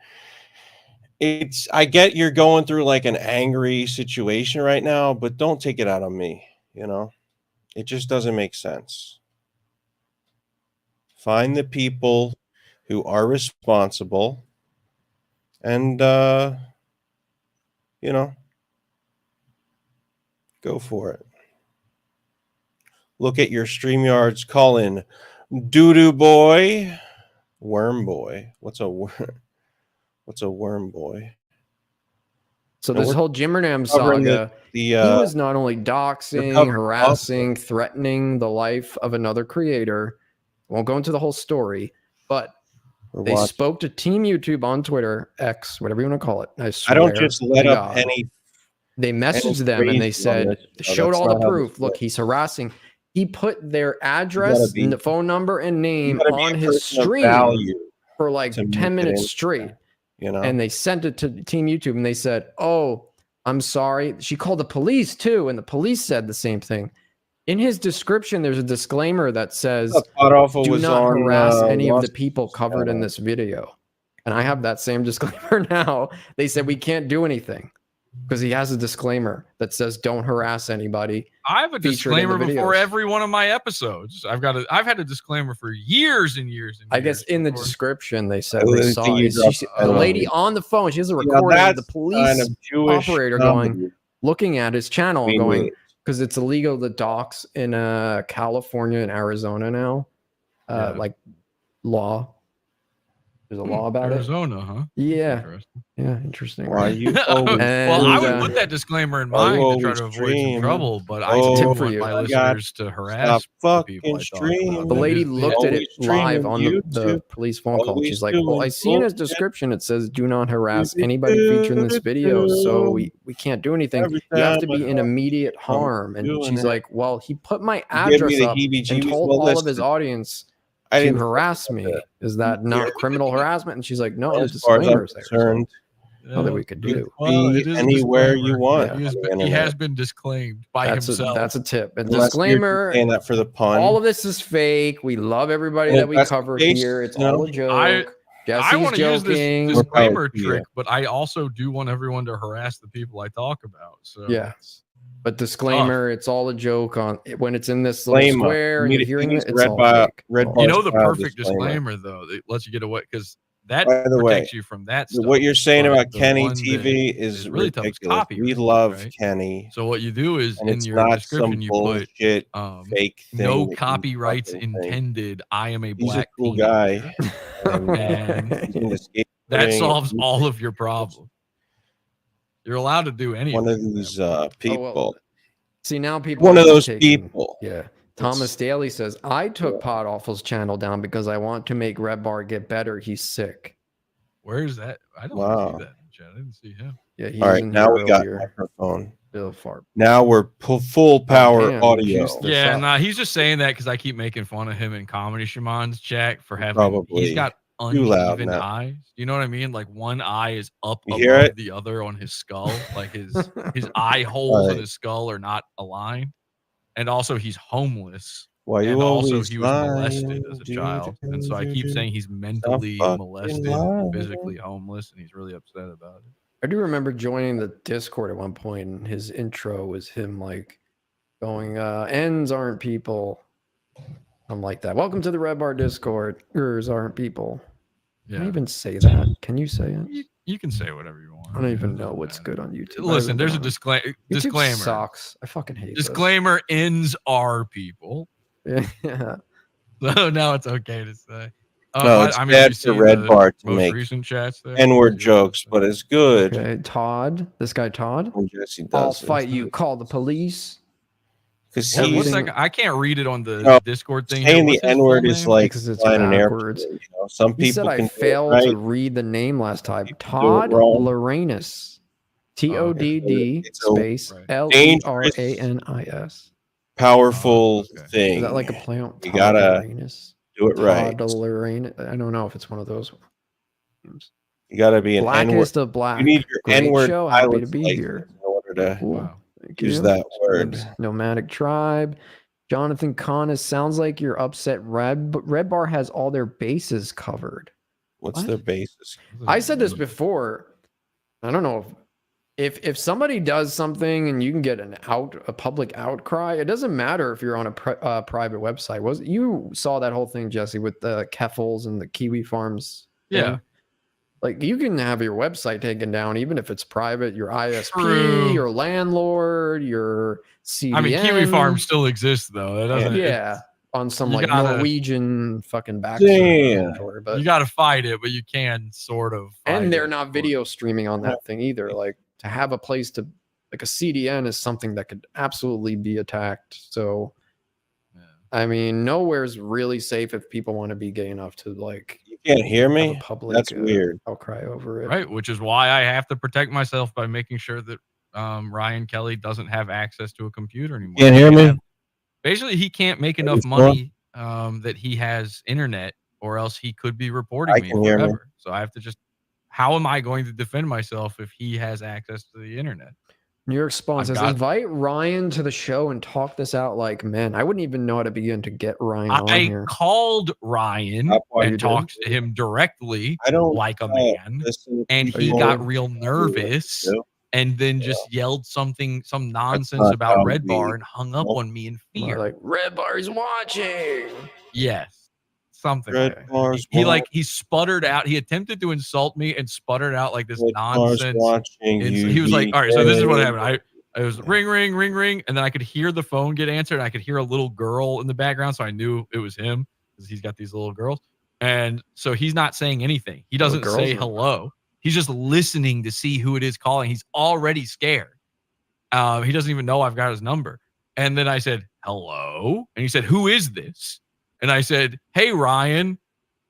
I get you're going through like an angry situation right now, but don't take it out on me, you know? It just doesn't make sense. Find the people who are responsible and you know, go for it. Look at your StreamYards, call in Doo-Doo Boy, Worm Boy. What's a worm boy? so No, this we're whole Jimmernam covering saga, The he was not only doxing, covering harassing, threatening the life of another creator. Won't go into the whole story, but we're they watching. spoke to Team YouTube on Twitter, X, whatever you want to call it. I I don't swear just let to up God. any. They messaged them and they crazy on said, this, so showed that's all the not how proof. this Look, works. he's harassing. He put their address, be- and phone number, and You name gotta be on a his person of stream value. for like to make 10 it minutes in. straight. You know, and they sent it to Team YouTube, and they said, "Oh, I'm sorry." She called the police too, and the police said the same thing. In his description, there's a disclaimer that says, Pod Awful "Do was not on, harass any of the Lost people covered in Channel. this video." And I have that same disclaimer now. They said we can't do anything because he has a disclaimer that says, "Don't harass anybody." I have a featured in the disclaimer before videos. every one of my episodes. I've had a disclaimer for years and years and I guess years in the before. description they said I they wouldn't saw think you it. dropped The the lady phone. on the phone. She has a Now recording of the that's police kind of Jewish operator comedy. going, looking at his channel, We going, need- because it's illegal to dox in California and Arizona now. Yeah. Like law. There's a law about it. Arizona, huh? Yeah. Interesting. Yeah. Interesting. Why right? you Well, always I would And, put that disclaimer in why you mind to try always to avoid some stream? trouble, but I Oh, don't tip for want you. my I got- listeners to harass Stop the people I fucking talk about. streaming. The That lady is looked at it always live stream on on the YouTube. police phone call. Always She's like, "Well, I doing see in his bullshit. description it says do not harass anybody featured in this video, so we can't do anything. Every You have to time be I in have immediate I'm harm." And doing she's it. like, "Well, he put my You give me address the up and heebie-jeebies. told Well, all of his listen, audience I to didn't harass me. that. Is that not criminal harassment?" And she's like, "No, the as far as I'm disclaimer's there. So concerned. nothing we could You do." Well, be it is a anywhere you disclaimer. want He has, on the he internet. has been disclaimed by That's himself. a tip. And Unless you're disclaimer: saying that for the pun. all of this is fake. We love everybody Well, that we that's the cover case, here. It's no. all a joke. I Jesse's want to use this joking. disclaimer Yeah. trick, but I also do want everyone to harass the people I talk about. So Yes. But disclaimer, it's all a joke on when it's in this little Disclaimer. square and You you're need hearing to it, use it's all red fake. red All bar you fake. know the style perfect disclaimer though that lets you get away because that By the way, protects you from that stuff. What you're saying but about the Kenny one that TV is really tough is ridiculous. copyright, We love right? Kenny, So what you do is and in it's your not description some you put bullshit fake thing. no that you copyrights fucking think. intended. I am a He's a black cool guy. teenager. And And he's into that skateboarding. solves all of your problems. You're allowed to do anything. One of these people. See, now people One are of just those taking- people. Yeah. Thomas Daly says, "I took Pod Awful's channel down because I want to make Red Bar get better. He's sick." Where's that? I don't Wow. see that in chat. I didn't see him. Yeah, he's All right, in now here we got earlier. microphone. Bill Fart. Now we're full power man, audio. juice the- Yeah, up. nah, he's just saying that because I keep making fun of him in Comedy Shaman's chat for having. Probably He's got too loud uneven now. eyes. You know what I mean? Like one eye is up You above hear it? the other on his skull. Like his eye holes in Right. his skull are not aligned, and also he's homeless. Why you And also always he was molested as a lying? child, and so I keep saying he's mentally fucking molested, lying. physically homeless, and he's really upset about it. I do remember joining the Discord at one point, and his intro was him like going, "Ends aren't people." I'm like that. "Welcome to the Red Bar Discord. Ers aren't people." Can I Yeah, even say that? Can you say it? you can say whatever you want. I don't even It know doesn't what's matter. good on YouTube. I Listen, haven't there's a been on it. YouTube disclaimer. Sucks. I fucking hate this. Disclaimer: ends are people. Yeah. So now it's okay to say. No, it's you bad see for Red the Bar to most make recent chats there. N-word jokes, but it's good Okay, Todd. This guy Todd. when Jesse I'll does fight you. Call the police. because What- what's he's that? I can't read it on the No, Discord thing. saying the What's his N-word full is name? like Because it's flying an backwards. airplane. You know? Some He said people I can failed do it to right. read the name last time. People do it Todd wrong. Loranis. TODD It's a space Right. LERANIS. Powerful okay. thing. Is that like a play on You Todd gotta Loranis? do it right. Todd Loranis. I don't know if it's one of those. You got to be an N-word. Blackest of black. You need your Great N-word show. Happy to pilot's be license here. in order to Cool. Wow. Thank use you. that word. Nomadic Tribe. Jonathan Connors, sounds like you're upset. Red Bar has all their bases covered. What's What? their basis? I said this before. I don't know if somebody does something and you can get a public outcry. It doesn't matter if you're on a private website. You saw that whole thing, Jesse, with the Keffels and the Kiwi Farms thing? Yeah. Like you can have your website taken down even if it's private. Your ISP, True. your landlord, your CDN. I mean, Kiwi Farm still exists though. It doesn't. Yeah, on some you like gotta- Norwegian fucking back. Damn. But You got to fight it, but you can sort of. fight and they're it. not video streaming on that thing either. Like to have a place to like a CDN is something that could absolutely be attacked. So Yeah. I mean, nowhere's really safe if people want to be gay enough to like You can't hear have me? a public That's weird. outcry over it. Right, which is why I have to protect myself by making sure that Ryan Kelly doesn't have access to a computer anymore. Can't hear me? Basically, he can't make enough He's money that he has internet, or else he could be reporting I me can hear me. forever. So I have to just how am I going to defend myself if he has access to the internet? New York Spawn I've says, got- invite Ryan to the show and talk this out like men. I wouldn't even know how to begin to get Ryan on I here. called Ryan That's why you and did? talked to him directly I don't like a man, listen to and he people got who real do what nervous they do. and then just yelled some nonsense not about how Red we- Bar and hung up Nope. on me in We're fear. like, Red Bar's watching. Yes, something. Red like that. Bar's He sputtered out. He attempted to insult me and sputtered out like this Red Bar's nonsense. watching you. He was like, "All right, so this is what be happened. I was ring, ring, ring, ring, and then I could hear the phone get answered. And I could hear a little girl in the background, so I knew it was him because he's got these little girls. And so he's not saying anything. He doesn't girls say or- hello. He's just listening to see who it is calling. He's already scared. He doesn't even know I've got his number. And then I said, hello. And he said, who is this? And I said, hey, Ryan.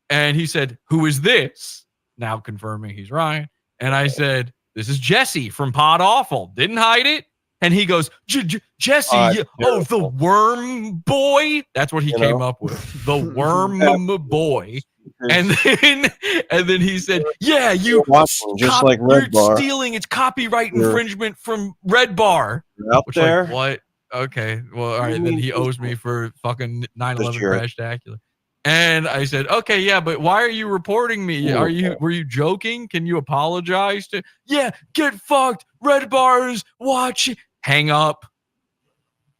And he said, who is this? Now confirming he's Ryan. And I said, this is Jesse from Pod Awful. Didn't hide it. And he goes, Jesse, the worm boy. That's what he came up with. The worm boy. And then he said, yeah, you watching just like Red you're Bar. stealing. It's copyright infringement from Red Bar. out Which, there. like, what? Okay. Well, all right. Then he owes me for fucking 9/11 Sure. Crashtacular. And I said, okay, yeah, but why are you reporting me? Were you joking? Can you apologize to? Yeah, get fucked. Red Bars, watch it. Hang up.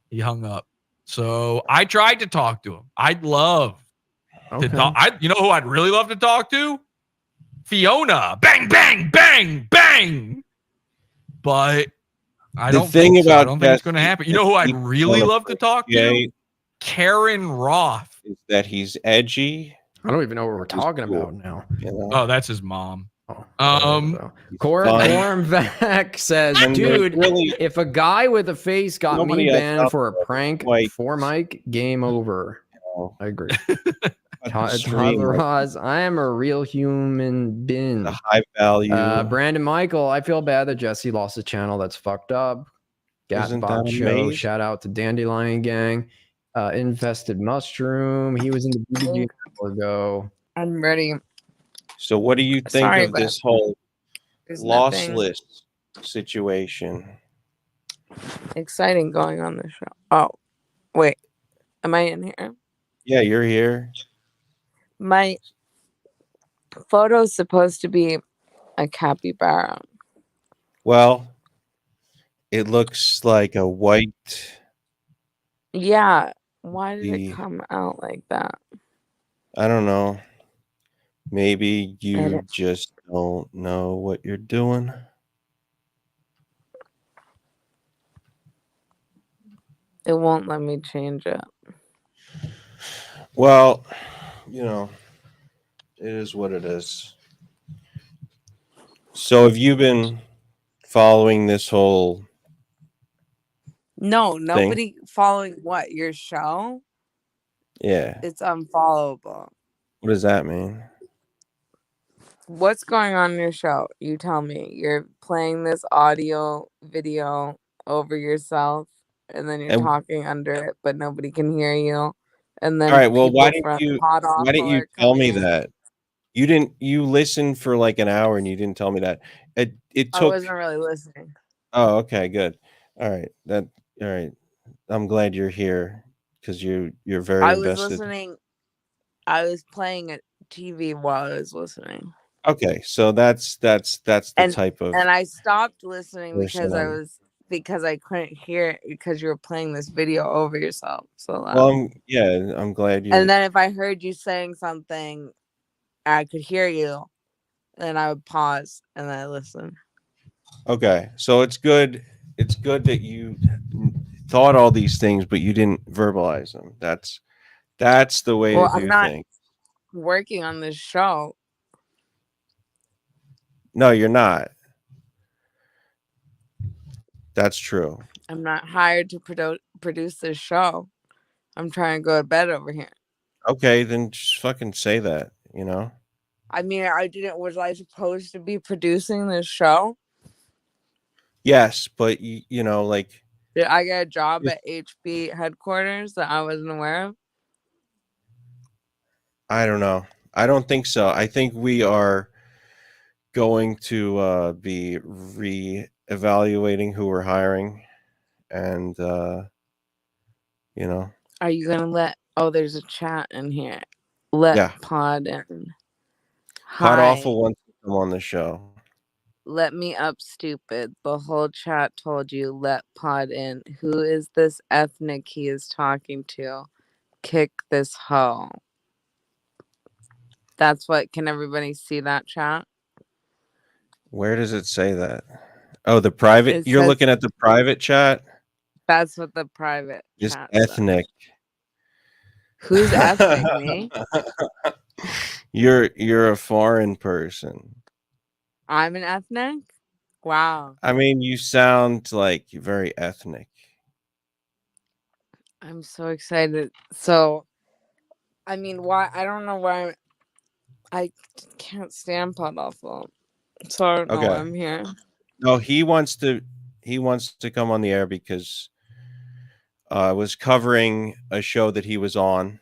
He hung up. So I tried to talk to him. I'd love to talk. You know who I'd really love to talk to? Fiona. Bang, bang, bang, bang. But I don't think so. I don't think it's going to happen. You know who I'd really love to talk to? Karen Roth. Is that he's edgy? I don't even know what we're talking cool. about now. You know? Oh, that's his mom. Cormvac says, And dude, really, if a guy with a face got nobody me else banned out for a there prank quite- for Mike, game over. know, I agree. extreme, Tyler Ross, I am a real human being. the high value. Brandon Michael, I feel bad that Jesse lost his channel. That's fucked up. Isn't Gatbot that Show, amazing? shout out to Dandelion Gang. Infested Mushroom, he was in the BBG an hour ago. I'm ready. So what do you think Sorry, of but this whole There's loss nothing list situation? exciting going on the show. Oh, wait. Am I in here? Yeah, you're here. My photo's supposed to be a capybara. Well, it looks like a white. Yeah. Why did The- it come out like that? I don't know. Maybe you Edit. just don't know what you're doing. It won't let me change it. Well, you know, it is what it is. So have you been following this whole No, nobody following what? Your show? yeah. It's unfollowable. What does that mean? What's going on in your show? You tell me. You're playing this audio video over yourself and then you're And- talking under it, but nobody can hear you. And then All right, well, why people didn't from you Pod why didn't Awful you are tell me coming. that? You listened for like an hour and you didn't tell me that. It I took wasn't really listening. Oh, okay, good. All right. All right. I'm glad you're here because you're very I was invested. listening. I was playing a TV while I was listening. Okay, so that's the type of And I stopped listening person because I couldn't hear it because you were playing this video over yourself so loud. well, I'm glad you And then if I heard you saying something, I could hear you, then I would pause and then I listen. Okay, so it's good that you thought all these things but you didn't verbalize them. That's the way Well, to I'm do not things. working on this show. No, you're not. That's true. I'm not hired to produce this show. I'm trying to go to bed over here. Okay, then just fucking say that, you know? I mean, was I supposed to be producing this show? Yes, but you know, like Did I get a job at HB headquarters that I wasn't aware of? I don't know. I don't think so. I think we are going to be re-evaluating who we're hiring, and you know, Are you gonna let? Oh, there's a chat in here. Let yeah, Pod in. Pod Hi. Awful wants to come on the show. Let me up, stupid. The whole chat told you let Pod in. Who is this ethnic he is talking to? Kick this hoe. That's what. Can everybody see that chat? Where does it say that? Oh, the private. It You're says looking at the private chat. that's what the private It's chat says. ethnic. Who's ethnic? Me? You're a foreign person. I'm an ethnic? Wow. I mean, you sound like very ethnic. I'm so excited. So, I mean, why? I don't know why I can't stand Pod Awful. So I don't know why I'm here. No, he wants to come on the air because I was covering a show that he was on,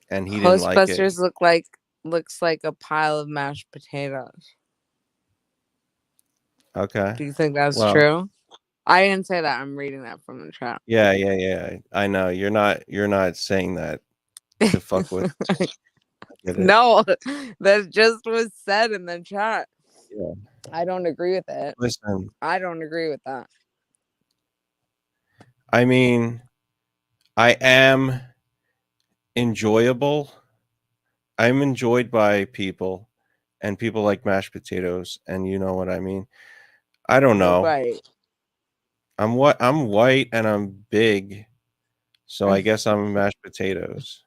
and he didn't like it. Ghostbusters looks like a pile of mashed potatoes. Okay. Do you think that's true? I didn't say that. I'm reading that from the chat. Yeah. I know you're not saying that to fuck with. No, that just was said in the chat. Yeah. I don't agree with it. Listen, I don't agree with that. I mean, I am enjoyable. I'm enjoyed by people, and people like mashed potatoes, and you know what I mean. I don't know. Right. I'm white and I'm big, so I guess I'm mashed potatoes.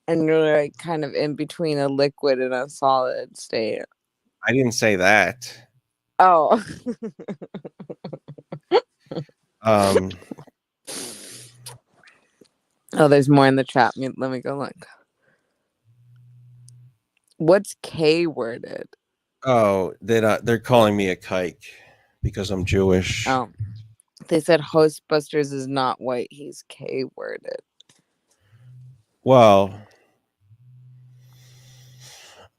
And you're like kind of in between a liquid and a solid state. I didn't say that. Oh. Um. Oh, there's more in the chat. Let me go look. What's K worded? Oh, they're calling me a kike because I'm Jewish. Oh, they said Ghostbusters is not white. He's K worded. Well,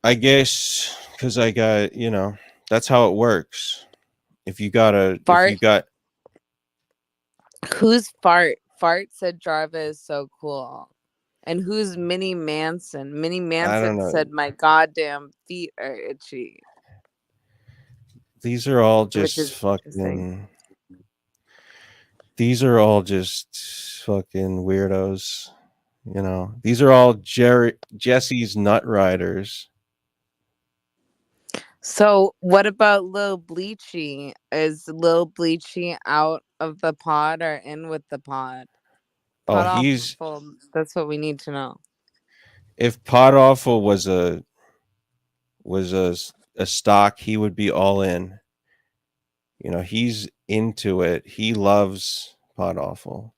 I guess because I got, that's how it works. If you got who's fart? Fart said Jarva is so cool. And who's Minnie Manson? Minnie Manson said my goddamn feet are itchy. These are all just fucking. These are all just fucking weirdos. These are all Jesse's nut riders. So what about Lil Bleachy? Is Lil Bleachy out of the pod or in with the pod? Pod that's what we need to know. If Pod Awful was a stock, he would be all in. He's into it. He loves Pod Awful.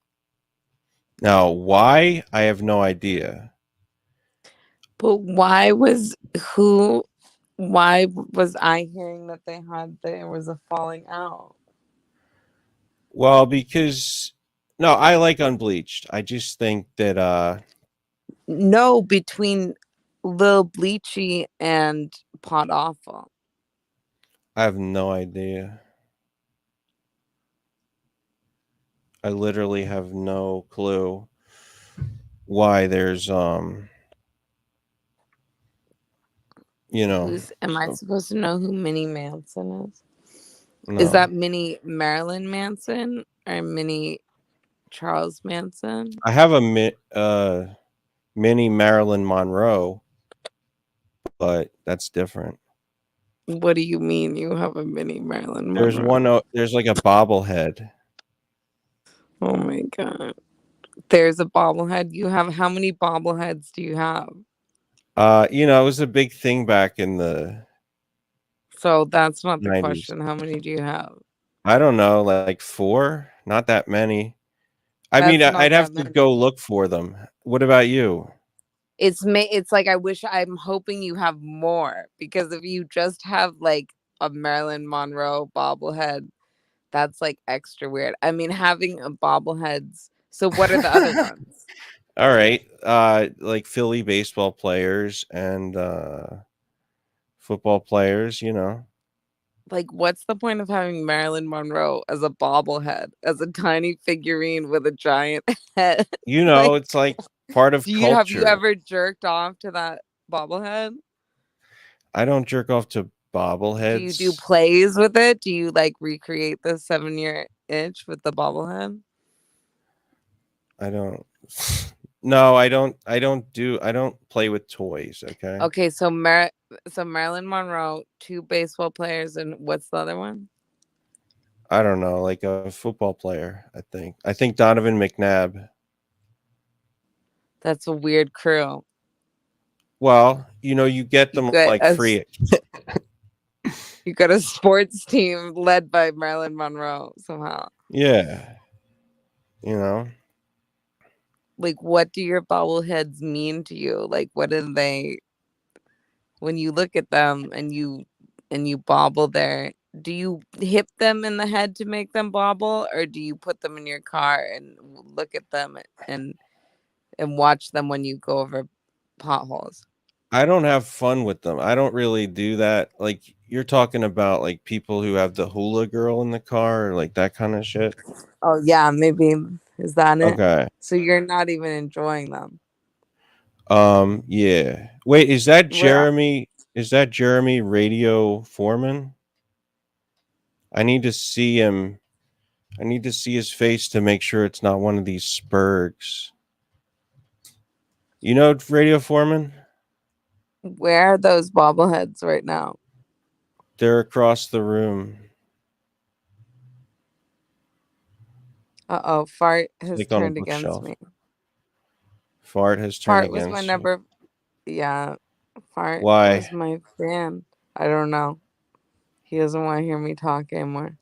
Now, why? I have no idea. But why was I hearing that there was a falling out? Well, because no, I like Unbleached. I just think that no, between Lil Bleachy and Pod Awful. I have no idea. I literally have no clue why there's am I supposed to know who Minnie Manson is? No. Is that Minnie Marilyn Manson or Minnie Charles Manson? I have a Minnie Marilyn Monroe, but that's different. What do you mean you have a Minnie Marilyn Monroe? There's like a bobblehead. Oh my god. There's a bobblehead. You have how many bobbleheads do you have? It was a big thing back in the. So that's not the 90s. question. How many do you have? I don't know, like 4, not that many. I mean, I'd have to go look for them. What about you? It's like I'm hoping you have more, because if you just have like a Marilyn Monroe bobblehead, that's like extra weird. I mean, having a bobbleheads. So what are the other ones? All right, like Philly baseball players and football players, you know. Like, what's the point of having Marilyn Monroe as a bobblehead, as a tiny figurine with a giant head? You know, it's like part of have you culture. ever jerked off to that bobblehead? I don't jerk off to bobbleheads. Do you do plays with it? Do you like recreate the 7-year itch with the bobblehead? I don't. No, I don't play with toys. Okay. Okay, so Marilyn Monroe, 2 baseball players, and what's the other one? I don't know, like a football player. I think Donovan McNabb. That's a weird crew. Well, you know, you get them like free. You got a sports team led by Marilyn Monroe somehow. Yeah. You know. Like, what do your bobbleheads mean to you? Like, what do they, when you look at them and you bobble there, do you hit them in the head to make them bobble, or do you put them in your car and look at them and watch them when you go over potholes? I don't have fun with them. I don't really do that. Like, you're talking about like people who have the hula girl in the car, or like that kind of shit. Oh yeah, maybe. Is that it? Okay. So you're not even enjoying them. Yeah. Wait, is that Jeremy? Is that Jeremy Radio Foreman? I need to see him. I need to see his face to make sure it's not one of these Spurgs. You know Radio Foreman? Where are those bobbleheads right now? They're across the room. Uh-oh, Fart has Like on a turned against bookshelf. me. Fart has turned Fart against was my you. number. Yeah, Fart Why? was my fan. I don't know. He doesn't want to hear me talk anymore.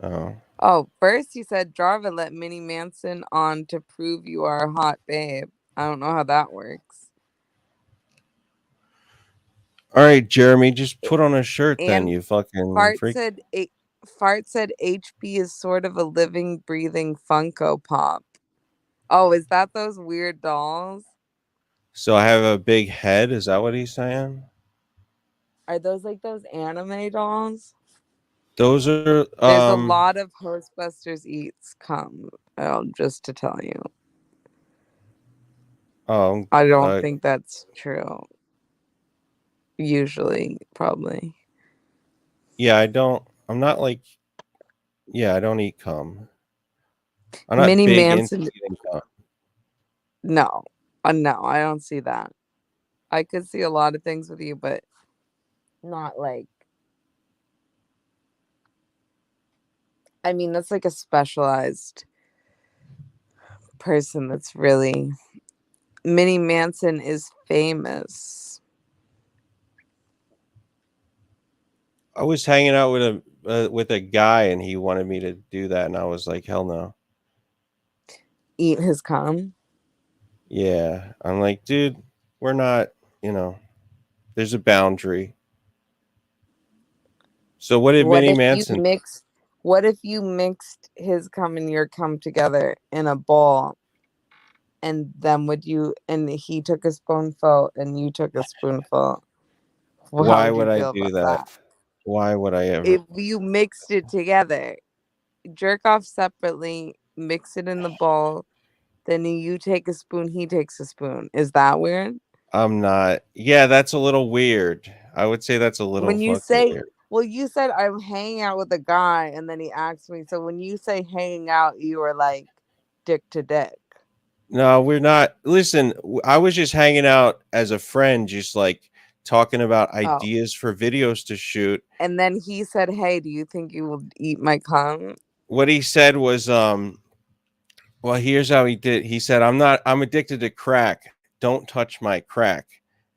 Oh. Oh, first he said Jarva let Minnie Manson on to prove you are a hot babe. I don't know how that works. All right, Jeremy, just put on a shirt then, And you fucking Fart freak. said HB is sort of a living, breathing Funko Pop. Oh, is that those weird dolls? So I have a big head. Is that what he's saying? Are those like those anime dolls? Those are There's a lot of Ghostbusters Eats come, just to tell you. Oh, I don't think that's true. Usually, probably. Yeah, I'm not like. Yeah, I don't eat cum. I'm not Minnie big Manson. into eating cum. No, no, I don't see that. I could see a lot of things with you, but not like. I mean, that's like a specialized person that's really. Minnie Manson is famous. I was hanging out with a guy, and he wanted me to do that, and I was like, hell no. Eat his cum? Yeah, I'm like, dude, we're not. You know, there's a boundary. So what did Minnie Manson? What if you mixed his cum and your cum together in a bowl? And then and he took a spoonful and you took a spoonful. Why would I do that? Why would I ever? If you mixed it together, jerk off separately, mix it in the bowl, then you take a spoon, he takes a spoon. Is that weird? I'm not. Yeah, that's a little weird. I would say that's a little when you fucking say weird. Well, you said I'm hanging out with a guy, and then he asked me. So when you say hanging out, you were like dick to dick. No, we're not. Listen, I was just hanging out as a friend, just like talking about ideas for videos to shoot. And then he said, "Hey, do you think you will eat my cum?" What he said was, well, here's how he did. He said, I'm addicted to crack. Don't touch my crack.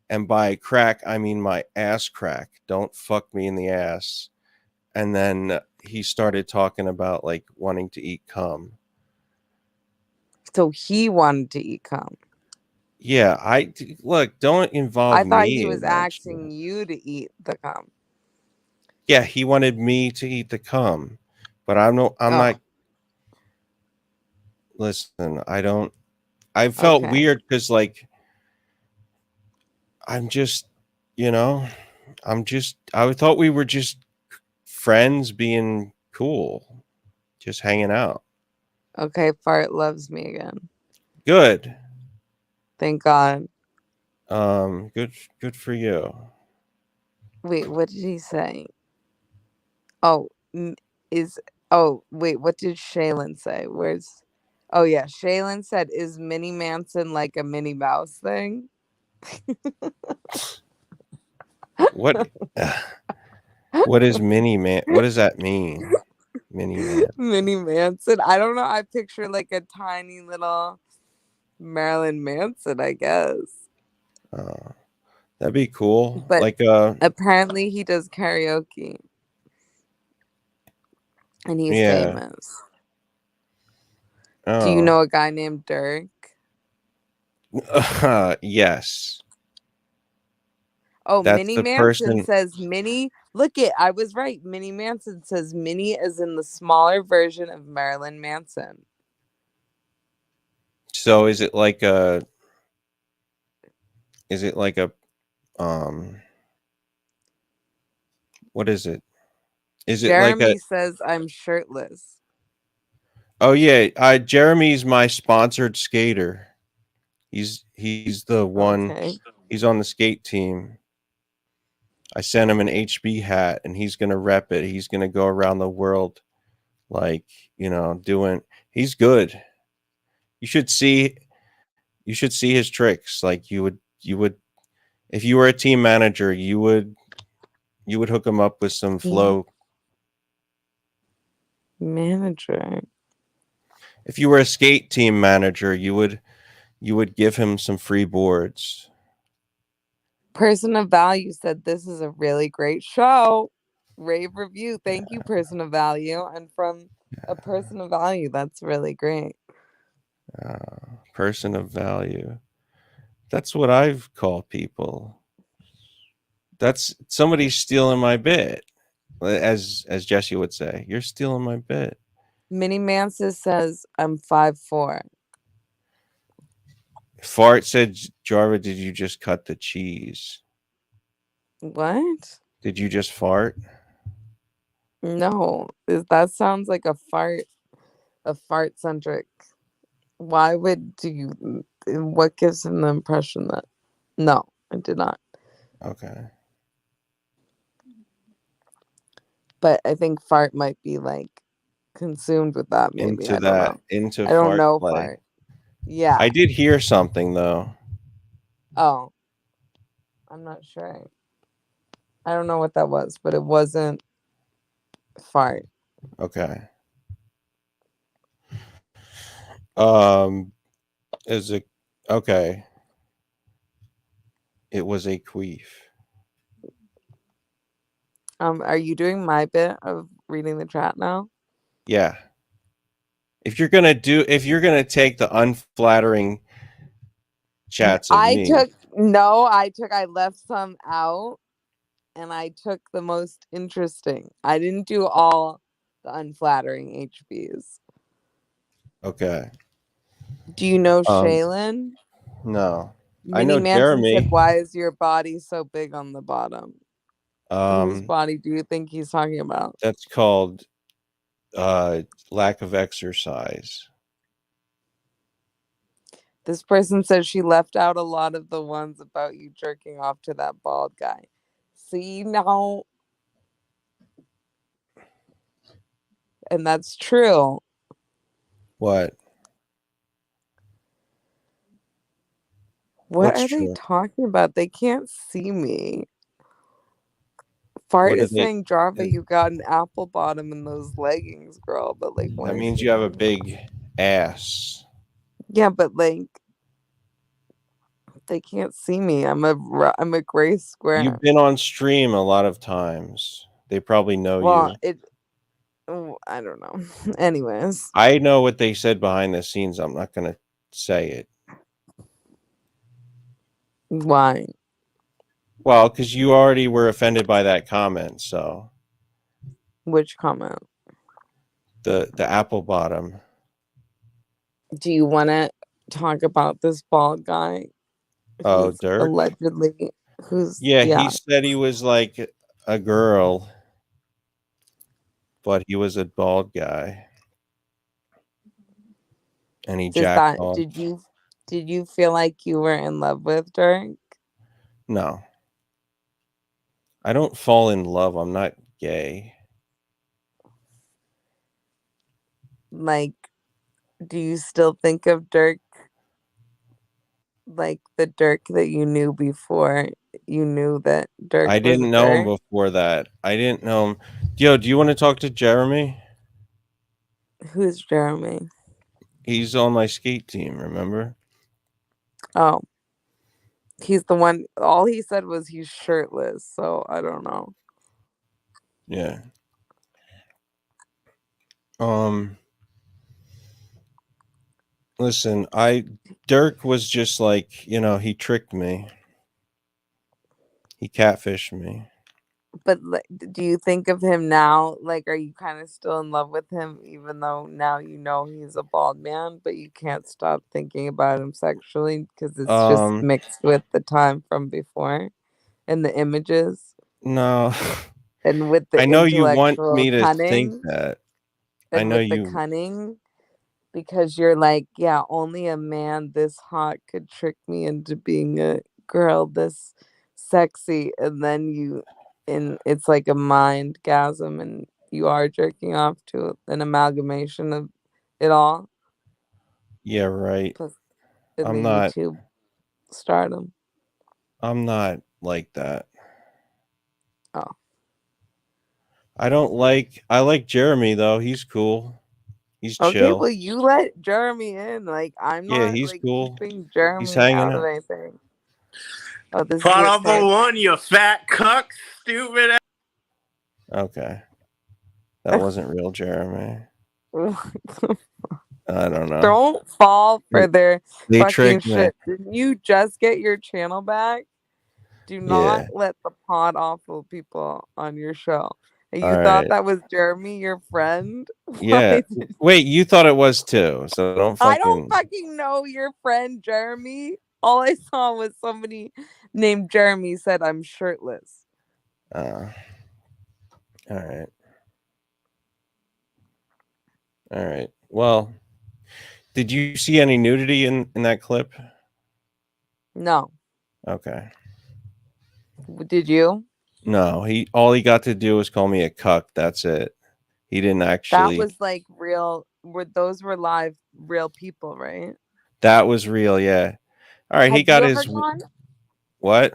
And by crack, I mean my ass crack. Don't fuck me in the ass. And then he started talking about like wanting to eat cum. So he wanted to eat cum. Yeah, look, don't involve me. I thought he was asking you to eat the cum. Yeah, he wanted me to eat the cum. But I'm not. Listen, I felt weird because like I'm just, you know, I thought we were just friends being cool, just hanging out. Okay, Fart loves me again. Good. Thank God. Good for you. Wait, what did he say? Oh, wait, what did Shaylin say? Oh yeah, Shaylin said, "Is Minnie Manson like a Minnie Mouse thing?" What? What is Mini Man? What does that mean? Mini Man. Minnie Manson. I don't know. I picture like a tiny little Marilyn Manson, I guess. That'd be cool. But like apparently he does karaoke. And he's famous. Do you know a guy named Dirk? Yes. Oh, That's Minnie the Manson person. says Minnie. Look it, I was right. Minnie Manson says Minnie is in the smaller version of Marilyn Manson. So is it like a what is it? Is it like Jeremy a says I'm shirtless. Oh yeah, Jeremy's my sponsored skater. He's the one. Okay. He's on the skate team. I sent him an HB hat and he's going to rep it. He's going to go around the world like, doing. He's good. You should see his tricks. Like you would if you were a team manager, you would hook him up with some flow. Manager. If you were a skate team manager, you would give him some free boards. Person of Value said this is a really great show. Rave review. Thank you, Person of Value. And from a Person of Value, that's really great. Person of Value. That's what I've called people. That's somebody stealing my bit, as Jesse would say. You're stealing my bit. Minnie Manson says I'm 5'4". Fart said, Jarva, did you just cut the cheese? What? Did you just fart? No, that sounds like a fart centric. Why would you? What gives him the impression that? No, I did not. Okay. But I think fart might be like consumed with that. Maybe I don't know play. Fart. Yeah, I did hear something though. Oh, I'm not sure. I don't know what that was, but it wasn't fart. Okay. Is it okay? It was a queef. Are you doing my bit of reading the chat now? Yeah. If you're gonna take the unflattering chats of me, I left some out, and I took the most interesting. I didn't do all the unflattering HBs. Okay. Do you know Shaylin? No. Minnie I know Manson Jeremy. said, "Why is your body so big on the bottom?" Whose body do you think he's talking about? That's called lack of exercise. This person says she left out a lot of the ones about you jerking off to that bald guy. See, now, and that's true. What? What are they talking about? They can't see me. Fart is saying, Jarva, you got an apple bottom in those leggings, girl. But like, that means you have a big ass. Yeah, but like, they can't see me. I'm a gray square. You've been on stream a lot of times. They probably know you. I don't know. Anyways, I know what they said behind the scenes. I'm not gonna say it. Why? Well, because you already were offended by that comment. So, which comment? The apple bottom. Do you want to talk about this bald guy? Oh, Dirk. Allegedly Who's Yeah, yeah? he said he was like a girl, but he was a bald guy, and he Does jacked that off. did you feel like you were in love with Dirk? No, I don't fall in love. I'm not gay. Like, do you still think of Dirk like the Dirk that you knew before you knew that Dirk I was didn't know him Dirk? before that. I didn't know him. Yo, do you want to talk to Jeremy? Who's Jeremy? He's on my skate team, remember? Oh, he's the one. All he said was he's shirtless, so I don't know. Yeah. Listen, Dirk was just like, he tricked me. He catfished me. But do you think of him now? Like, are you kind of still in love with him, even though now you know he's a bald man, but you can't stop thinking about him sexually because it's just mixed with the time from before and the images No. and with the I know you want intellectual me to think cunning that. I and know with the you. cunning because you're like, yeah, only a man this hot could trick me into being a girl this sexy, and then it's like a mind gasm and you are jerking off to an amalgamation of it all Yeah, right. plus in I'm the not. YouTube stardom. I'm not like that. Oh, I like Jeremy though. He's cool. He's okay, chill. well, you let Jeremy in. Like, I'm Yeah, not he's like cool. keeping He's Jeremy hanging out of out. anything. Oh, this Pot is up for one, you fat cuck, stupid ass. Okay. That wasn't real Jeremy. I don't know. Don't fall for their They fucking tricked me. shit. Didn't you just get your channel back? Do not let the pod awful people on your show. And you All thought right. that was Jeremy, your friend? Yeah. Wait, you thought it was too, so don't I don't fucking. fucking know your friend Jeremy. All I saw was somebody named Jeremy said I'm shirtless. All right. All right. Well, did you see any nudity in that clip? No. Okay. Did you? No, all he got to do was call me a cuck. That's it. He didn't actually. That was like real. Those were live, real people, right? That was real, yeah. All right, he got his. What?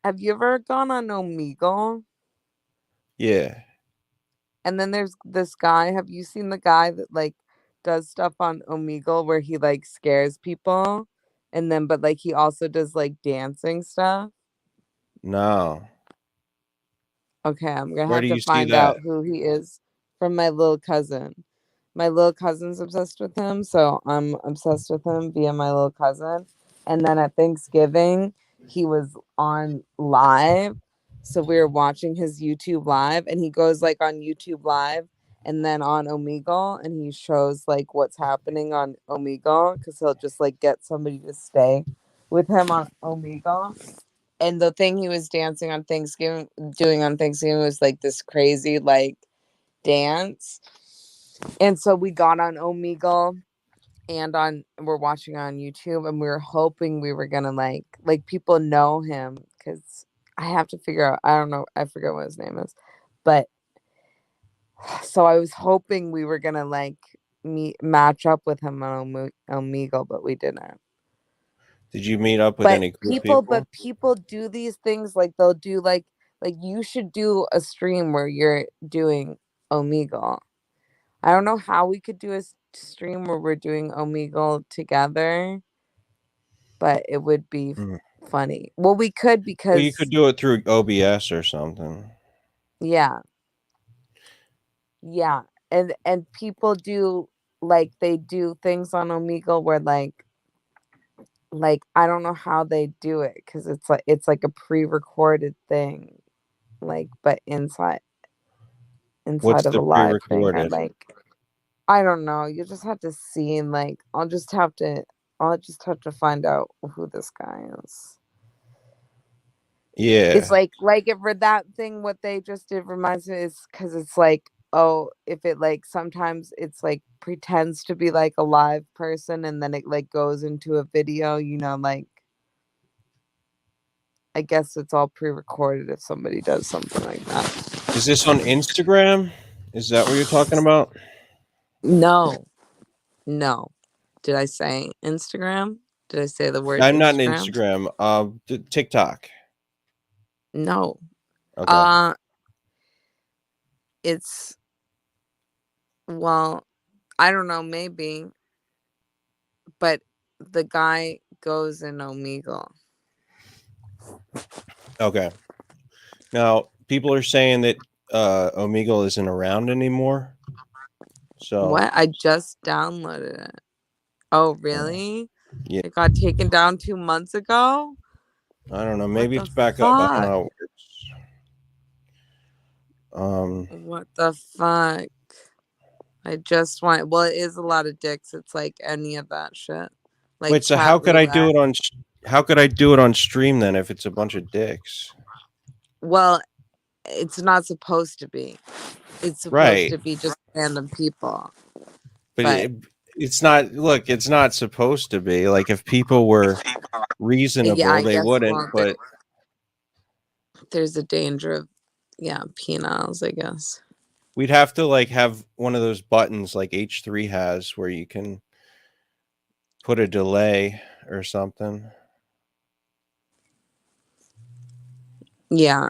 Have you ever gone on Omegle? Yeah. And then there's this guy. Have you seen the guy that like does stuff on Omegle where he like scares people? And then but like he also does like dancing stuff? No. Okay, I'm gonna Where have do to you see find that? out who he is from my little cousin. My little cousin's obsessed with him, so I'm obsessed with him via my little cousin. And then at Thanksgiving, he was on live. So we were watching his YouTube live, and he goes like on YouTube live and then on Omegle, and he shows like what's happening on Omegle because he'll just like get somebody to stay with him on Omegle. And the thing he was doing on Thanksgiving was like this crazy like dance. And so we got on Omegle and we're watching on YouTube, and we were hoping we were gonna like people know him because I have to figure out, I don't know, I forget what his name is, but so I was hoping we were gonna like match up with him on Omegle, but we didn't. Did you meet up with any cool people? But people do these things like they'll do like you should do a stream where you're doing Omegle. I don't know how we could do a stream where we're doing Omegle together, but it would be funny. Well, we could because you could do it through OBS or something. Yeah. Yeah. And people do like they do things on Omegle where like I don't know how they do it because it's like a pre-recorded thing, like but inside What's of the a live thing, or pre-recorded? like I don't know. You just have to see, and like I'll just have to find out who this guy is. Yeah. It's like if for that thing, what they just did reminds me is because it's like, oh, if it like sometimes it's like pretends to be like a live person and then it like goes into a video, you know, like I guess it's all pre-recorded if somebody does something like that. Is this on Instagram? Is that what you're talking about? No. Did I say Instagram? Did I say the word I'm not on Instagram? Instagram. TikTok. No. Okay. It's well, I don't know, maybe. But the guy goes in Omegle. Okay. Now, people are saying that Omegle isn't around anymore. So What? I just downloaded it. Oh, really? yeah. It got taken down 2 months ago? I don't know. Maybe What it's the back up. I don't fuck? know how it works. What the fuck? I just want. Well, it is a lot of dicks. It's like any of that shit. Like Wait, so chat how could I do roulette. it on? How could I do it on stream then if it's a bunch of dicks? Well, it's not supposed to be. It's supposed Right. to be just random people. But it's not. Look, it's not supposed to be. Like if people were reasonable, Yeah, I they guess, wouldn't. well, But there's a danger of, penals, I guess. we'd have to like have one of those buttons like H3 has where you can put a delay or something. Yeah.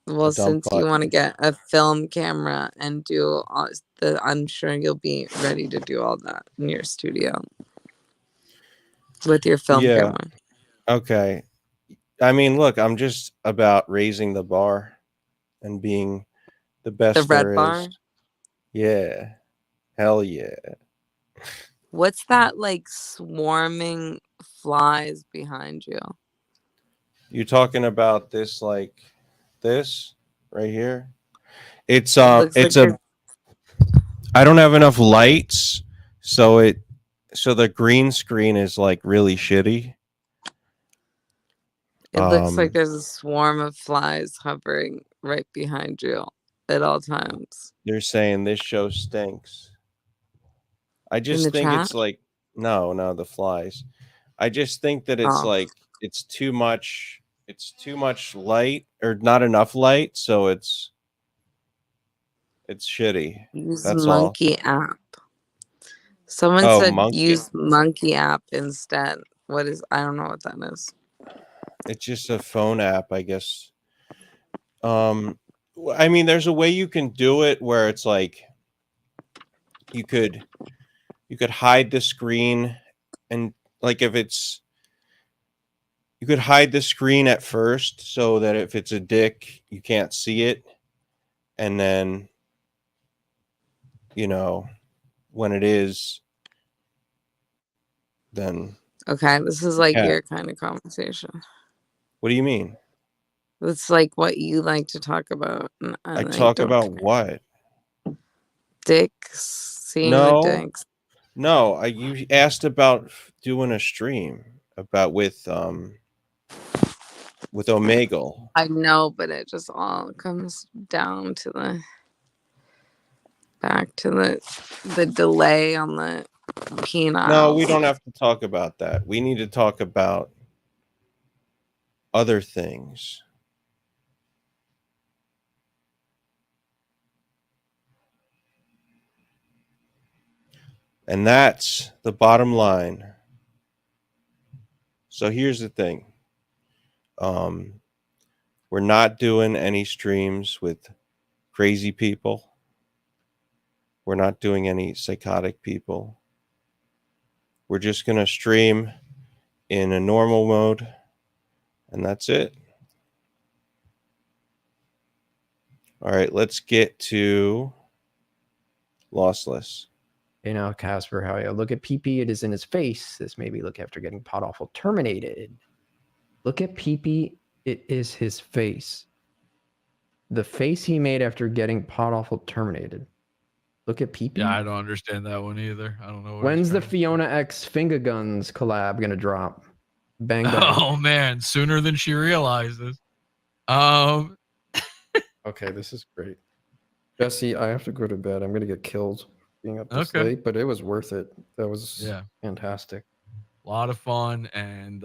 Well, A dump since you button. want to get a film camera and do all I'm sure you'll be ready to do all that in your studio with your film Yeah. camera. Okay. I mean, look, I'm just about raising the bar and being the best The red there bar? is. Yeah. Hell yeah. What's that like swarming flies behind you? You talking about this like this right here? It's looks it's like a I don't have enough lights, so the green screen is like really shitty. It looks like there's a swarm of flies hovering right behind you at all times. They're saying this show stinks. I In just the think chat? it's like no, the flies. I just think that it's Oh. like it's too much light or not enough light, so it's shitty. Use That's all. Monkey app. Someone Oh, said Monkey. use Monkey app instead. What is? I don't know what that is. It's just a phone app, I guess. I mean, there's a way you can do it where it's like you could hide the screen and like if it's you could hide the screen at first so that if it's a dick, you can't see it. And then, when it is, then. Okay, this is like Yeah. your kind of conversation. What do you mean? It's like what you like to talk about. And I talk don't about care. what? Dicks, seeing No. the dicks. No, you asked about doing a stream with Omegle. I know, but it just all comes down to back to the delay on the penile. No, we don't have to talk about that. We need to talk about other things. And that's the bottom line. So here's the thing. We're not doing any streams with crazy people. We're not doing any psychotic people. We're just going to stream in a normal mode, and that's it. All right, let's get to Lossless. You know, Casper, how you look at PP, it is in his face. This maybe look after getting pot awful terminated. Look at PP, it is his face. The face he made after getting pot awful terminated. Look at PP. Yeah, I don't understand that one either. I don't know. When's the Fiona X Finger Guns collab gonna drop? Bang bang. Oh man, sooner than she realizes. Okay, this is great. Jesse, I have to go to bed. I'm gonna get killed being up this Okay. late, but it was worth it. That was Yeah. fantastic. A lot of fun. And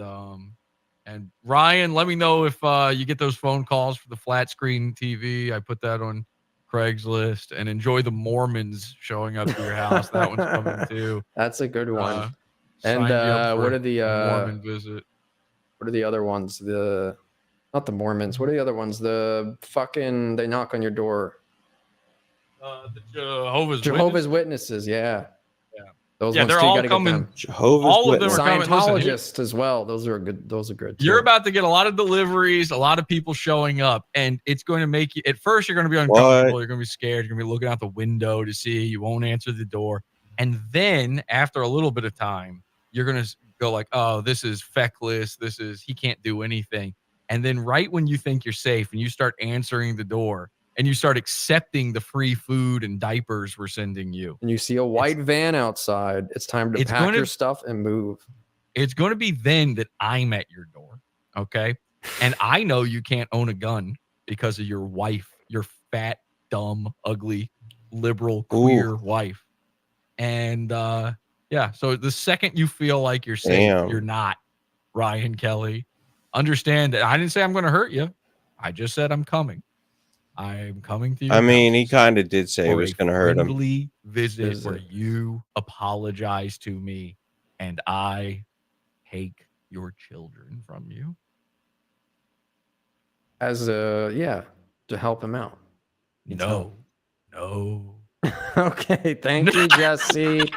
Ryan, let me know if you get those phone calls for the flat screen TV. I put that on Craigslist. And enjoy the Mormons showing up to your house. That one's coming too. That's a good one. Sign And you up for what are the a Mormon visit? what are the other ones? Not the Mormons. What are the other ones? The fucking they knock on your door. The Jehovah's Witnesses. Yeah. Yeah. Those Yeah, ones they're too, all gotta get coming. them. Jehovah's All of them Witness. are coming. Listen, here- Scientologists as well. Those are good. Those are good. Too. You're about to get a lot of deliveries, a lot of people showing up, and it's going to make you. At first, you're going to be uncomfortable. What? You're going to be scared. You're going to be looking out the window to see. You won't answer the door, and then after a little bit of time, you're going to go like, "Oh, this is feckless. He can't do anything." And then right when you think you're safe, and you start answering the door, and you start accepting the free food and diapers we're sending you, And you see a white van outside. It's time to it's pack gonna- your stuff and move. it's going to be then that I'm at your door. Okay. And I know you can't own a gun because of your wife, your fat, dumb, ugly, liberal, queer wife. And yeah, so the second you feel like you're safe, Damn. you're not, Ryan Kelly. Understand that I didn't say I'm going to hurt you. I just said I'm coming. I'm coming to you. I mean, he kind of did say it for was a going to hurt him. friendly visit where Visit. you apologize to me and I take your children from you. As to help him out. Needs No. Okay, thank you, Jesse.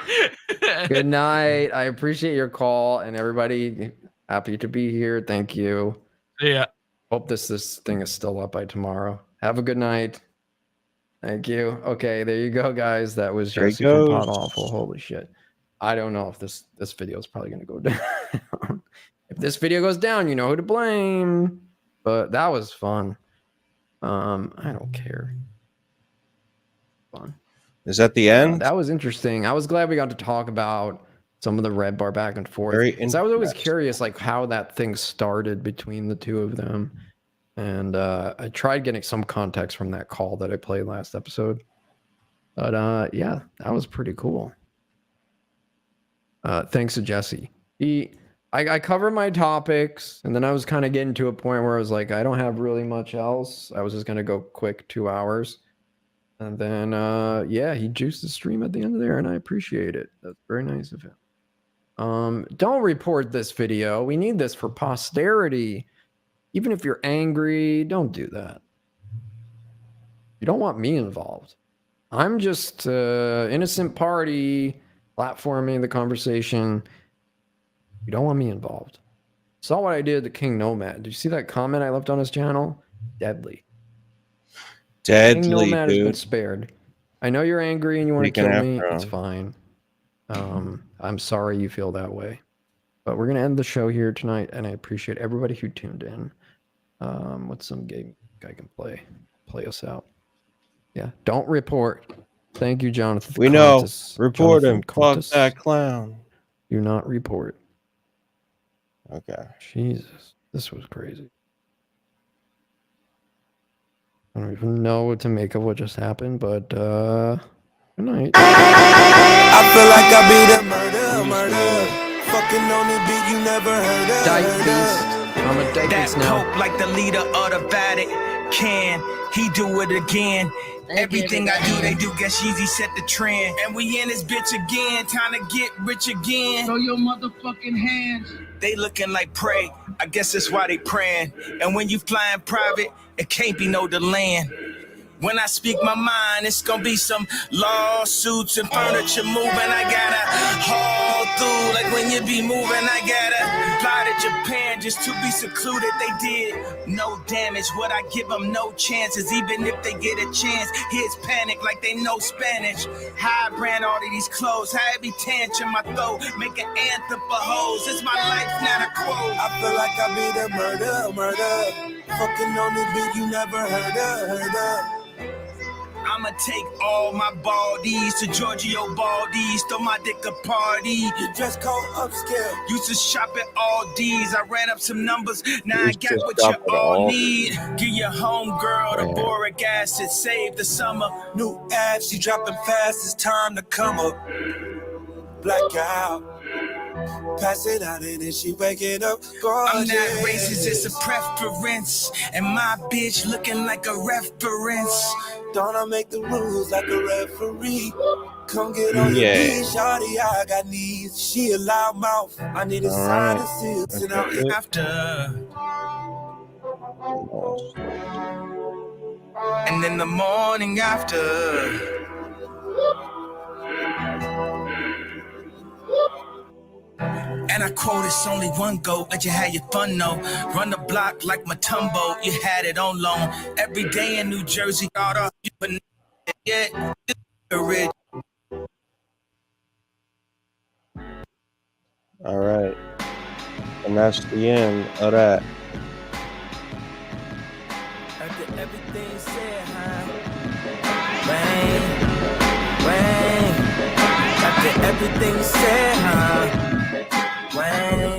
Good night. I appreciate your call, and everybody, happy to be here. Thank you. Yeah. Hope this thing is still up by tomorrow. Have a good night. Thank you. Okay, there you go, guys. That was There he Jesse from Pod goes. Awful. Holy shit. I don't know if this video is probably gonna go down. If this video goes down, you know who to blame. But that was fun. I don't care. Fun. Is that the end? That was interesting. I was glad we got to talk about some of the red bar back and forth. Very 'Cause I was always interesting. curious, like how that thing started between the two of them. And I tried getting some context from that call that I played last episode. But yeah, that was pretty cool. Thanks to Jesse. I covered my topics, and then I was kind of getting to a point where I was like, I don't have really much else. I was just gonna go quick 2 hours. And then yeah, he juiced the stream at the end of there, and I appreciate it. That's very nice of him. Don't report this video. We need this for posterity. Even if you're angry, don't do that. You don't want me involved. I'm just innocent party platforming the conversation. You don't want me involved. Saw what I did to King Nomad. Did you see that comment I left on his channel? Deadly. King Deadly, Nomad has been dude. spared. I know you're angry and you want to Taken kill me. after It's him. fine. I'm sorry you feel that way. But we're gonna end the show here tonight, and I appreciate everybody who tuned in. What's some game I can play us out? Yeah, don't report. Thank you, Jonathan. We know. Contis. Report Jonathan him. Fuck Contis. that clown. Do not report. Okay. Jesus, this was crazy. I don't even know what to make of what just happened, but good night. I feel like I be the murder. Fucking on the beat you never heard of. Dyke Beast. I'm a Dyke That Beast now. Pope like the leader of the Vatican. He do it again. Everything I do, they do. Guess Yeezy set the trend. And we in this bitch again, time to get rich again. Throw your motherfucking hands. They looking like prey. I guess that's why they praying. And when you flying private, it can't be no delaying. When I speak my mind, it's gonna be some lawsuits and furniture moving. I gotta haul through like when you be moving. I gotta fly to Japan just to be secluded. They did no damage. Would I give them no chances? Even if they get a chance, here's panic like they know Spanish. How I brand all of these clothes, how it be tantrum my throat, make an anthem for hoes. It's my life, not a quote. I feel like I be the murder. Fucking on the beat you never heard of. I'ma take all my baldies to Giorgio Baldi's, throw my dick a party. Your dress code upscale. Used to shop at Aldi's. I ran up some numbers. Now I got what you all need. Give your home girl the boric acid. Save the summer. New abs, she dropping fast. It's time to come up. Blackout. Passing out and then she waking up. I'm not racist, it's a preference. And my bitch looking like a reference. Don't I make the rules like a referee? Come get on your knees, shawty, I got needs. She a loud mouth. I need a sign and seals. And I'm after. And in the morning after. And I quote, it's only one goat, let you have your fun though. Run the block like Matumbo, you had it on loan. Every day in New Jersey, got off you, but yet, rich. All right. And that's the end of that. After everything said, huh? Rain. After everything said, huh?